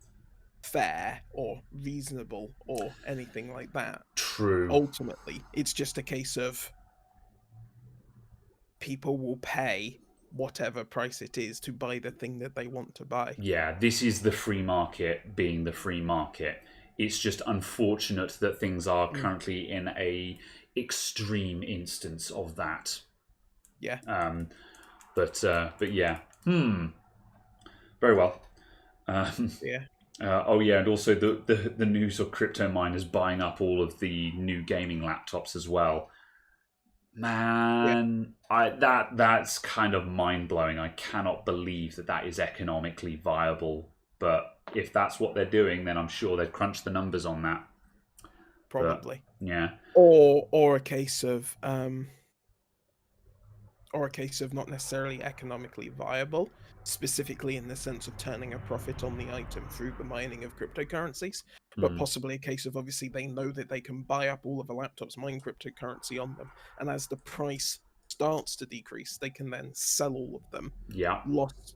S2: fair or reasonable or anything like that.
S1: True.
S2: Ultimately, it's just a case of people will pay whatever price it is to buy the thing that they want to buy.
S1: Yeah, this is the free market being the free market. It's just unfortunate that things are currently in a extreme instance of that.
S2: Yeah.
S1: But yeah. Very well.
S2: Yeah.
S1: And also the news of crypto miners buying up all of the new gaming laptops as well. Man, that's kind of mind blowing. I cannot believe that is economically viable. But if that's what they're doing, then I'm sure they've crunched the numbers on that.
S2: Probably.
S1: But, yeah.
S2: Or a case of or a case of not necessarily economically viable, specifically in the sense of turning a profit on the item through the mining of cryptocurrencies, but
S1: Mm.
S2: possibly a case of obviously they know that they can buy up all of the laptops, mine cryptocurrency on them, and as the price starts to decrease, they can then sell all of them,
S1: Yeah.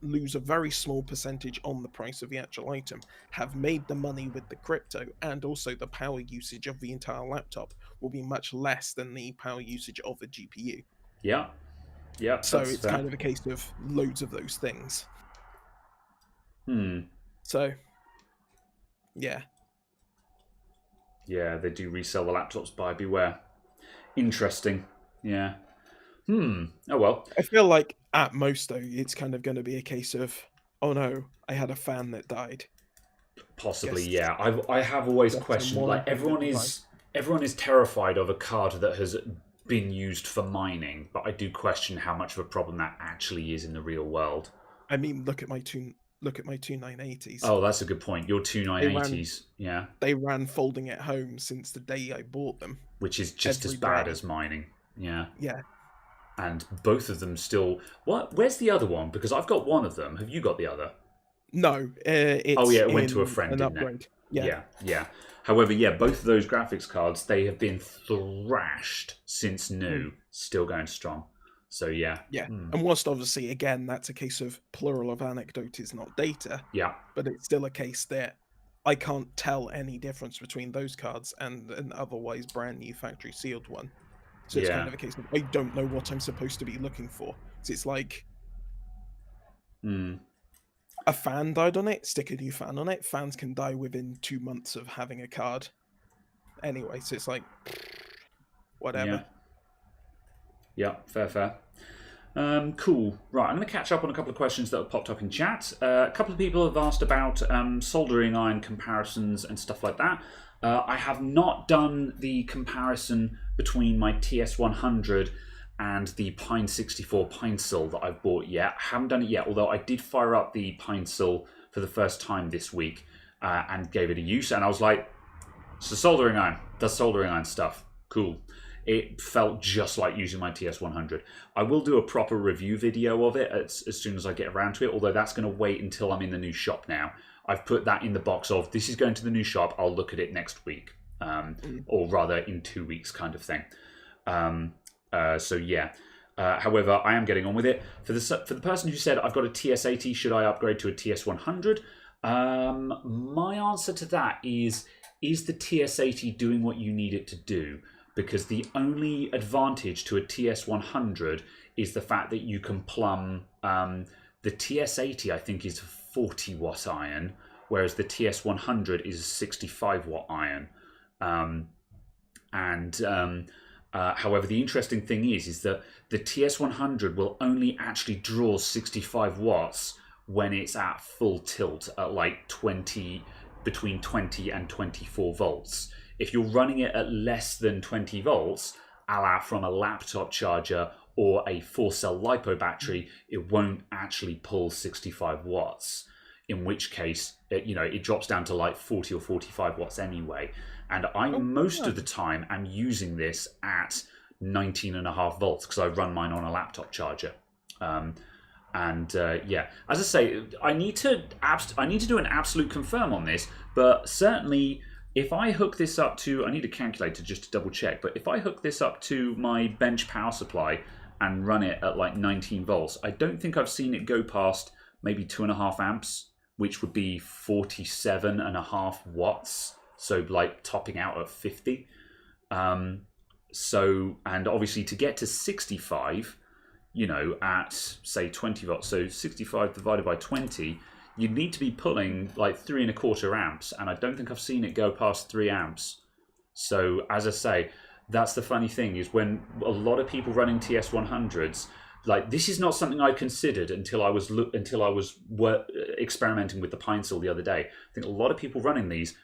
S2: lose a very small percentage on the price of the actual item, have made the money with the crypto, and also the power usage of the entire laptop will be much less than the power usage of the GPU.
S1: Yeah. Yeah.
S2: So
S1: That's
S2: it's
S1: fair.
S2: kind of a case of loads of those things.
S1: Hmm.
S2: So, yeah.
S1: Yeah, they do resell the laptops, buyer beware. Interesting. Yeah. Hmm. Oh well.
S2: I feel like at most, though, it's kind of going to be a case of, oh no, I had a fan that died.
S1: Possibly,
S2: Guess,
S1: yeah. I have always
S2: guess some
S1: questioned.
S2: more
S1: Like
S2: input device.
S1: everyone is terrified of a card that has been used for mining, but I do question how much of a problem that actually is in the real world.
S2: I mean, look at my two 980s.
S1: Oh, that's a good point. Your two
S2: They ran
S1: 980s, yeah,
S2: they ran folding at home since the day I bought them.
S1: which is just as
S2: Every
S1: bad
S2: day.
S1: as mining, yeah.
S2: Yeah.
S1: And both of them still. What? Where's the other one? Because I've got one of them. Have you got the other?
S2: No,
S1: Oh
S2: it's
S1: yeah, it went to a
S2: in
S1: friend,
S2: an
S1: didn't it?
S2: upgrade. Yeah.
S1: Yeah, yeah. However, yeah, both of those graphics cards, they have been thrashed since new, still going strong. So yeah.
S2: Yeah. And whilst obviously, again, that's a case of plural of anecdote is not data,
S1: Yeah.
S2: but it's still a case that I can't tell any difference between those cards and an otherwise brand new factory sealed one. So it's kind
S1: Yeah.
S2: of a case of I don't know what I'm supposed to be looking for. So it's like a fan died on it, stick a new fan on it. Fans can die within 2 months of having a card. Anyway, so it's like whatever.
S1: Yeah, fair. Cool. Right, I'm going to catch up on a couple of questions that have popped up in chat. A couple of people have asked about soldering iron comparisons and stuff like that. I have not done the comparison between my TS100 and the Pine 64 Pinesil that I've bought yet. I haven't done it yet, although I did fire up the Pinesil for the first time this week and gave it a use, and I was like, it's a soldering iron. Does soldering iron stuff. Cool. It felt just like using my TS100. I will do a proper review video of it as soon as I get around to it, although that's going to wait until I'm in the new shop now. I've put that in the box of, this is going to the new shop, I'll look at it next week. Or rather, in 2 weeks kind of thing. So yeah. However, I am getting on with it. For the person who said, I've got a TS80, should I upgrade to a TS100? My answer to that is the TS80 doing what you need it to do? Because the only advantage to a TS100 is the fact that you can plumb the TS80, I think, is 40 watt iron, whereas the TS100 is a 65 watt iron. However, the interesting thing is that the TS100 will only actually draw 65 watts when it's at full tilt at like between 20 and 24 volts. If you're running it at less than 20 volts, a la from a laptop charger or a 4-cell LiPo battery, it won't actually pull 65 watts. In which case, it drops down to like 40 or 45 watts anyway. And most of the time am using this at 19.5 volts because I run mine on a laptop charger. Yeah, as I say, I need to do an absolute confirm on this, but certainly if I hook this up to, I need a calculator just to double check, but if I hook this up to my bench power supply and run it at like 19 volts, I don't think I've seen it go past maybe 2.5 amps, which would be 47.5 watts. So like topping out at 50. And obviously to get to 65, at say 20 volts, so 65 divided by 20, you need to be pulling like 3.25 amps, and I don't think I've seen it go past 3 amps. So as I say, that's the funny thing, is when a lot of people running TS100s, like, this is not something I considered until I was experimenting with the Pinesil the other day. I think a lot of people running these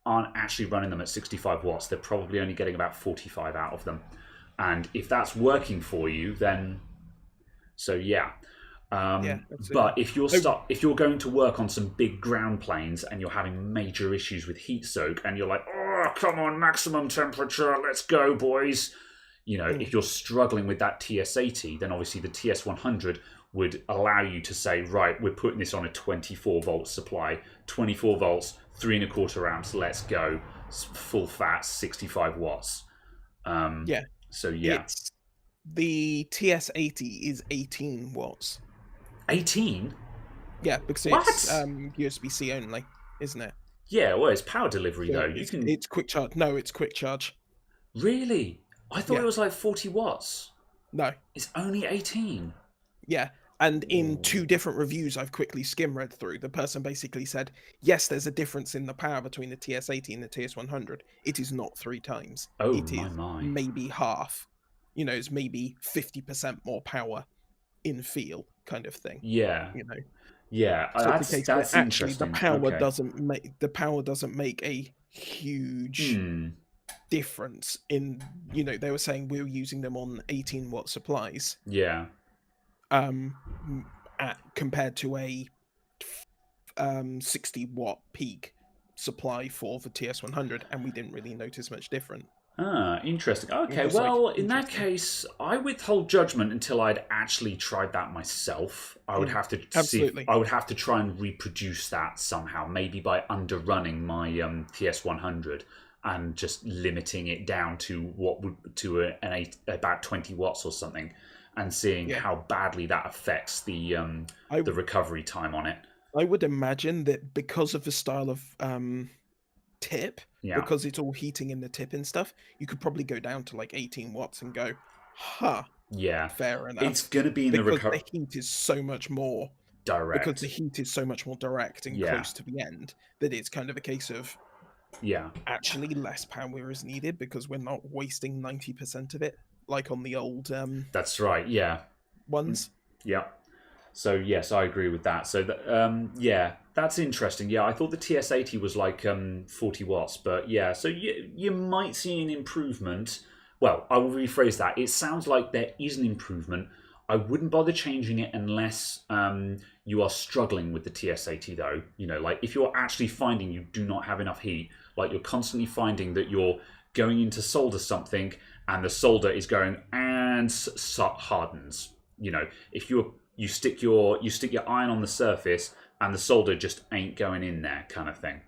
S1: aren't actually running them at 65 watts. They're probably only getting about 45 out of them. And if that's working for you, then so yeah. But if you're going to work on some big ground planes and you're having major issues with heat soak and you're like, oh, come on, maximum temperature, let's go, boys. You know, if you're struggling with that TS80, then obviously the TS100 would allow you to say, right, we're putting this on a 24-volt supply, 24 volts, 3.25 amps, let's go, full fat, 65 watts.
S2: Yeah.
S1: So yeah,
S2: It's the TS80 is 18 watts.
S1: 18.
S2: Yeah, because
S1: What?
S2: it's USB-C only, isn't it?
S1: Yeah, well, it's power delivery
S2: So
S1: though. You can
S2: it's quick charge. No, it's quick charge.
S1: really. I thought
S2: Yeah.
S1: it was like 40 watts.
S2: No.
S1: It's only 18.
S2: Yeah. And in 2 different reviews I've quickly skim read through, the person basically said, yes, there's a difference in the power between the TS80 and the TS100. It is not 3 times.
S1: Oh
S2: It is
S1: my.
S2: maybe half. You know, it's maybe 50% more power in feel kind of thing.
S1: Yeah.
S2: You know.
S1: Yeah,
S2: So it's a case where
S1: that's
S2: actually the
S1: interesting.
S2: power
S1: Okay.
S2: doesn't make a huge difference in, you know, they were saying we were using them on 18-watt supplies
S1: Yeah.
S2: compared to a 60-watt peak supply for the TS100, and we didn't really notice much different.
S1: Interesting. Okay,
S2: was, like,
S1: well, in that
S2: interesting.
S1: case, I withhold judgment until I'd actually tried that myself. I would have to see.
S2: Absolutely.
S1: I would have to try and reproduce that somehow, maybe by underrunning my TS100 and just limiting it down to about 20 watts or something, and seeing
S2: Yeah.
S1: how badly that affects the recovery time on it.
S2: I would imagine that because of the style of tip,
S1: Yeah.
S2: because it's all heating in the tip and stuff, you could probably go down to like 18 watts and go,
S1: Yeah.
S2: fair enough.
S1: It's going to be in the recovery.
S2: The heat is so much more
S1: direct.
S2: Because the heat is so much more direct and close to the end that it's kind of a case of actually less power is needed because we're not wasting 90% of it like on the old
S1: That's right, yeah.
S2: ones.
S1: Yeah. So yes, I agree with that. So yeah, that's interesting. Yeah, I thought the TS80 was like 40 watts, but yeah, so you might see an improvement. Well, I will rephrase that. It sounds like there is an improvement. I wouldn't bother changing it unless you are struggling with the TS80 though. You know, like if you're actually finding you do not have enough heat, like you're constantly finding that you're going in to solder something and the solder is going and hardens. You know, if you stick your iron on the surface and the solder just ain't going in there, kind of thing.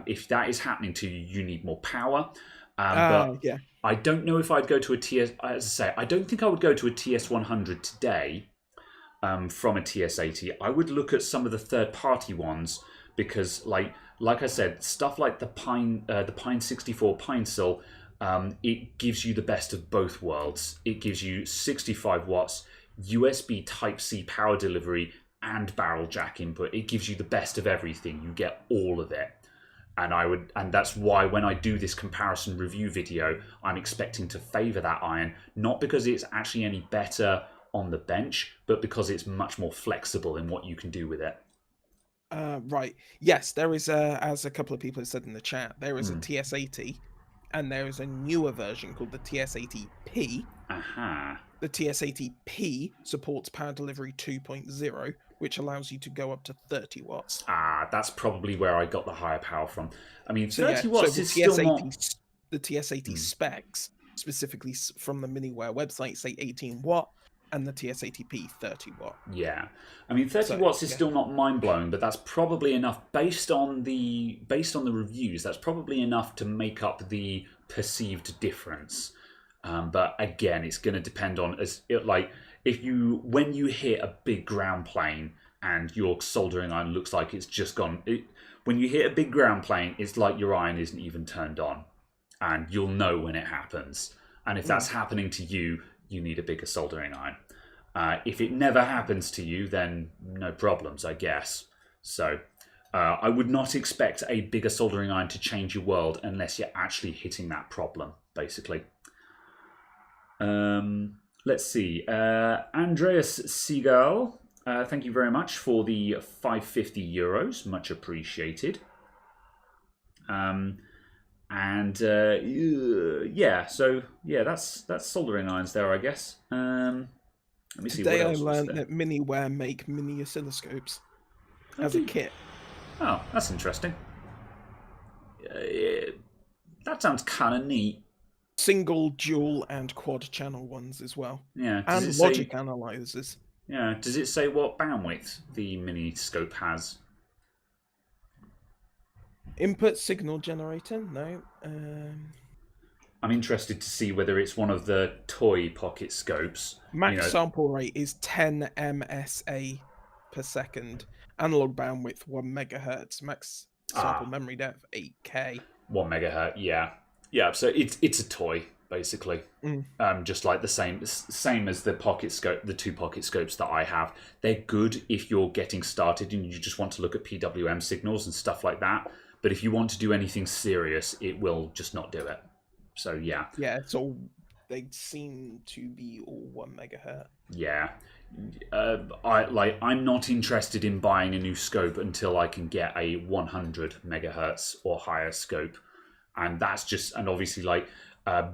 S1: If that is happening to you, you need more power. But
S2: Yeah.
S1: I don't know if I'd go to a TS. As I say, I don't think I would go to a TS100 today from a TS80. I would look at some of the third-party ones because, like I said, stuff like the Pine 64 Pinesil, it gives you the best of both worlds. It gives you 65 watts. USB Type-C power delivery and barrel jack input. It gives you the best of everything. You get all of it. And that's why when I do this comparison review video, I'm expecting to favor that iron, not because it's actually any better on the bench, but because it's much more flexible in what you can do with it.
S2: Right. Yes, there is as a couple of people have said in the chat, there is a TS80 and there is a newer version called the TS80P. The TS80P supports power delivery 2.0, which allows you to go up to 30 watts.
S1: That's probably where I got the higher power from. I mean, 30 watts is
S2: still
S1: not...
S2: The TS80 specs, specifically from the Miniware website, say 18 watt, and the TS80P 30 watt.
S1: Yeah. I mean, 30 watts is still not mind-blowing, but that's probably enough, based on the reviews, that's probably enough to make up the perceived difference. But again, it's going to depend on when you hit a big ground plane and your soldering iron looks like it's just gone. When you hit a big ground plane, it's like your iron isn't even turned on, and you'll know when it happens. And if that's happening to you, you need a bigger soldering iron. If it never happens to you, then no problems, I guess. So I would not expect a bigger soldering iron to change your world unless you're actually hitting that problem, basically. Let's see. Andreas Seagal, thank you very much for the 550 euros. Much appreciated. Yeah, so yeah, that's soldering irons there, I guess. Let me see.
S2: Today
S1: what else
S2: I learned that Miniware make mini oscilloscopes as a kit.
S1: Oh, that's interesting. That sounds kind of neat.
S2: single, dual, and quad channel ones as well,
S1: Yeah. Does
S2: and
S1: it say?
S2: logic analyzers.
S1: Yeah. Does it say what bandwidth the mini scope has?
S2: Input signal generator? No.
S1: I'm interested to see whether it's one of the toy pocket scopes.
S2: Max sample rate is 10 MSA per second. Analog bandwidth 1 megahertz. Max sample memory depth 8K.
S1: 1 megahertz. Yeah, yeah. So it's a toy basically. Just like the same as the pocket scope, the two pocket scopes that I have. They're good if you're getting started and you just want to look at PWM signals and stuff like that. But if you want to do anything serious, it will just not do it. So yeah.
S2: Yeah, it's all. They seem to be all 1 megahertz.
S1: Yeah. I'm not interested in buying a new scope until I can get a 100 megahertz or higher scope, and that's just, and obviously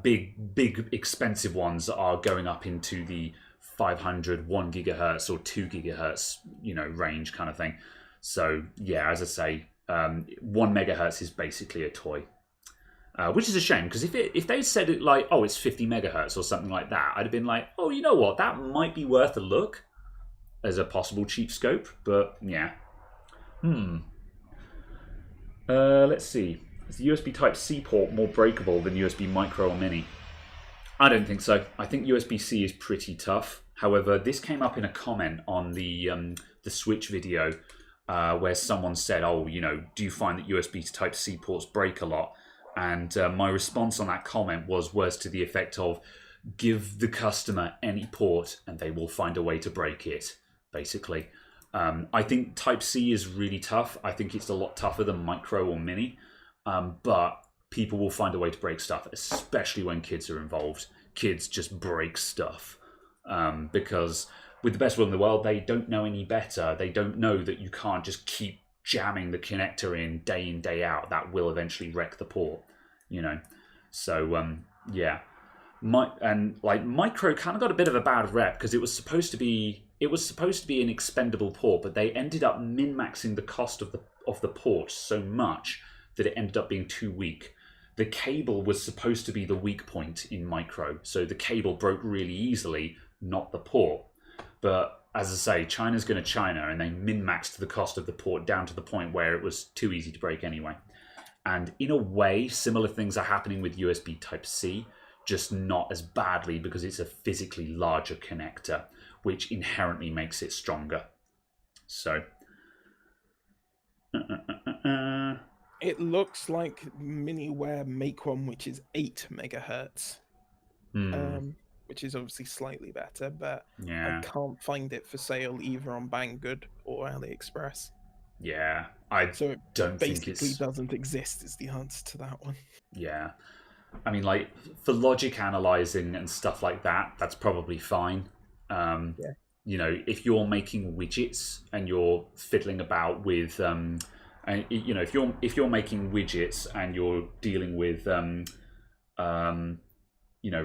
S1: big expensive ones are going up into the 500, 1 gigahertz or 2 gigahertz range kind of thing. So yeah, as I say, 1 megahertz is basically a toy. Which is a shame, because if they said it like, oh, it's 50 megahertz or something like that, I'd have been like, oh, you know what, that might be worth a look as a possible cheap scope. But yeah. Let's see. Is the USB Type-C port more breakable than USB Micro or Mini? I don't think so. I think USB-C is pretty tough. However, this came up in a comment on the Switch video where someone said, oh, do you find that USB Type-C ports break a lot? And my response on that comment was words to the effect of, give the customer any port and they will find a way to break it, basically. I think Type-C is really tough. I think it's a lot tougher than Micro or Mini. But people will find a way to break stuff, especially when kids are involved. Kids just break stuff. Because with the best will in the world, they don't know any better. They don't know that you can't just keep jamming the connector in, day out. That will eventually wreck the port, So yeah, Micro kind of got a bit of a bad rep because it was supposed to be an expendable port, but they ended up min-maxing the cost of the port so much that it ended up being too weak. The cable was supposed to be the weak point in Micro, so the cable broke really easily, not the port. But as I say, China's going to China, and they min-maxed the cost of the port down to the point where it was too easy to break anyway. And in a way, similar things are happening with USB Type-C, just not as badly because it's a physically larger connector, which inherently makes it stronger. So...
S2: It looks like Miniware make one which is 8 megahertz. Which is obviously slightly better, but
S1: yeah.
S2: I can't find it for sale either on Banggood or AliExpress.
S1: Yeah,
S2: so it
S1: don't think
S2: basically doesn't exist is the answer to that one.
S1: Yeah. I mean, like, for logic analyzing and stuff like that, that's probably fine.
S2: Yeah.
S1: If you're making widgets and you're fiddling about with, if you're making widgets and you're dealing with,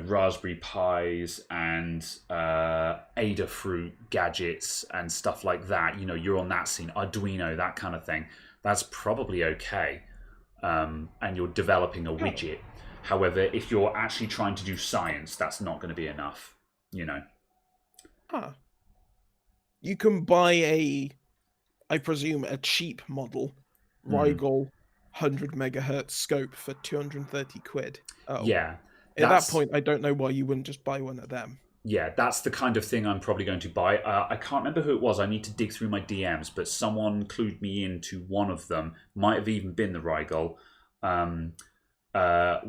S1: Raspberry Pis and Adafruit gadgets and stuff like that, you're on that scene, Arduino, that kind of thing, that's probably okay. And you're developing a widget. However, if you're actually trying to do science, that's not going to be enough,
S2: You can buy I presume, a cheap model, Rigol 100 megahertz scope for 230 quid. Oh.
S1: Yeah.
S2: At that point, I don't know why you wouldn't just buy one of them.
S1: Yeah, that's the kind of thing I'm probably going to buy. I can't remember who it was. I need to dig through my DMs, but someone clued me into one of them. Might have even been the Rigol,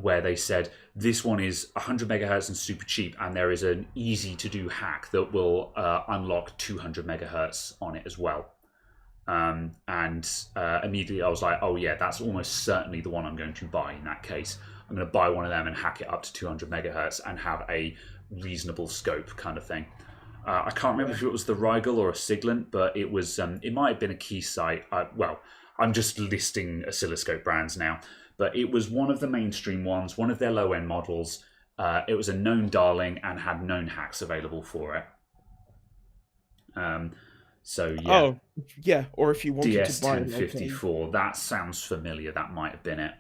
S1: where they said, this one is 100 megahertz and super cheap, and there is an easy-to-do hack that will unlock 200 megahertz on it as well. And immediately I was like, oh yeah, that's almost certainly the one I'm going to buy in that case. I'm going to buy one of them and hack it up to 200 megahertz and have a reasonable scope kind of thing. I can't remember if it was the Rigol or a Siglent, but it was. It might have been a Keysight. I'm just listing oscilloscope brands now, but it was one of the mainstream ones, one of their low-end models. It was a known darling and had known hacks available for it. So yeah.
S2: Oh yeah, or if you wanted to buy
S1: DS1054, that sounds familiar. That might have been it.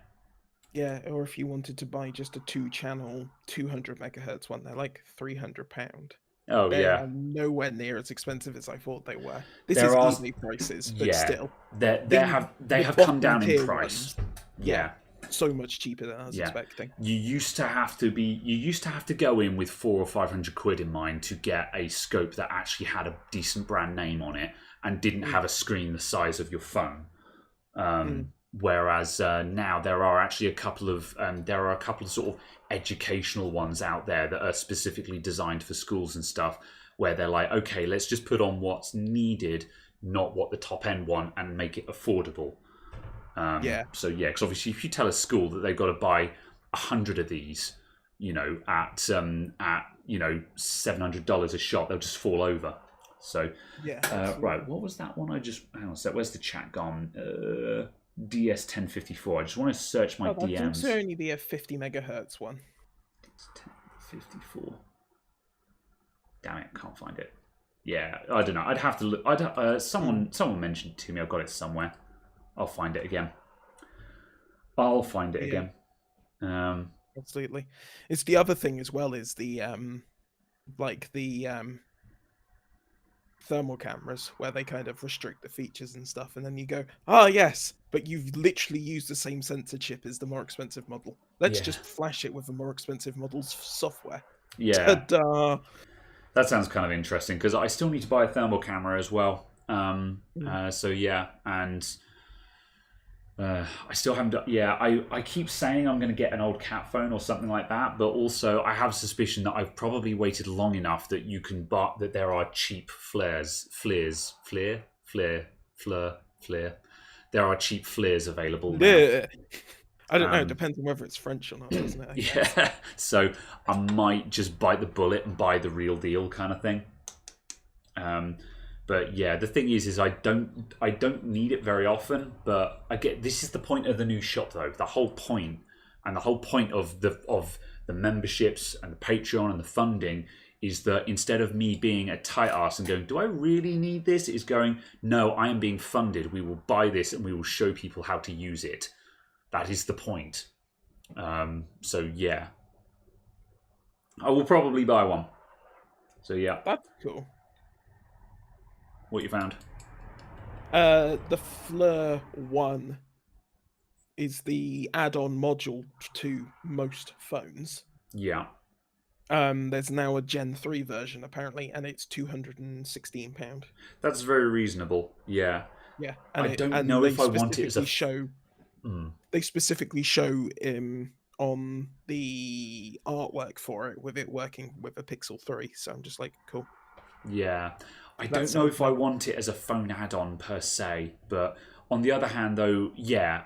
S2: Yeah, or if you wanted to buy just a 2-channel 200 megahertz one, they're like £300.
S1: Oh
S2: They
S1: yeah,
S2: are nowhere near as expensive as I thought they were. This
S1: there
S2: is
S1: are.
S2: easily prices, but
S1: Yeah,
S2: still,
S1: they
S2: the
S1: have come
S2: bottom
S1: down in
S2: tier
S1: price.
S2: ones, yeah,
S1: Yeah,
S2: so much cheaper than I was
S1: yeah.
S2: expecting.
S1: You used to have to go in with 400 or 500 quid in mind to get a scope that actually had a decent brand name on it and didn't have a screen the size of your phone. Whereas now there are actually a couple of sort of educational ones out there that are specifically designed for schools and stuff, where they're like, okay, let's just put on what's needed, not what the top end want, and make it affordable.
S2: Yeah,
S1: So yeah, because obviously, if you tell a school that they've got to buy 100 of these, at $700 a shot, they'll just fall over. So
S2: yeah,
S1: right, what was that one? Hang on a sec. Where's the chat gone? DS1054. I just want to search my
S2: Oh, that seems to
S1: DMs.
S2: only be a 50 megahertz one.
S1: 1054. Damn it, can't find it. Yeah, I don't know. I'd have to look. Someone mentioned it to me. I've got it somewhere. I'll find it again.
S2: Yeah. Absolutely. It's the other thing as well is the thermal cameras where they kind of restrict the features and stuff, and then you go, ah, yes, but you've literally used the same sensor chip as the more expensive model. Let's
S1: Yeah.
S2: just flash it with the more expensive model's software.
S1: Yeah.
S2: Ta-da!
S1: That sounds kind of interesting because I still need to buy a thermal camera as well. So yeah, and I still haven't done. Yeah, I keep saying I'm going to get an old cat phone or something like that, but also I have a suspicion that I've probably waited long enough that you can buy that there are cheap flares. There are cheap flares available now.
S2: Yeah. I don't know. It depends on whether it's French or not, doesn't it? I guess.
S1: Yeah, so I might just bite the bullet and buy the real deal kind of thing. But yeah, the thing is I don't need it very often. But I get this is the point of the new shop though. The whole point of the memberships and the Patreon and the funding is that instead of me being a tight ass and going, do I really need this? It's going, no, I am being funded. We will buy this and we will show people how to use it. That is the point. So yeah, I will probably buy one. So yeah,
S2: That's cool.
S1: what you found?
S2: The Fleur 1 is the add-on module to most phones.
S1: Yeah.
S2: There's now a Gen 3 version apparently, and it's £216.
S1: That's very reasonable. Yeah.
S2: Yeah,
S1: I don't know if I want it as a.
S2: They specifically show on the artwork for it with it working with a Pixel 3. So I'm just like, cool.
S1: Yeah. I don't know if I want it as a phone add-on per se, but on the other hand, though, yeah.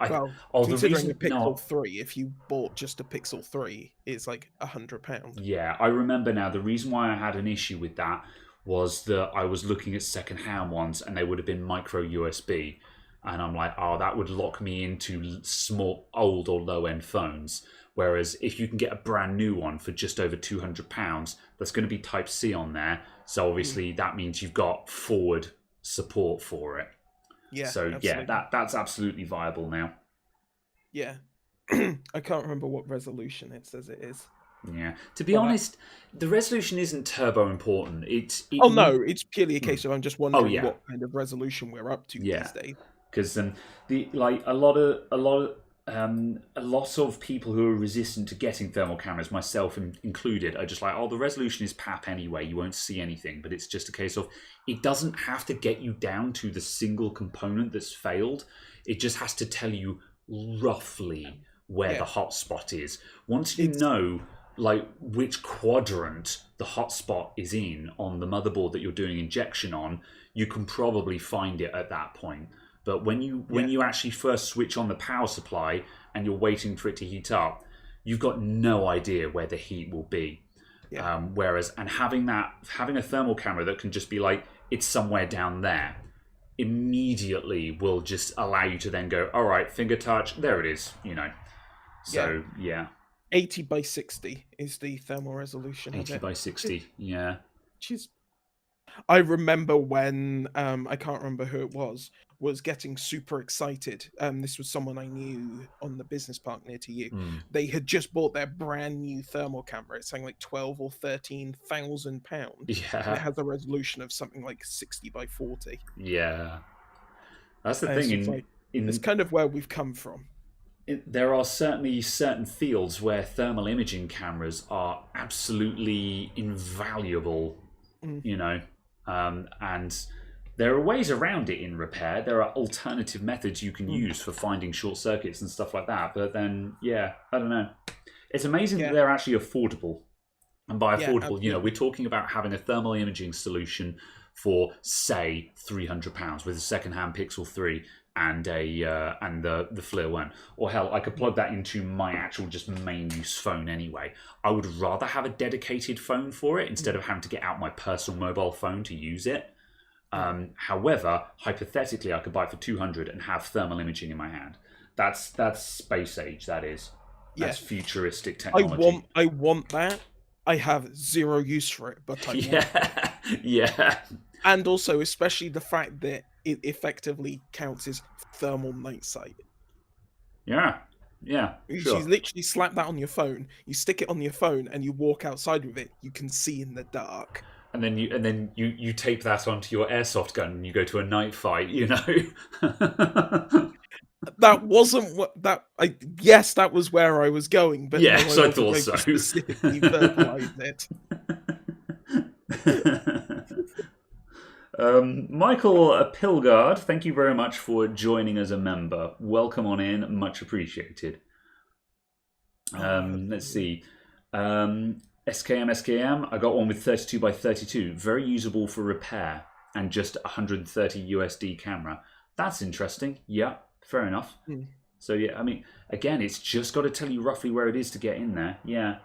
S2: Considering a Pixel 3, if you bought just a Pixel 3, it's like £100.
S1: Yeah, I remember now. The reason why I had an issue with that was that I was looking at second-hand ones, and they would have been micro USB. And I'm like, oh, that would lock me into small, old or low-end phones. Whereas if you can get a brand new one for just over £200, that's going to be Type-C on there. So obviously that means you've got forward support for it.
S2: Yeah.
S1: So
S2: absolutely.
S1: yeah, that's absolutely viable now.
S2: Yeah. I can't remember what resolution it says it is.
S1: Yeah. To be honest, the resolution isn't turbo important.
S2: No, it's purely a case of I'm just wondering what kind of resolution we're up to these days.
S1: Because a lot of people who are resistant to getting thermal cameras, myself included, are just like, oh, the resolution is pap anyway. You won't see anything. But it's just a case of it doesn't have to get you down to the single component that's failed. It just has to tell you roughly where the hotspot is. Once you know which quadrant the hotspot is in on the motherboard that you're doing injection on, you can probably find it at that point. But when you actually first switch on the power supply and you're waiting for it to heat up, you've got no idea where the heat will be. Yeah. Whereas having a thermal camera that can just be like, it's somewhere down there, immediately will just allow you to then go, all right, finger touch, there it is, So yeah.
S2: 80 by 60 is the thermal resolution.
S1: 80 by 60, yeah.
S2: Which is, I remember when I can't remember who it was was getting super excited. This was someone I knew on the business park near to you.
S1: Mm.
S2: They had just bought their brand new thermal camera. It's saying like 12 or 13,000 pound. And it
S1: Yeah.
S2: has a resolution of something like 60 by 40.
S1: Yeah. That's the
S2: And it's
S1: thing.
S2: just like, it's kind of where we've come from.
S1: There are certainly certain fields where thermal imaging cameras are absolutely invaluable, you know, and there are ways around it in repair. There are alternative methods you can use for finding short circuits and stuff like that. But then, yeah, I don't know. It's amazing that they're actually affordable. And by affordable, you know, we're talking about having a thermal imaging solution for, say, £300 with a second-hand Pixel 3 and the FLIR one. Or hell, I could plug that into my actual just main use phone anyway. I would rather have a dedicated phone for it instead of having to get out my personal mobile phone to use it. However, hypothetically, I could buy it for 200 and have thermal imaging in my hand. That's space age. That is. That's futuristic technology.
S2: I want that. I have zero use for it, but I want it.
S1: Yeah.
S2: And also, especially the fact that it effectively counts as thermal night sight.
S1: Yeah. Sure.
S2: You literally slap that on your phone, you stick it on your phone, and you walk outside with it. You can see in the dark.
S1: And then you tape that onto your airsoft gun and you go to a night fight, you know.
S2: That wasn't what that. Yes, that was where I was going, but
S1: yes,
S2: no,
S1: I thought so.
S2: Specifically verbalize it.
S1: Michael Pilgard, thank you very much for joining as a member. Welcome on in, much appreciated. Let's see. SKM, I got one with 32 by 32, very usable for repair, and just 130 USD camera. That's interesting. Yeah, fair enough. So yeah, I mean, again, it's just got to tell you roughly where it is to get in there. Yeah.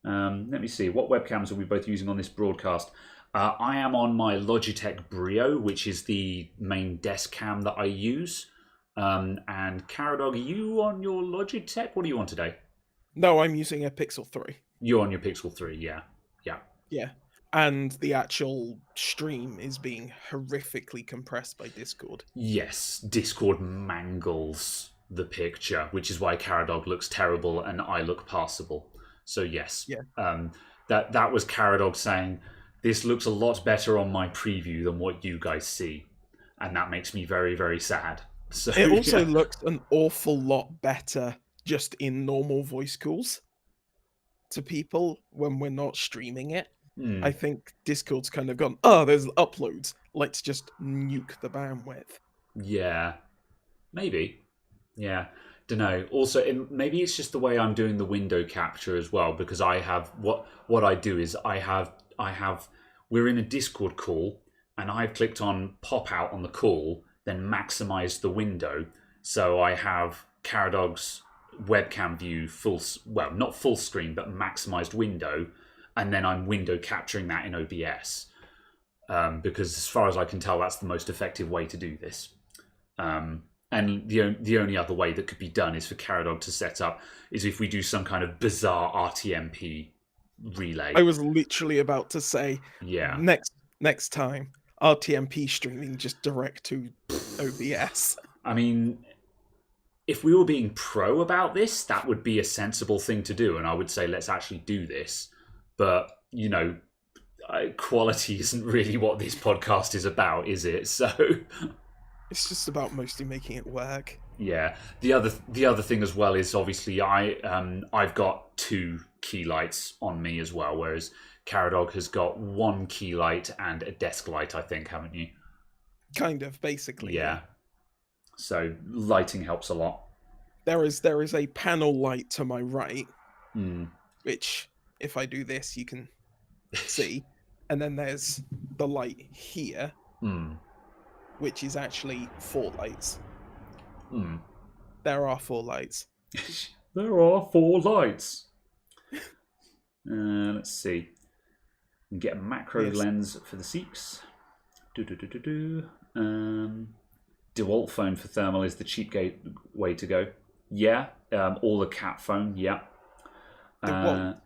S1: Let me see. What webcams are we both using on this broadcast? I am on my Logitech Brio, which is the main desk cam that I use. And Caradog, are you on your Logitech? What are you on today?
S2: No, I'm using a Pixel 3.
S1: You're on your Pixel 3, yeah.
S2: Yeah. And the actual stream is being horrifically compressed by Discord.
S1: Yes, Discord mangles the picture, which is why Caradog looks terrible and I look passable. So yes, that was Caradog saying, this looks a lot better on my preview than what you guys see. And that makes me very, very sad. So
S2: it also looks an awful lot better just in normal voice calls to people when we're not streaming it. I think Discord's kind of gone, there's uploads. Let's just nuke the bandwidth.
S1: Yeah. Maybe. Yeah. Dunno. Also, maybe it's just the way I'm doing the window capture as well, because I have what I do is we're in a Discord call and I've clicked on pop out on the call, then maximize the window. So I have Caradog's webcam view not full screen, but maximized window. And then I'm window capturing that in OBS. Because as far as I can tell, that's the most effective way to do this. And the only other way that could be done is for Caradog to set up is if we do some kind of bizarre RTMP relay.
S2: I was literally about to say, next time, RTMP streaming just direct to OBS.
S1: I mean, if we were being pro about this, that would be a sensible thing to do. And I would say, let's actually do this. But, you know, quality isn't really what this podcast is about, is it? So
S2: it's just about mostly making it work.
S1: Yeah. The other thing as well is obviously I've got 2 key lights on me as well, whereas Caradog has got 1 key light and a desk light, I think, haven't you?
S2: Kind of, basically.
S1: Yeah. So lighting helps a lot.
S2: There is a panel light to my right, which, if I do this, you can see. And then there's the light here, which is actually 4 lights. There are 4 lights.
S1: There are 4 lights. Let's see. Get a macro lens for the Seeks. DeWalt phone for thermal is the cheap way to go. Yeah. Or the cat phone. Yeah.
S2: DeWalt.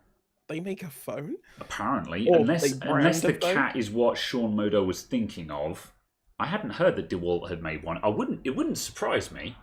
S2: They make a phone?
S1: Apparently.
S2: Or
S1: unless the cat is what Sean Modo was thinking of. I hadn't heard that DeWalt had made one. It wouldn't surprise me.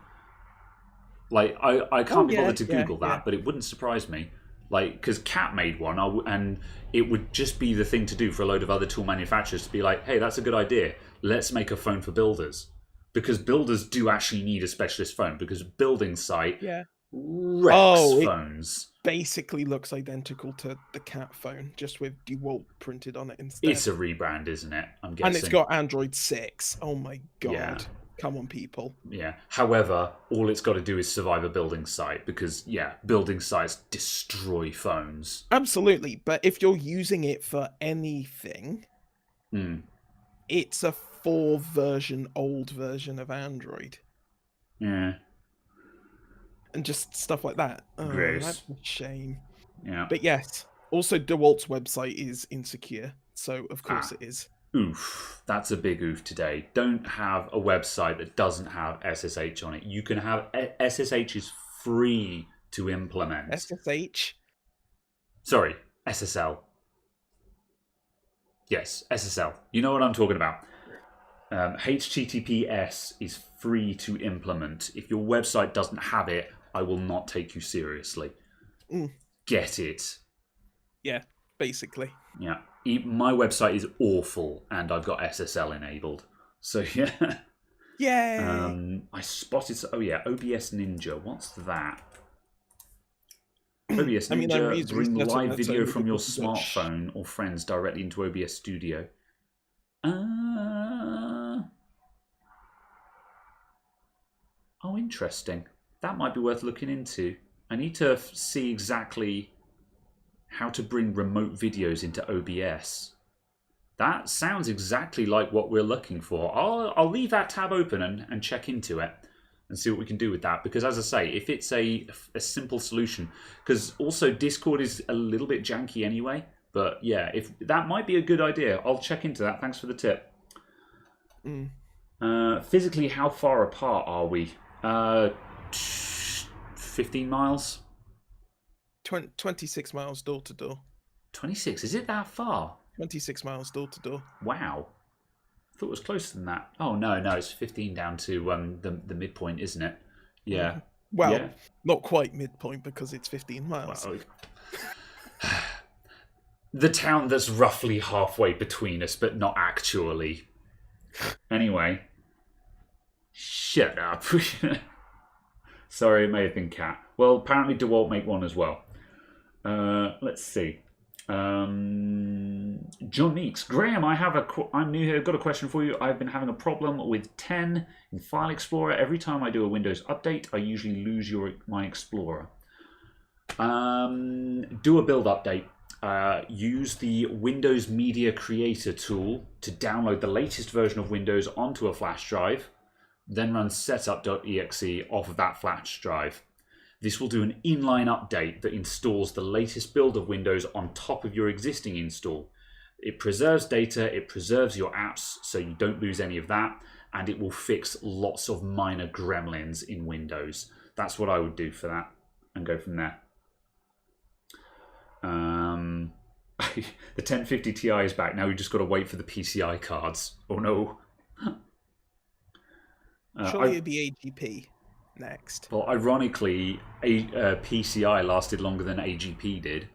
S1: Like, I can't be bothered to Google that, but it wouldn't surprise me. Like, because Cat made one, and it would just be the thing to do for a load of other tool manufacturers to be like, hey, that's a good idea. Let's make a phone for builders. Because builders do actually need a specialist phone, because building site wrecks phones.
S2: Basically looks identical to the Cat phone, just with DeWalt printed on it instead.
S1: It's a rebrand, isn't it? I'm guessing.
S2: And it's got Android 6. Oh my god.
S1: Yeah.
S2: Come on, people.
S1: Yeah. However, all it's got to do is survive a building site because, building sites destroy phones.
S2: Absolutely. But if you're using it for anything, it's a old version of Android.
S1: Yeah.
S2: And just stuff like that. Oh,
S1: Gross.
S2: that's a shame.
S1: Yeah.
S2: But yes, also DeWalt's website is insecure. So, of course, it is.
S1: Oof, that's a big oof today. Don't have a website that doesn't have SSH on it. You can have SSH is free to implement.
S2: SSH?
S1: Sorry, SSL. Yes, SSL. You know what I'm talking about. HTTPS is free to implement. If your website doesn't have it, I will not take you seriously. Get it.
S2: Yeah, basically.
S1: Yeah. My website is awful, and I've got SSL enabled. So, yeah.
S2: Yay!
S1: I spotted... OBS Ninja. What's that? OBS Ninja, bring live video from your smartphone or friends directly into OBS Studio. Oh, interesting. That might be worth looking into. I need to see exactly how to bring remote videos into OBS. That sounds exactly like what we're looking for. I'll leave that tab open and check into it and see what we can do with that. Because as I say, if it's a simple solution, because also Discord is a little bit janky anyway. But yeah, if that might be a good idea. I'll check into that. Thanks for the tip. Physically, how far apart are we? 15 miles?
S2: 26 miles door to door.
S1: 26? Is it that far?
S2: 26 miles door to door.
S1: Wow. I thought it was closer than that. Oh, no, it's 15 down to the midpoint, isn't it? Yeah.
S2: Well, not quite midpoint because it's 15 miles.
S1: Well, the town that's roughly halfway between us, but not actually. Anyway. Shut up. Sorry, it may have been Cat. Well, apparently DeWalt make one as well. Let's see. John Meeks. Graham, I'm new here. I've got a question for you. I've been having a problem with 10 in File Explorer. Every time I do a Windows update, I usually lose my Explorer. Do a build update. Use the Windows Media Creator tool to download the latest version of Windows onto a flash drive. Then run setup.exe off of that flash drive. This will do an inline update that installs the latest build of Windows on top of your existing install. It preserves data, it preserves your apps so you don't lose any of that, and it will fix lots of minor gremlins in Windows. That's what I would do for that and go from there. The 1050 Ti is back. Now we've just got to wait for the PCI cards. Oh no.
S2: Surely it'd be AGP next.
S1: Well, ironically, PCI lasted longer than AGP did.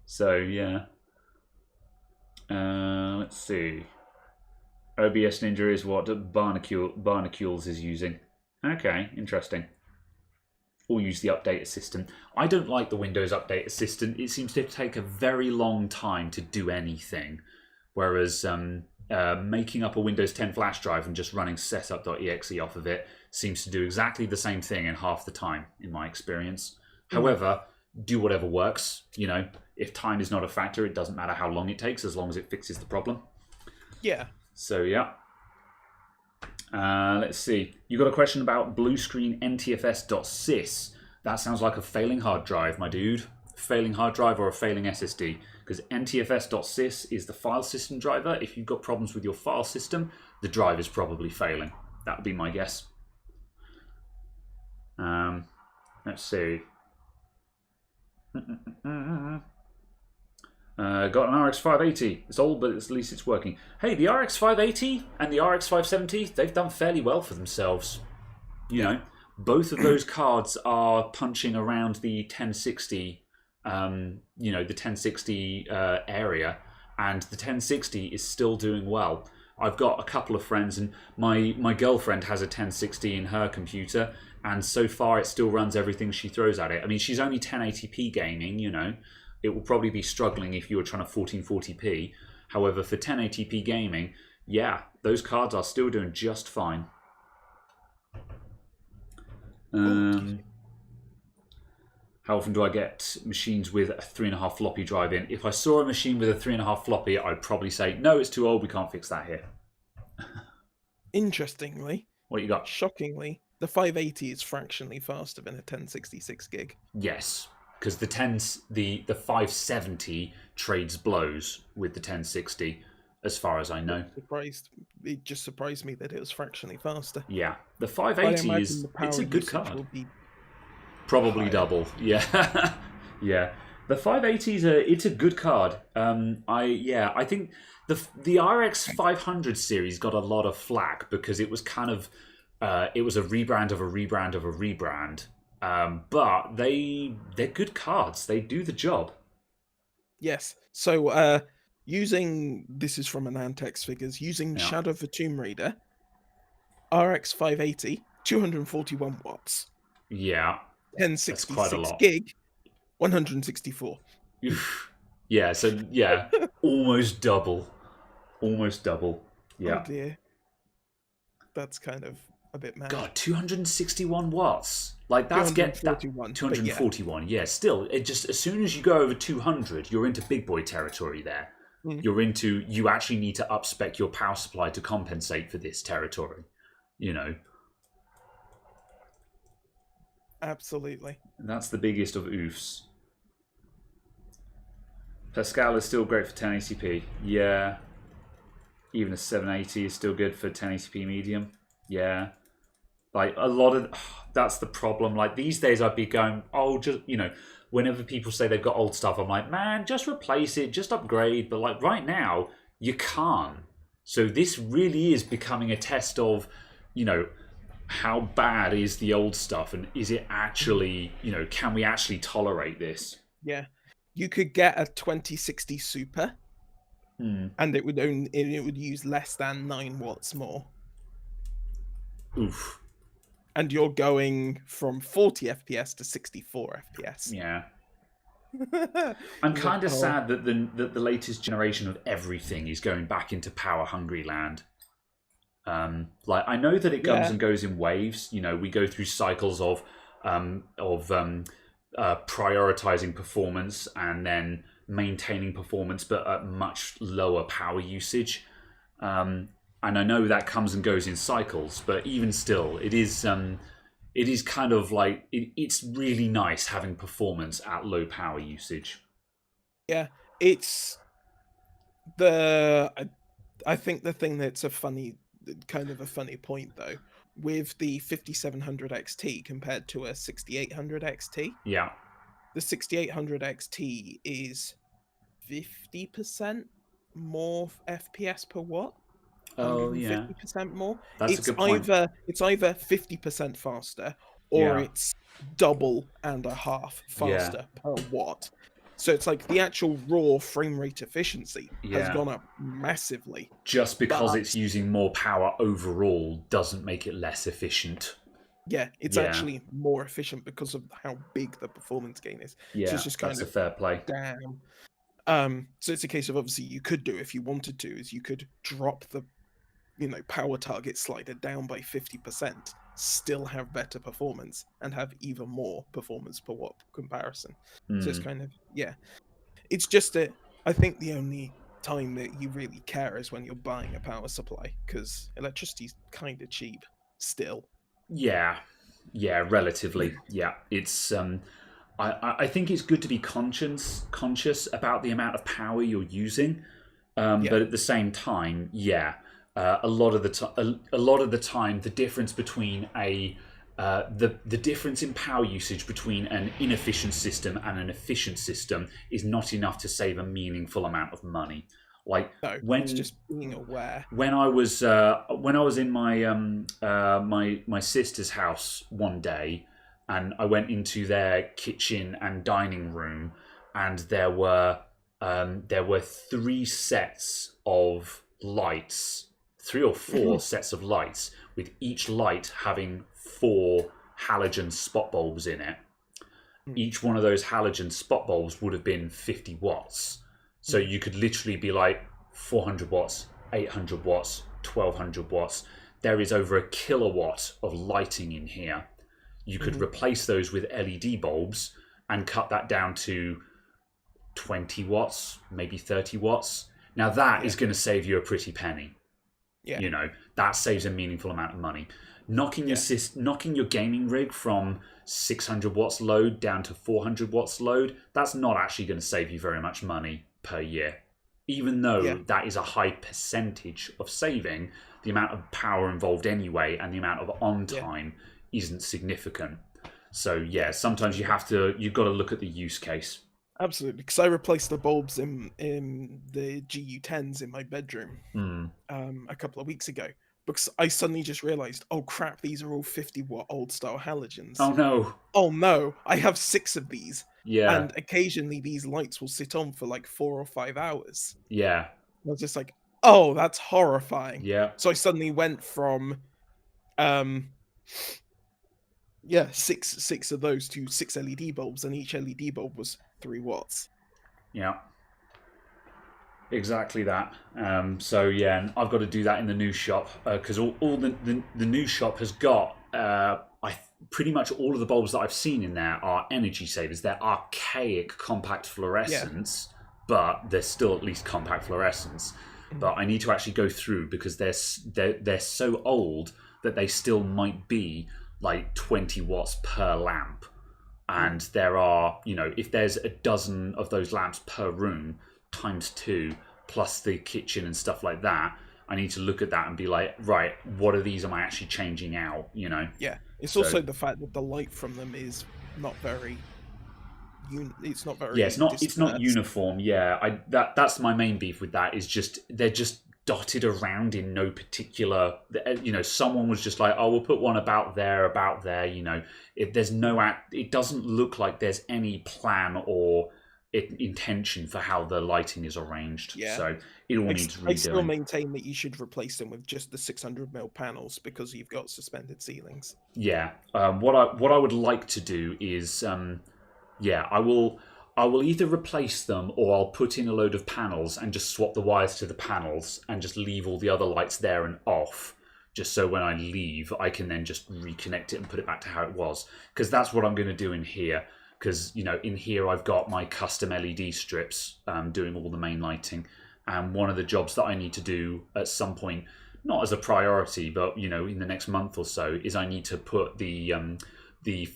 S1: So, yeah. Let's see. OBS Ninja is what Barnacules is using. Okay, interesting. Or use the Update Assistant. I don't like the Windows Update Assistant. It seems to take a very long time to do anything. Whereas making up a Windows 10 flash drive and just running setup.exe off of it seems to do exactly the same thing in half the time, in my experience. However, do whatever works. You know, if time is not a factor, it doesn't matter how long it takes as long as it fixes the problem.
S2: Yeah.
S1: So, yeah. Let's see. You got a question about blue screen ntfs.sys. That sounds like a failing hard drive, my dude. Failing hard drive or a failing SSD. Because ntfs.sys is the file system driver. If you've got problems with your file system, the drive is probably failing. That would be my guess. Let's see. Got an RX 580. It's old, but at least it's working. Hey, the RX 580 and the RX 570, they've done fairly well for themselves. You know, both of those cards are punching around the 1060, the 1060 area, and the 1060 is still doing well. I've got a couple of friends, and my girlfriend has a 1060 in her computer, and so far it still runs everything she throws at it. I mean, she's only 1080p gaming, It will probably be struggling if you were trying to 1440p. However, for 1080p gaming, yeah, those cards are still doing just fine. How often do I get machines with a 3.5 floppy drive in? If I saw a machine with a 3.5 floppy, I'd probably say, no, it's too old, we can't fix that here.
S2: Interestingly,
S1: What you got?
S2: shockingly, the 580 is fractionally faster than a 1066 gig.
S1: Yes, because the 570 trades blows with the 1060, as far as I know.
S2: It just surprised me that it was fractionally faster.
S1: Yeah, the 580 it's a good card. Probably higher. Double. Yeah, yeah. The 580 it's a good card. I think the RX 500 series got a lot of flack because it was kind of it was a rebrand of a rebrand of a rebrand. But they're good cards. They do the job.
S2: Yes. So this is from Anantex figures, using Shadow of the Tomb Raider, RX 580, 241 watts.
S1: Yeah.
S2: 1066 gig, 164.
S1: Yeah, so yeah, almost double. Almost double. Yeah.
S2: Oh dear. That's kind of a bit mad.
S1: God, 261 watts. Like that's 241. Yeah, still, it just as soon as you go over 200, you're into big boy territory there. You actually need to up-spec your power supply to compensate for this territory.
S2: Absolutely.
S1: And that's the biggest of oofs. Pascal is still great for 1080p. Yeah. Even a 780 is still good for 1080p medium. Yeah. Like a lot of that's the problem. Like these days I'd be going, whenever people say they've got old stuff, I'm like, man, just replace it, just upgrade. But like right now, you can't. So this really is becoming a test of, how bad is the old stuff, and is it actually, can we actually tolerate this?
S2: Yeah, you could get a 2060 Super, and it would use less than 9 watts more.
S1: Oof.
S2: And you're going from 40 FPS to 64 FPS.
S1: Yeah. I'm kind of sad that the latest generation of everything is going back into power hungry land. Like I know that it comes and goes in waves. We go through cycles of prioritizing performance and then maintaining performance, but at much lower power usage. And I know that comes and goes in cycles, but even still, it is kind of like it's really nice having performance at low power usage.
S2: Yeah, it's I think the thing that's kind of a funny point though, with the 5700 XT compared to a 6800 XT.
S1: Yeah.
S2: The 6800 XT is 50% more FPS per watt.
S1: Oh yeah.
S2: 50% more.
S1: That's a good point.
S2: It's either 50% faster or it's double and a half faster per watt. So it's like the actual raw frame rate efficiency has gone up massively.
S1: Just because it's using more power overall doesn't make it less efficient.
S2: Yeah, it's actually more efficient because of how big the performance gain is.
S1: Yeah,
S2: so it's just
S1: that's a fair play.
S2: Damn. So it's a case of obviously you could do, if you wanted to, is you could drop the power target slider down by 50%, still have better performance and have even more performance per watt comparison. So it's kind of it's just that I think the only time that you really care is when you're buying a power supply, because electricity's kind of cheap still.
S1: Yeah, relatively. Yeah, it's I think it's good to be conscious about the amount of power you're using, but at the same time, a lot of the time, the difference between a the difference in power usage between an inefficient system and an efficient system is not enough to save a meaningful amount of money. Like
S2: No, it's
S1: when
S2: just being aware.
S1: when I was in my my sister's house one day, and I went into their kitchen and dining room, and there were three sets of lights, three or four sets of lights, with each light having four halogen spot bulbs in it. Each one of those halogen spot bulbs would have been 50 watts. So you could literally be like 400 watts, 800 watts, 1200 watts. There is over a kilowatt of lighting in here. You could replace those with LED bulbs and cut that down to 20 watts, maybe 30 watts. Now that is going to save you a pretty penny.
S2: Yeah.
S1: You know, that saves a meaningful amount of money. Knocking your gaming rig from 600 watts load down to 400 watts load, that's not actually going to save you very much money per year. Even though that is a high percentage of saving, the amount of power involved anyway and the amount of on time isn't significant. So yeah, sometimes you've got to look at the use case.
S2: Absolutely, because I replaced the bulbs in the GU10s in my bedroom a couple of weeks ago, because I suddenly just realized, oh crap, these are all 50-watt old style halogens. Oh no, I have 6 of these.
S1: Yeah.
S2: And occasionally these lights will sit on for like 4 or 5 hours.
S1: Yeah.
S2: I was just like, oh, that's horrifying.
S1: Yeah.
S2: So I suddenly went from six of those to 6 LED bulbs, and each LED bulb was 3 watts.
S1: Yeah. Exactly that. So yeah, and I've got to do that in the new shop, because all the new shop has got pretty much all of the bulbs that I've seen in there are energy savers. They're archaic compact fluorescents, but they're still at least compact fluorescents. But I need to actually go through, because they're so old that they still might be like 20 watts per lamp. And there are, if there's a dozen of those lamps per room, times 2, plus the kitchen and stuff like that, I need to look at that and be like, right, what of these am I actually changing out?
S2: Yeah, it's also the fact that the light from them is not very. It's not very.
S1: Yeah, it's not uniform. Yeah, that's my main beef with that. Is just they're just dotted around in no particular. Someone was just like, oh, we'll put one about there. It doesn't look like there's any plan or intention for how the lighting is arranged. Yeah. So it all needs redoing.
S2: I still maintain that you should replace them with just the 600mm panels, because you've got suspended ceilings.
S1: Yeah. What I would like to do is, I will either replace them, or I'll put in a load of panels and just swap the wires to the panels and just leave all the other lights there and off, just so when I leave I can then just reconnect it and put it back to how it was. Because that's what I'm going to do in here. Because, in here I've got my custom LED strips doing all the main lighting. And one of the jobs that I need to do at some point, not as a priority, but, in the next month or so, is I need to put the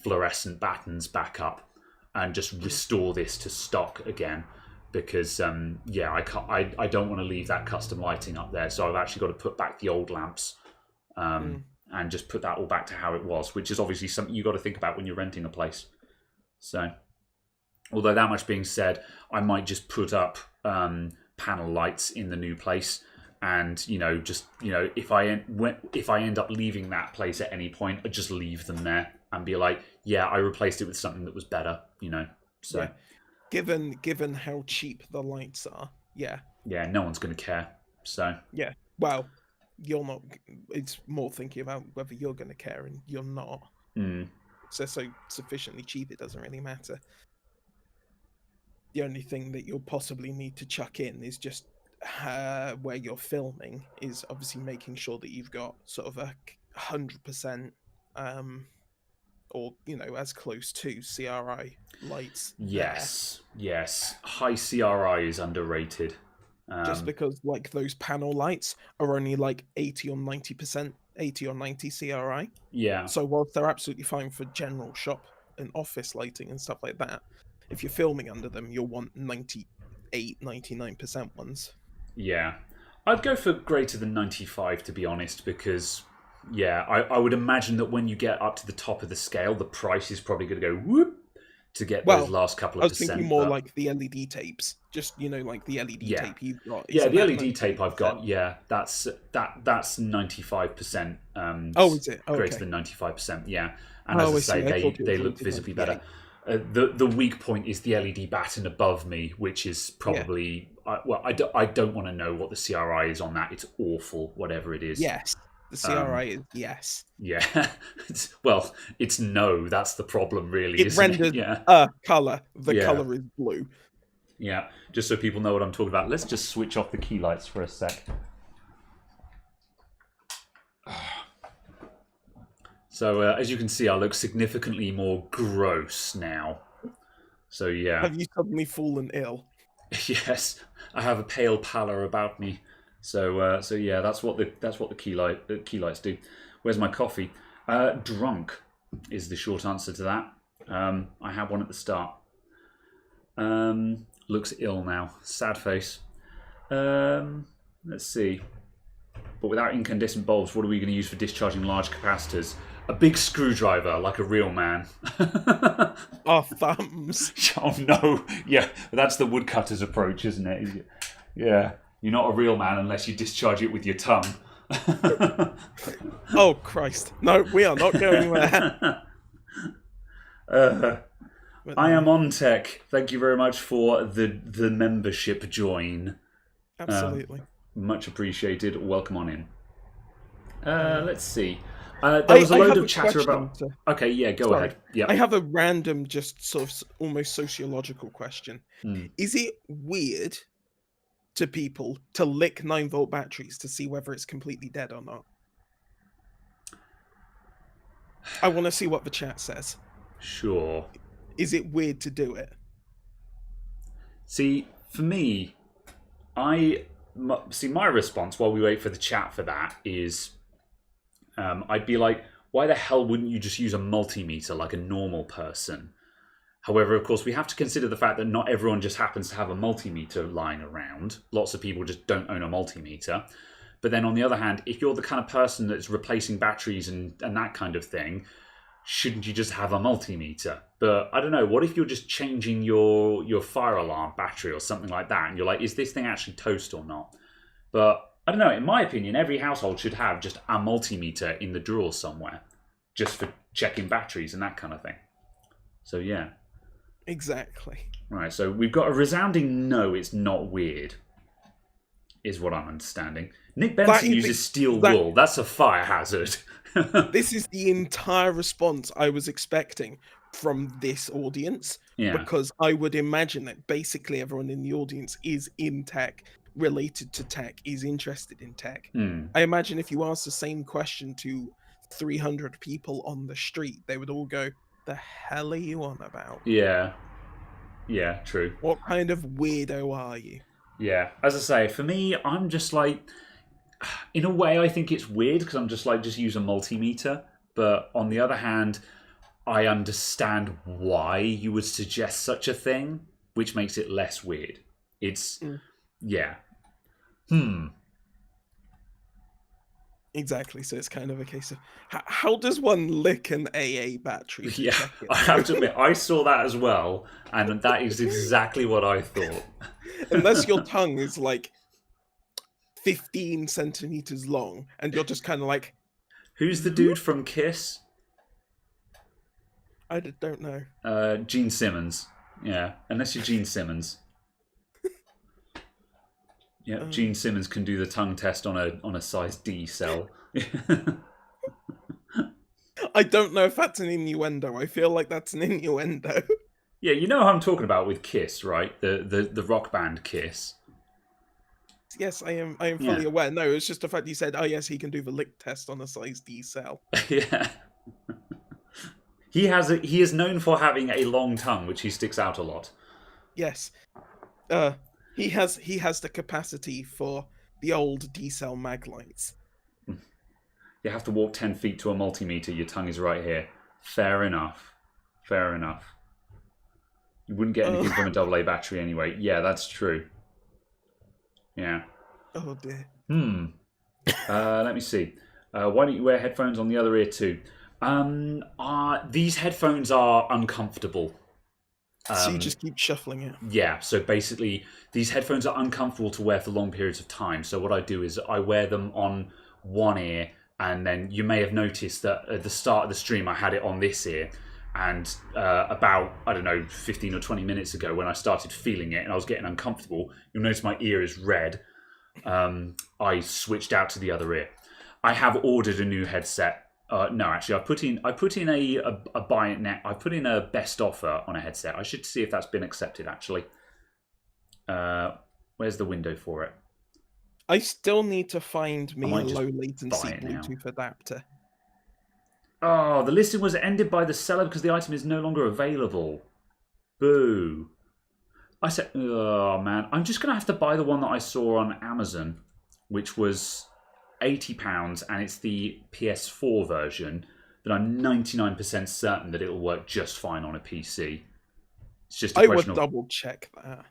S1: fluorescent battens back up and just restore this to stock again. Because, I don't want to leave that custom lighting up there. So I've actually got to put back the old lamps and just put that all back to how it was, which is obviously something you've got to think about when you're renting a place. So, although that much being said, I might just put up panel lights in the new place, and if I end up leaving that place at any point, I just leave them there and be like, yeah, I replaced it with something that was better. So
S2: given how cheap the lights are,
S1: no one's going to care. So
S2: well, you're not. It's more thinking about whether you're going to care, and you're not. So sufficiently cheap, it doesn't really matter. The only thing that you'll possibly need to chuck in is just where you're filming, is obviously making sure that you've got sort of 100%, or as close to CRI lights.
S1: Yes, high CRI is underrated.
S2: Just because like those panel lights are only like 80 or 90%. 80 or 90 CRI.
S1: Yeah.
S2: So whilst they're absolutely fine for general shop and office lighting and stuff like that, if you're filming under them, you'll want 98, 99% ones.
S1: Yeah. I'd go for greater than 95, to be honest, because Yeah, I would imagine that when you get up to the top of the scale, the price is probably going to go whoop to get those
S2: Well,
S1: last couple
S2: I
S1: of
S2: was thinking
S1: percent.
S2: more
S1: But
S2: like the LED tapes. Just, like the LED
S1: yeah,
S2: tape you've got.
S1: yeah,
S2: Isn't
S1: the
S2: that
S1: LED tape I've
S2: 98%?
S1: got, yeah, that's 95%.
S2: Oh, is it? Oh,
S1: Greater
S2: okay.
S1: than 95%. Yeah, and as
S2: Oh,
S1: I
S2: I
S1: say,
S2: see. I thought it
S1: they
S2: was
S1: look
S2: rated
S1: visibly better.
S2: 98.
S1: The weak point is the LED batten above me, which is
S2: Yeah.
S1: probably I don't want to know what the CRI is on that. It's awful, whatever it is.
S2: Yes. The CRI is yes.
S1: Yeah, it's no. That's the problem, really,
S2: It
S1: isn't it?
S2: renders
S1: Yeah,
S2: a color. The
S1: yeah,
S2: color is blue.
S1: yeah. Just so people know what I'm talking about. Let's just switch off the key lights for a sec. So as you can see, I look significantly more gross now. So yeah.
S2: Have you suddenly fallen ill?
S1: Yes, I have a pale pallor about me. So yeah, that's what the key lights do. Where's my coffee? Drunk is the short answer to that. I had one at the start. Looks ill now. Sad face. Let's see. But without incandescent bulbs, what are we going to use for discharging large capacitors? A big screwdriver, like a real man.
S2: Our thumbs.
S1: Oh no! Yeah, that's the woodcutter's approach, isn't it? Yeah, you're not a real man unless you discharge it with your tongue.
S2: Oh Christ! No, we are not going there.
S1: I am on tech. Thank you very much for the membership join.
S2: Absolutely.
S1: Much appreciated. Welcome on in. Let's see. There was a load of chatter about. Okay, yeah, go ahead. Yeah,
S2: I have a random, just sort of almost sociological question. Is it weird to people to lick 9-volt batteries to see whether it's completely dead or not? I want to see what the chat says.
S1: Sure.
S2: Is it weird to do it?
S1: See, for me, my response while we wait for the chat for that is, I'd be like, why the hell wouldn't you just use a multimeter like a normal person? However, of course, we have to consider the fact that not everyone just happens to have a multimeter lying around. Lots of people just don't own a multimeter. But then on the other hand, if you're the kind of person that's replacing batteries and that kind of thing, shouldn't you just have a multimeter? But I don't know, what if you're just changing your fire alarm battery or something like that, and you're like, is this thing actually toast or not? But I don't know, in my opinion, every household should have just a multimeter in the drawer somewhere, just for checking batteries and that kind of thing. So yeah.
S2: Exactly.
S1: Right, so we've got a resounding no, it's not weird, is what I'm understanding. Nick Benson uses steel wool. That's a fire hazard.
S2: This is the entire response I was expecting from this audience.
S1: Yeah.
S2: Because I would imagine that basically everyone in the audience is in tech, related to tech, is interested in tech. I imagine if you ask the same question to 300 people on the street, they would all go, the hell are you on about?
S1: Yeah. Yeah, true.
S2: What kind of weirdo are you?
S1: Yeah. As I say, for me, I'm just like, in a way, I think it's weird because I'm just like, just use a multimeter. But on the other hand, I understand why you would suggest such a thing, which makes it less weird. It's, yeah.
S2: Exactly. So it's kind of a case of, how does one lick an AA battery?
S1: Yeah, I have to admit, I saw that as well, and that is exactly what I thought.
S2: Unless your tongue is like 15 centimeters long, and you're just kind of like...
S1: Who's the dude from Kiss?
S2: I don't know.
S1: Gene Simmons. Yeah, unless you're Gene Simmons. Yeah, Gene Simmons can do the tongue test on a size D cell.
S2: I don't know if that's an innuendo. I feel like that's an innuendo.
S1: Yeah, you know who I'm talking about with Kiss, right? The rock band Kiss.
S2: Yes, I am fully aware. No, it's just the fact you said, oh yes, he can do the lick test on a size D cell.
S1: Yeah. He is known for having a long tongue, which he sticks out a lot.
S2: Yes. He has the capacity for the old D cell mag lights.
S1: You have to walk 10 feet to a multimeter. Your tongue is right here. Fair enough. Fair enough. You wouldn't get anything from a AA battery anyway. Yeah, that's true. Yeah.
S2: Oh dear.
S1: Let me see. Why don't you wear headphones on the other ear too? These headphones are uncomfortable.
S2: So you just keep shuffling it.
S1: Yeah, so basically, these headphones are uncomfortable to wear for long periods of time. So what I do is I wear them on one ear, and then you may have noticed that at the start of the stream I had it on this ear, and about, I don't know, 15 or 20 minutes ago when I started feeling it and I was getting uncomfortable, you'll notice my ear is red. I switched out to the other ear. I have ordered a new headset. No, actually, I put in a buy it net. I put in a best offer on a headset. I should see if that's been accepted. Actually, where's the window for it?
S2: I still need to find me a
S1: might just
S2: low latency
S1: buy it now.
S2: Bluetooth adapter.
S1: Oh, the listing was ended by the seller because the item is no longer available. Boo! I said, oh man, I'm just gonna have to buy the one that I saw on Amazon, which was £80, and it's the PS4 version, but I'm 99% certain that it'll work just fine on a PC. It's just a question
S2: would
S1: of...
S2: double check that.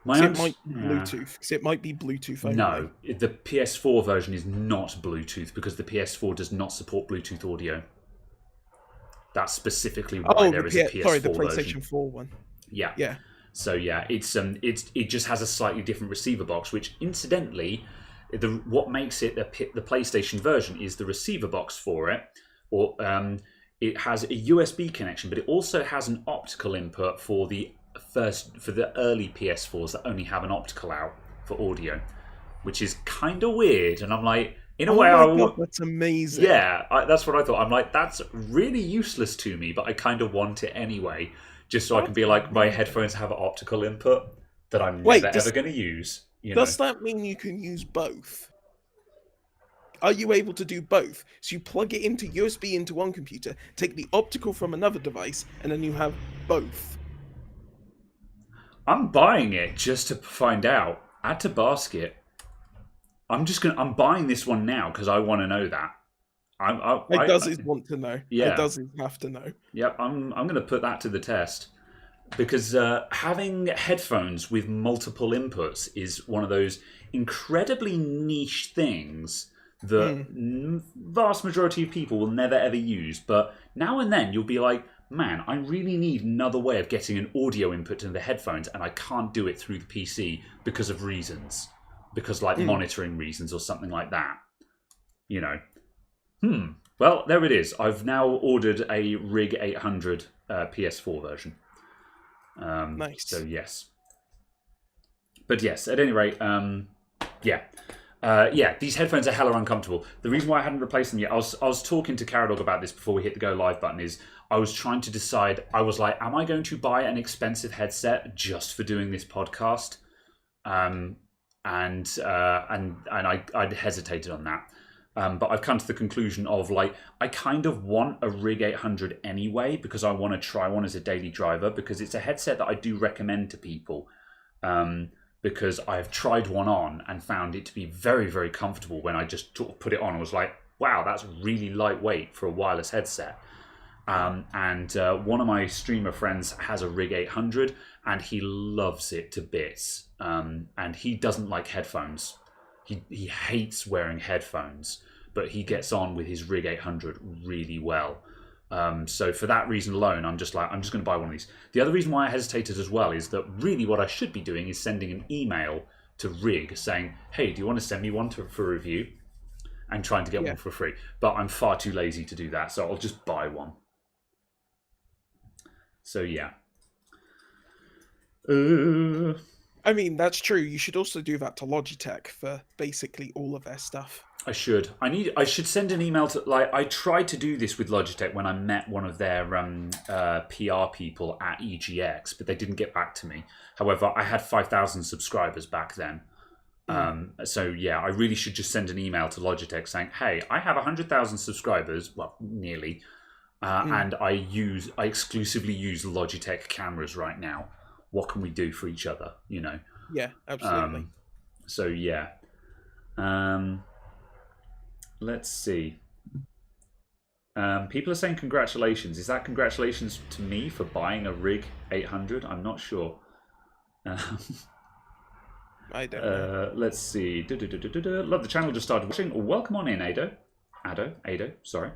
S2: It might be Bluetooth, because it might be Bluetooth only.
S1: No, the PS4 version is not Bluetooth, because the PS4 does not support Bluetooth audio. That's specifically why there is a PS4
S2: sorry, the
S1: version.
S2: PlayStation 4 one.
S1: Yeah.
S2: Yeah.
S1: So yeah, it just has a slightly different receiver box, which incidentally, what makes it the PlayStation version is the receiver box for it, or it has a USB connection, but it also has an optical input for the early PS4s that only have an optical out for audio, which is kind of weird. And I'm like, in a way,
S2: that's amazing.
S1: Yeah, that's what I thought. I'm like, that's really useless to me, but I kind of want it anyway, just so I can be like, my headphones have an optical input that I'm never ever going to use.
S2: Does that mean you can use both? Are you able to do both? So you plug it into USB into one computer, take the optical from another device, and then you have both.
S1: I'm buying it just to find out. Add to basket. I'm buying this one now because I want to know that.
S2: It want to know.
S1: Yeah.
S2: It doesn't have to know.
S1: Yep, I'm going to put that to the test. Because having headphones with multiple inputs is one of those incredibly niche things that vast majority of people will never ever use. But now and then you'll be like, man, I really need another way of getting an audio input into the headphones, and I can't do it through the PC because of reasons. Because monitoring reasons or something like that. Well, there it is. I've now ordered a Rig 800 PS4 version.
S2: Nice.
S1: So yes, but yes. At any rate, these headphones are hella uncomfortable. The reason why I hadn't replaced them yet, I was talking to Caradog about this before we hit the go live button. Is I was trying to decide. I was like, am I going to buy an expensive headset just for doing this podcast? And I hesitated on that. But I've come to the conclusion of I kind of want a Rig 800 anyway, because I want to try one as a daily driver, because it's a headset that I do recommend to people, because I have tried one on and found it to be very, very comfortable when I just sort of put it on. I was like, wow, that's really lightweight for a wireless headset. And one of my streamer friends has a Rig 800 and he loves it to bits. And he doesn't like headphones. He hates wearing headphones, but he gets on with his Rig 800 really well. So for that reason alone, I'm just going to buy one of these. The other reason why I hesitated as well is that really what I should be doing is sending an email to Rig saying, hey, do you want to send me one for review? And trying to get one for free. But I'm far too lazy to do that, so I'll just buy one. So yeah.
S2: I mean, that's true. You should also do that to Logitech for basically all of their stuff.
S1: I should. I should send an email to... I tried to do this with Logitech when I met one of their PR people at EGX, but they didn't get back to me. However, I had 5,000 subscribers back then. So yeah, I really should just send an email to Logitech saying, hey, I have 100,000 subscribers, well, nearly, and I exclusively use Logitech cameras right now. What can we do for each other,
S2: Yeah, absolutely.
S1: So yeah. Let's see. People are saying congratulations. Is that congratulations to me for buying a Rig 800? I'm not sure.
S2: I don't know.
S1: Let's see. Love the channel, just started watching. Welcome on in, Ado. Ado, sorry.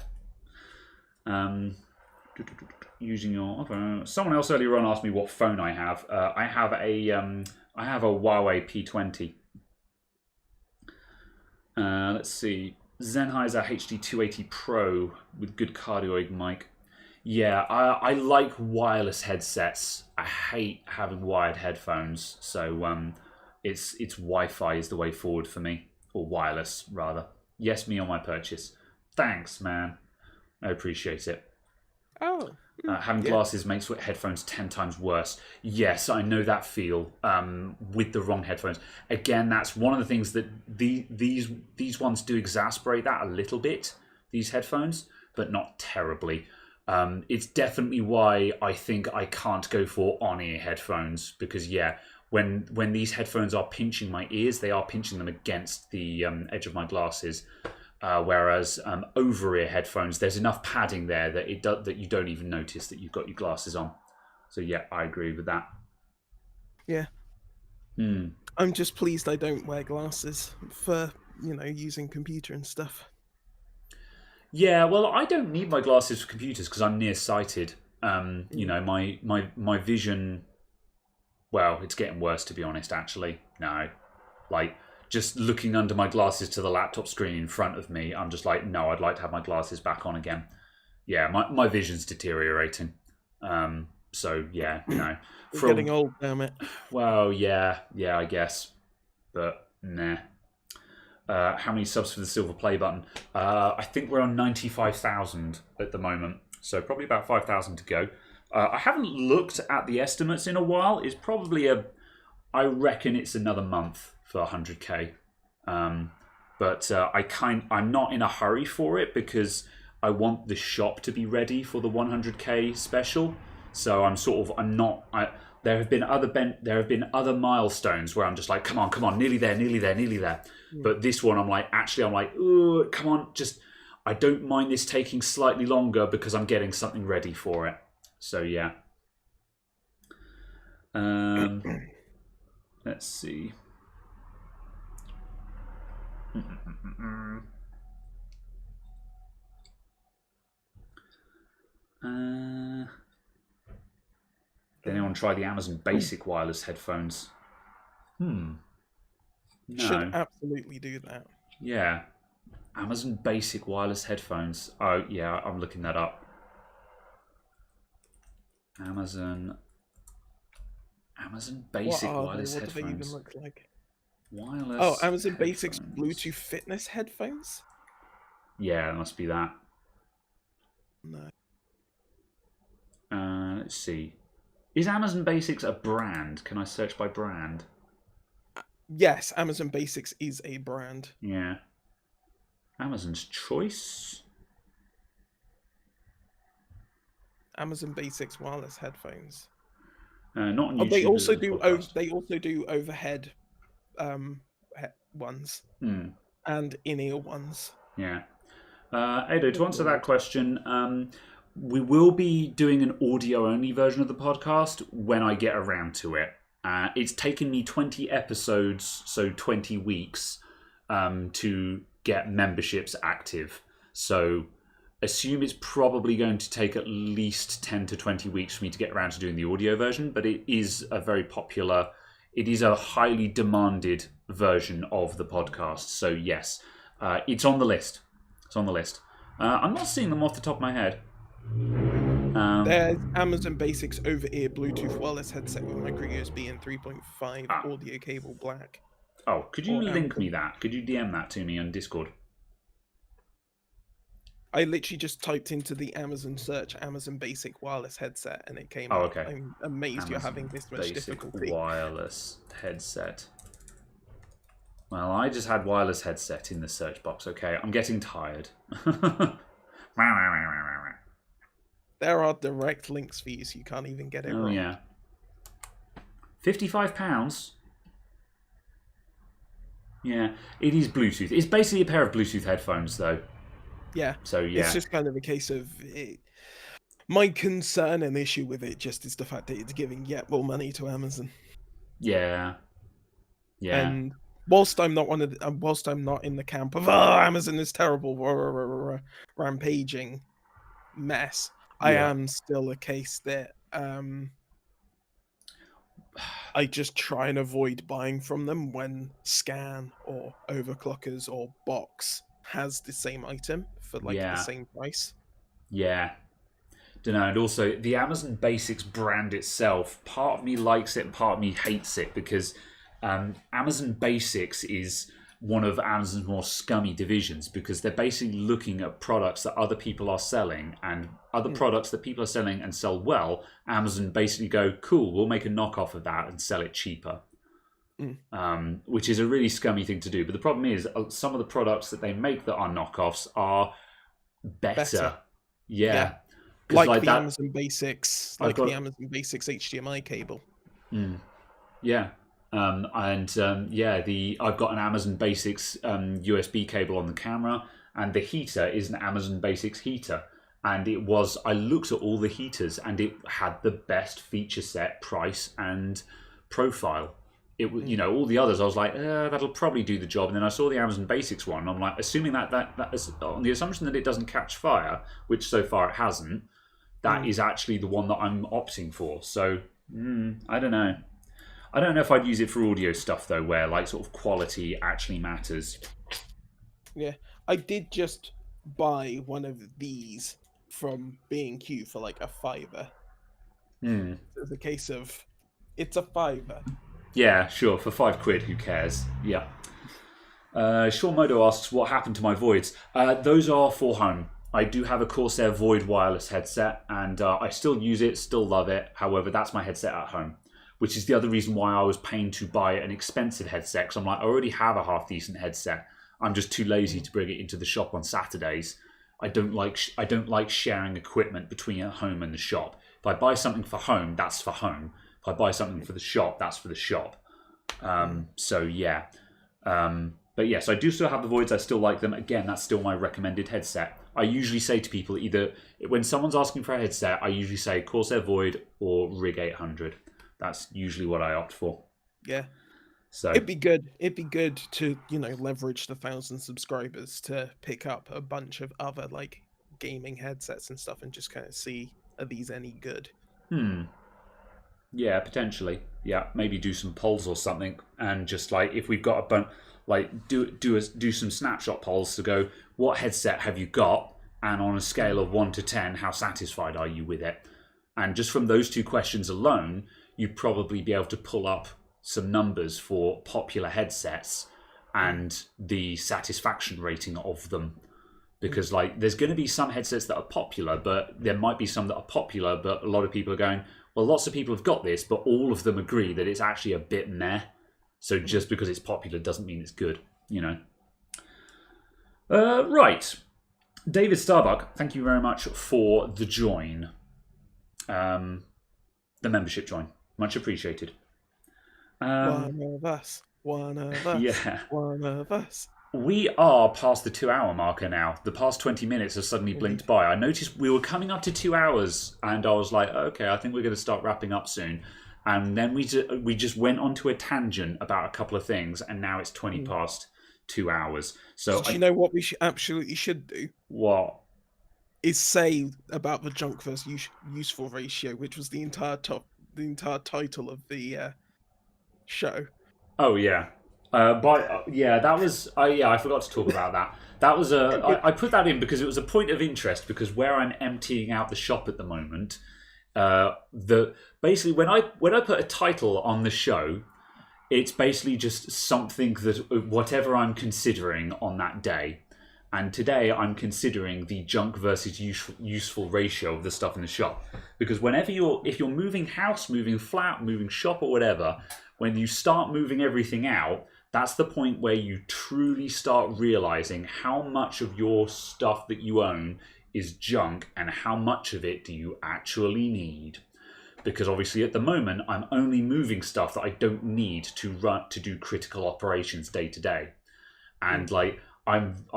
S1: Using your someone else earlier on asked me what phone I have. I have a Huawei P20. Let's see, Sennheiser HD280 Pro with good cardioid mic. Yeah, I like wireless headsets. I hate having wired headphones, so it's Wi-Fi is the way forward for me, or wireless rather. Yes, me on my purchase. Thanks, man. I appreciate it.
S2: Oh.
S1: Having glasses makes headphones 10 times worse. Yes, I know that feel with the wrong headphones. Again, that's one of the things that these ones do exasperate that a little bit, these headphones, but not terribly. It's definitely why I think I can't go for on-ear headphones, because when these headphones are pinching my ears, they are pinching them against the edge of my glasses. Whereas over-ear headphones, there's enough padding there that that you don't even notice that you've got your glasses on. So yeah, I agree with that.
S2: Yeah. I'm just pleased I don't wear glasses for using computer and stuff.
S1: Yeah, well, I don't need my glasses for computers because I'm nearsighted. My vision. Well, it's getting worse, to be honest. Actually, no, like. Just looking under my glasses to the laptop screen in front of me, I'm just like, no, I'd like to have my glasses back on again. Yeah, my vision's deteriorating. So yeah, no.
S2: You're getting old, damn it.
S1: Well, yeah, I guess, but nah. How many subs for the silver play button? I think we're on 95,000 at the moment, so probably about 5,000 to go. I haven't looked at the estimates in a while. It's probably I reckon it's another month for 100k, but I'm not in a hurry for it because I want the shop to be ready for the 100k special. So I'm not. There have been other milestones where I'm just like, come on, nearly there. But this one, I'm like, oh, come on, just I don't mind this taking slightly longer because I'm getting something ready for it. So yeah. Let's see. Did anyone try the Amazon Basic wireless headphones? No.
S2: Should absolutely do that.
S1: Yeah. Amazon Basic wireless headphones. Oh, yeah, I'm looking that up. Amazon Basic wireless headphones.
S2: What do they even look like?
S1: Wireless.
S2: Oh, Amazon Basics Bluetooth fitness headphones?
S1: Yeah, it must be that.
S2: No.
S1: Let's see. Is Amazon Basics a brand? Can I search by brand?
S2: Yes, Amazon Basics is a brand.
S1: Yeah. Amazon's Choice.
S2: Amazon Basics wireless headphones.
S1: Not on YouTube.
S2: They also do overhead ones and in-ear ones.
S1: Yeah. Edo, to answer that question, we will be doing an audio-only version of the podcast when I get around to it. It's taken me 20 episodes, so 20 weeks, to get memberships active. So assume it's probably going to take at least 10 to 20 weeks for me to get around to doing the audio version, but it is a highly demanded version of the podcast. So yes, it's on the list. I'm not seeing them off the top of my head.
S2: There's Amazon Basics over-ear Bluetooth wireless headset with micro USB and 3.5 audio cable black.
S1: Oh, could you link me that? Could you DM that to me on Discord?
S2: I literally just typed into the Amazon search Amazon Basic wireless headset and it came
S1: up.
S2: Okay. I'm amazed Amazon you're having this much
S1: Basic
S2: difficulty.
S1: Wireless headset. Well, I just had wireless headset in the search box. Okay, I'm getting tired.
S2: There are direct links for you, so you can't even get it wrong.
S1: Yeah. £55. Yeah, it is Bluetooth. It's basically a pair of Bluetooth headphones, though.
S2: Yeah.
S1: So yeah,
S2: it's just kind of a case of it. My concern and issue with it just is the fact that it's giving yet more money to Amazon.
S1: Yeah.
S2: And whilst I'm not whilst I'm not in the camp of Amazon is terrible, rampaging mess, I
S1: Yeah.
S2: am still a case that I just try and avoid buying from them when Scan or Overclockers or Box has the same item for like the
S1: Yeah.
S2: same price.
S1: Yeah. Don't know. And also, the Amazon Basics brand itself, part of me likes it and part of me hates it because Amazon Basics is one of Amazon's more scummy divisions because they're basically looking at products that other people are selling and other products that people are selling and sell well. Amazon basically go, cool, we'll make a knockoff of that and sell it cheaper. Which is a really scummy thing to do. But the problem is, some of the products that they make that are knockoffs are better. Yeah.
S2: Like the
S1: that,
S2: Amazon Basics, the Amazon Basics HDMI cable.
S1: Yeah. I've got an Amazon Basics USB cable on the camera, and the heater is an Amazon Basics heater. And I looked at all the heaters, and it had the best feature set, price, and profile. It was, all the others, I was like, that'll probably do the job. And then I saw the Amazon Basics one, and I'm like, assuming that is on the assumption that it doesn't catch fire, which so far it hasn't. That is actually the one that I'm opting for. So I don't know. I don't know if I'd use it for audio stuff though, where like sort of quality actually matters.
S2: Yeah, I did just buy one of these from B&Q for like a £5. It's a case of it's a £5.
S1: Yeah, sure. For £5, who cares? Yeah. Sean Modo asks, what happened to my Voids? Those are for home. I do have a Corsair Void wireless headset, and I still use it, still love it. However, that's my headset at home, which is the other reason why I was paying to buy an expensive headset, because I'm like, I already have a half-decent headset. I'm just too lazy to bring it into the shop on Saturdays. I don't like sharing equipment between at home and the shop. If I buy something for home, that's for home. If I buy something for the shop, that's for the shop. So yeah. But yes, I do still have the Voids. I still like them. Again, that's still my recommended headset. I usually say to people, either when someone's asking for a headset, I usually say Corsair Void or Rig 800. That's usually what I opt for.
S2: Yeah.
S1: So
S2: it'd be good to, leverage the 1,000 subscribers to pick up a bunch of other like gaming headsets and stuff and just kind of see, are these any good?
S1: Yeah, potentially. Yeah, maybe do some polls or something, and just like if we've got a bunch, like do some snapshot polls to go, what headset have you got, and on a scale of 1 to 10, how satisfied are you with it? And just from those two questions alone, you'd probably be able to pull up some numbers for popular headsets and the satisfaction rating of them. Because like there's going to be some headsets that are popular, but there might be some that are popular, but a lot of people are going, well, lots of people have got this, but all of them agree that it's actually a bit meh. So just because it's popular doesn't mean it's good, Right. David Starbuck, thank you very much for the join. The membership join. Much appreciated.
S2: One of us.
S1: Yeah.
S2: One of us.
S1: We are past the 2-hour marker now. The past 20 minutes have suddenly blinked by. I noticed we were coming up to 2 hours, and I was like, okay, I think we're going to start wrapping up soon. And then we just went onto a tangent about a couple of things, and now it's 20 past 2 hours. So
S2: do you know what we absolutely should do?
S1: What?
S2: Is say about the junk versus useful ratio, which was the entire title of the show.
S1: Oh yeah. That was. I forgot to talk about that. That was I put that in because it was a point of interest, because where I'm emptying out the shop at the moment, basically when I put a title on the show, it's basically just something that whatever I'm considering on that day. And today I'm considering the junk versus useful ratio of the stuff in the shop, because if you're moving house, moving flat, moving shop or whatever, when you start moving everything out, that's the point where you truly start realizing how much of your stuff that you own is junk and how much of it do you actually need. Because obviously at the moment I'm only moving stuff that I don't need to do critical operations day to day. And like I've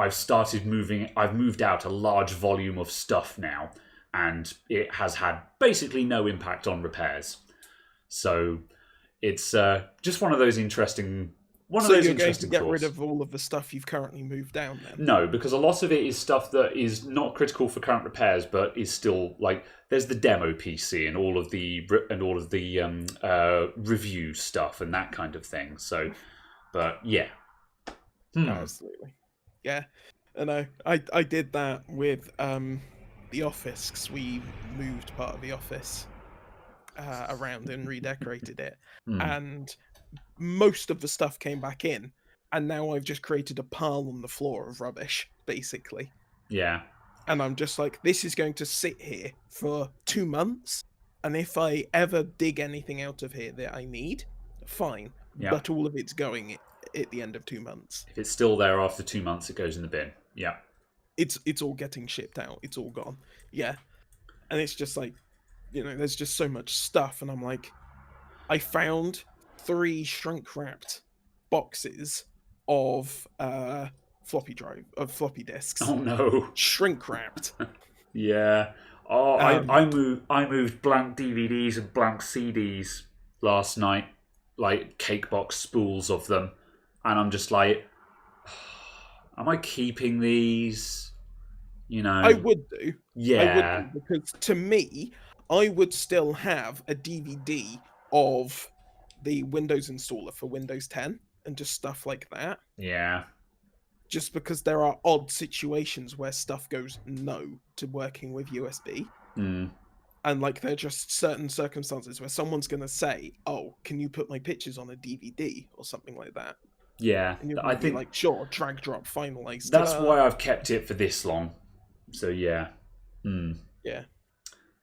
S1: moved out a large volume of stuff now, and it has had basically no impact on repairs. So it's just one of those interesting one of
S2: So
S1: those
S2: you're going to
S1: interesting
S2: get
S1: thoughts.
S2: rid of all of the stuff you've currently moved down then?
S1: No, because a lot of it is stuff that is not critical for current repairs, but is still like there's the demo PC and all of the review stuff and that kind of thing. So, but yeah,
S2: Absolutely. Yeah. I know. I did that with the office, 'cause we moved part of the office around and redecorated it. And most of the stuff came back in, and now I've just created a pile on the floor of rubbish, basically.
S1: yeah,
S2: And I'm just like, this is going to sit here for 2 months, and if I ever dig anything out of here that I need, fine.
S1: yeah.
S2: But all of it's going at the end of 2 months.
S1: If it's still there after 2 months, it goes in the bin. Yeah.
S2: It's all getting shipped out. It's all gone. Yeah. And it's just like, there's just so much stuff, and I'm like, I found 3 shrink wrapped boxes of floppy disks.
S1: Oh no.
S2: Shrink wrapped.
S1: Yeah. Oh, I moved blank DVDs and blank CDs last night, like cake box spools of them, and I'm just like, am I keeping these?
S2: I would do.
S1: Yeah.
S2: I would do, because to me, I would still have a DVD of the Windows installer for Windows 10 and just stuff like that.
S1: Yeah.
S2: Just because there are odd situations where stuff goes no to working with USB. And like there are just certain circumstances where someone's going to say, oh, can you put my pictures on a DVD or something like that?
S1: Yeah.
S2: And you're
S1: I
S2: be
S1: think
S2: like, sure, drag, drop, finalize.
S1: that's why I've kept it for this long. So yeah.
S2: Yeah.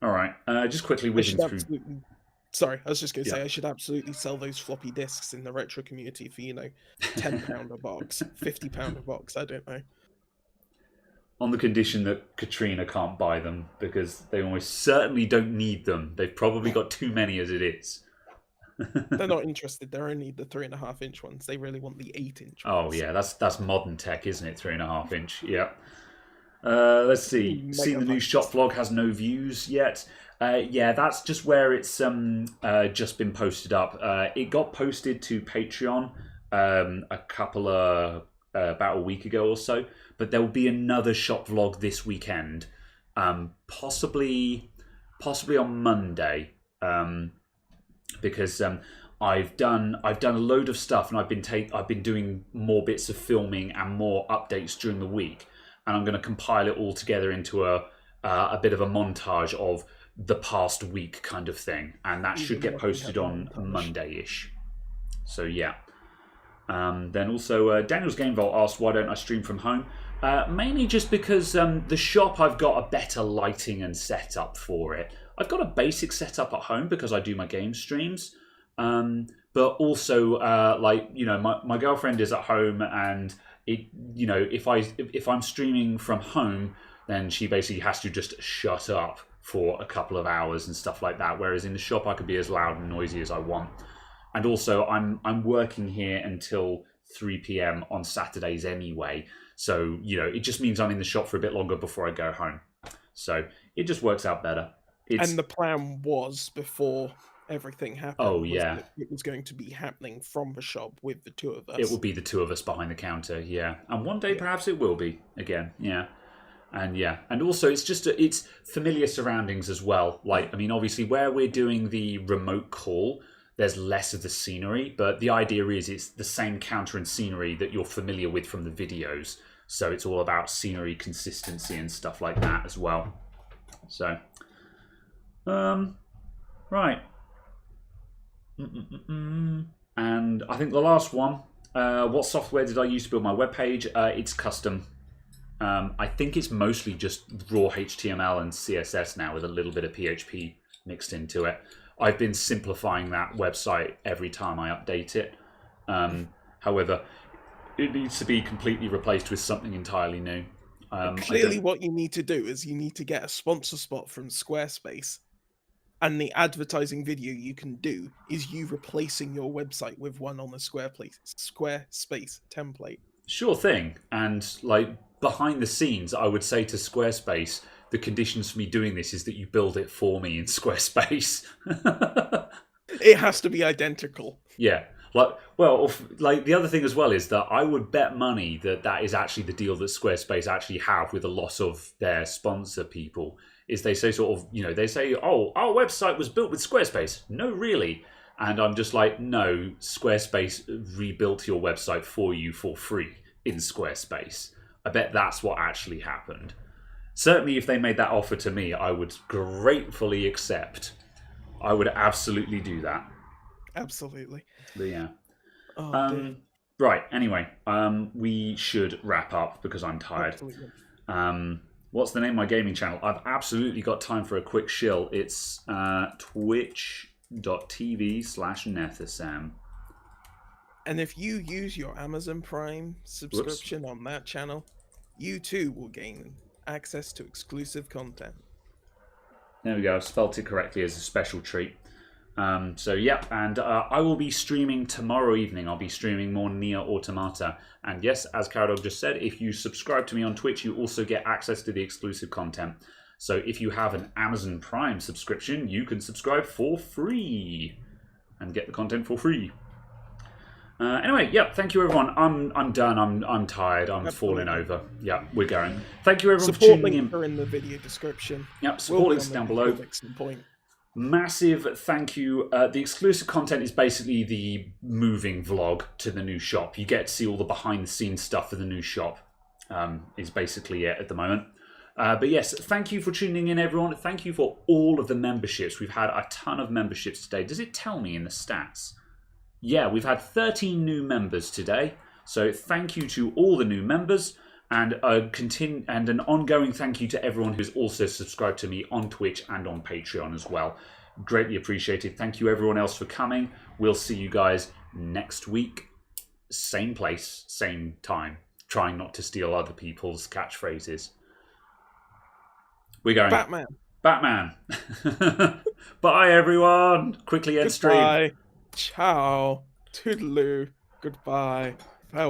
S1: All right. Just quickly whizzing through.
S2: Sorry, I was just going to
S1: Yeah.
S2: say I should absolutely sell those floppy disks in the retro community for, £10 a box, £50 a box, I don't know.
S1: On the condition that Katrina can't buy them, because they almost certainly don't need them. They've probably got too many as it is.
S2: They're not interested. They're only the 3.5-inch ones. They really want the 8-inch ones.
S1: Oh yeah, that's modern tech, isn't it? 3.5-inch. Yeah. Let's see. Seen the new shop vlog has no views yet. Yeah, that's just where it's just been posted up. It got posted to Patreon a couple of about a week ago or so, but there will be another shop vlog this weekend, possibly on Monday, because I've done a load of stuff, and I've been doing more bits of filming and more updates during the week, and I'm going to compile it all together into a bit of a montage of the past week kind of thing, and that should get posted on Monday-ish. So yeah. Then also Daniel's Game Vault asked, why don't I stream from home? Mainly just because the shop, I've got a better lighting and setup for it. I've got a basic setup at home because I do my game streams, but also my girlfriend is at home, and if I'm streaming from home, then she basically has to just shut up for a couple of hours and stuff like that. Whereas in the shop, I could be as loud and noisy as I want. And also, I'm working here until 3 p.m. on Saturdays anyway. So, it just means I'm in the shop for a bit longer before I go home. So it just works out better.
S2: And the plan was, before everything happened, it was going to be happening from the shop with the two of us.
S1: It will be the two of us behind the counter, yeah. And one day perhaps it will be again, yeah. And also it's familiar surroundings as well. Like, I mean, obviously where we're doing the remote call, there's less of the scenery, but the idea is it's the same counter and scenery that you're familiar with from the videos. So it's all about scenery consistency and stuff like that as well. So, right. And I think the last one, what software did I use to build my webpage? It's custom. I think it's mostly just raw HTML and CSS now with a little bit of PHP mixed into it. I've been simplifying that website every time I update it. However, it needs to be completely replaced with something entirely new.
S2: Clearly what you need to do is you need to get a sponsor spot from Squarespace. And the advertising video you can do is you replacing your website with one on the Squarespace template.
S1: Sure thing. And behind the scenes, I would say to Squarespace, the conditions for me doing this is that you build it for me in Squarespace.
S2: It has to be identical.
S1: Yeah. Like the other thing as well is that I would bet money that that is actually the deal that Squarespace actually have with a lot of their sponsor people. Is they say sort of, they say, oh, our website was built with Squarespace. No, really. And I'm just like, no, Squarespace rebuilt your website for you for free in Squarespace. I bet that's what actually happened. Certainly, if they made that offer to me, I would gratefully accept. I would absolutely do that.
S2: Absolutely.
S1: But yeah.
S2: Oh,
S1: Right, anyway, we should wrap up because I'm tired.
S2: absolutely.
S1: What's the name of my gaming channel? I've absolutely got time for a quick shill. It's twitch.tv/Nethersam.
S2: And if you use your Amazon Prime subscription on that channel, you too will gain access to exclusive content.
S1: There we go. I've spelt it correctly as a special treat. So yeah, and I will be streaming tomorrow evening. I'll be streaming more Nier Automata. And yes, as Caradog just said, if you subscribe to me on Twitch, you also get access to the exclusive content. So if you have an Amazon Prime subscription, you can subscribe for free and get the content for free. Anyway, yeah, thank you everyone. I'm done. I'm tired. I'm falling over. Yeah, we're going. Thank you everyone for
S2: Support
S1: tuning
S2: links
S1: in.
S2: are in the video description.
S1: Yep, support links
S2: We'll
S1: down
S2: be on
S1: below.
S2: the at some point.
S1: Massive thank you. The exclusive content is basically the moving vlog to the new shop. You get to see all the behind the scenes stuff for the new shop. Is basically it at the moment. But yes, thank you for tuning in, everyone. Thank you for all of the memberships. We've had a ton of memberships today. Does it tell me in the stats? Yeah, we've had 13 new members today. So thank you to all the new members. And an ongoing thank you to everyone who's also subscribed to me on Twitch and on Patreon as well. Greatly appreciated. Thank you everyone else for coming. We'll see you guys next week. Same place, same time. Trying not to steal other people's catchphrases. We're going. Batman. Bye everyone. Quickly end stream.
S2: Goodbye. Ciao. Toodaloo. Goodbye.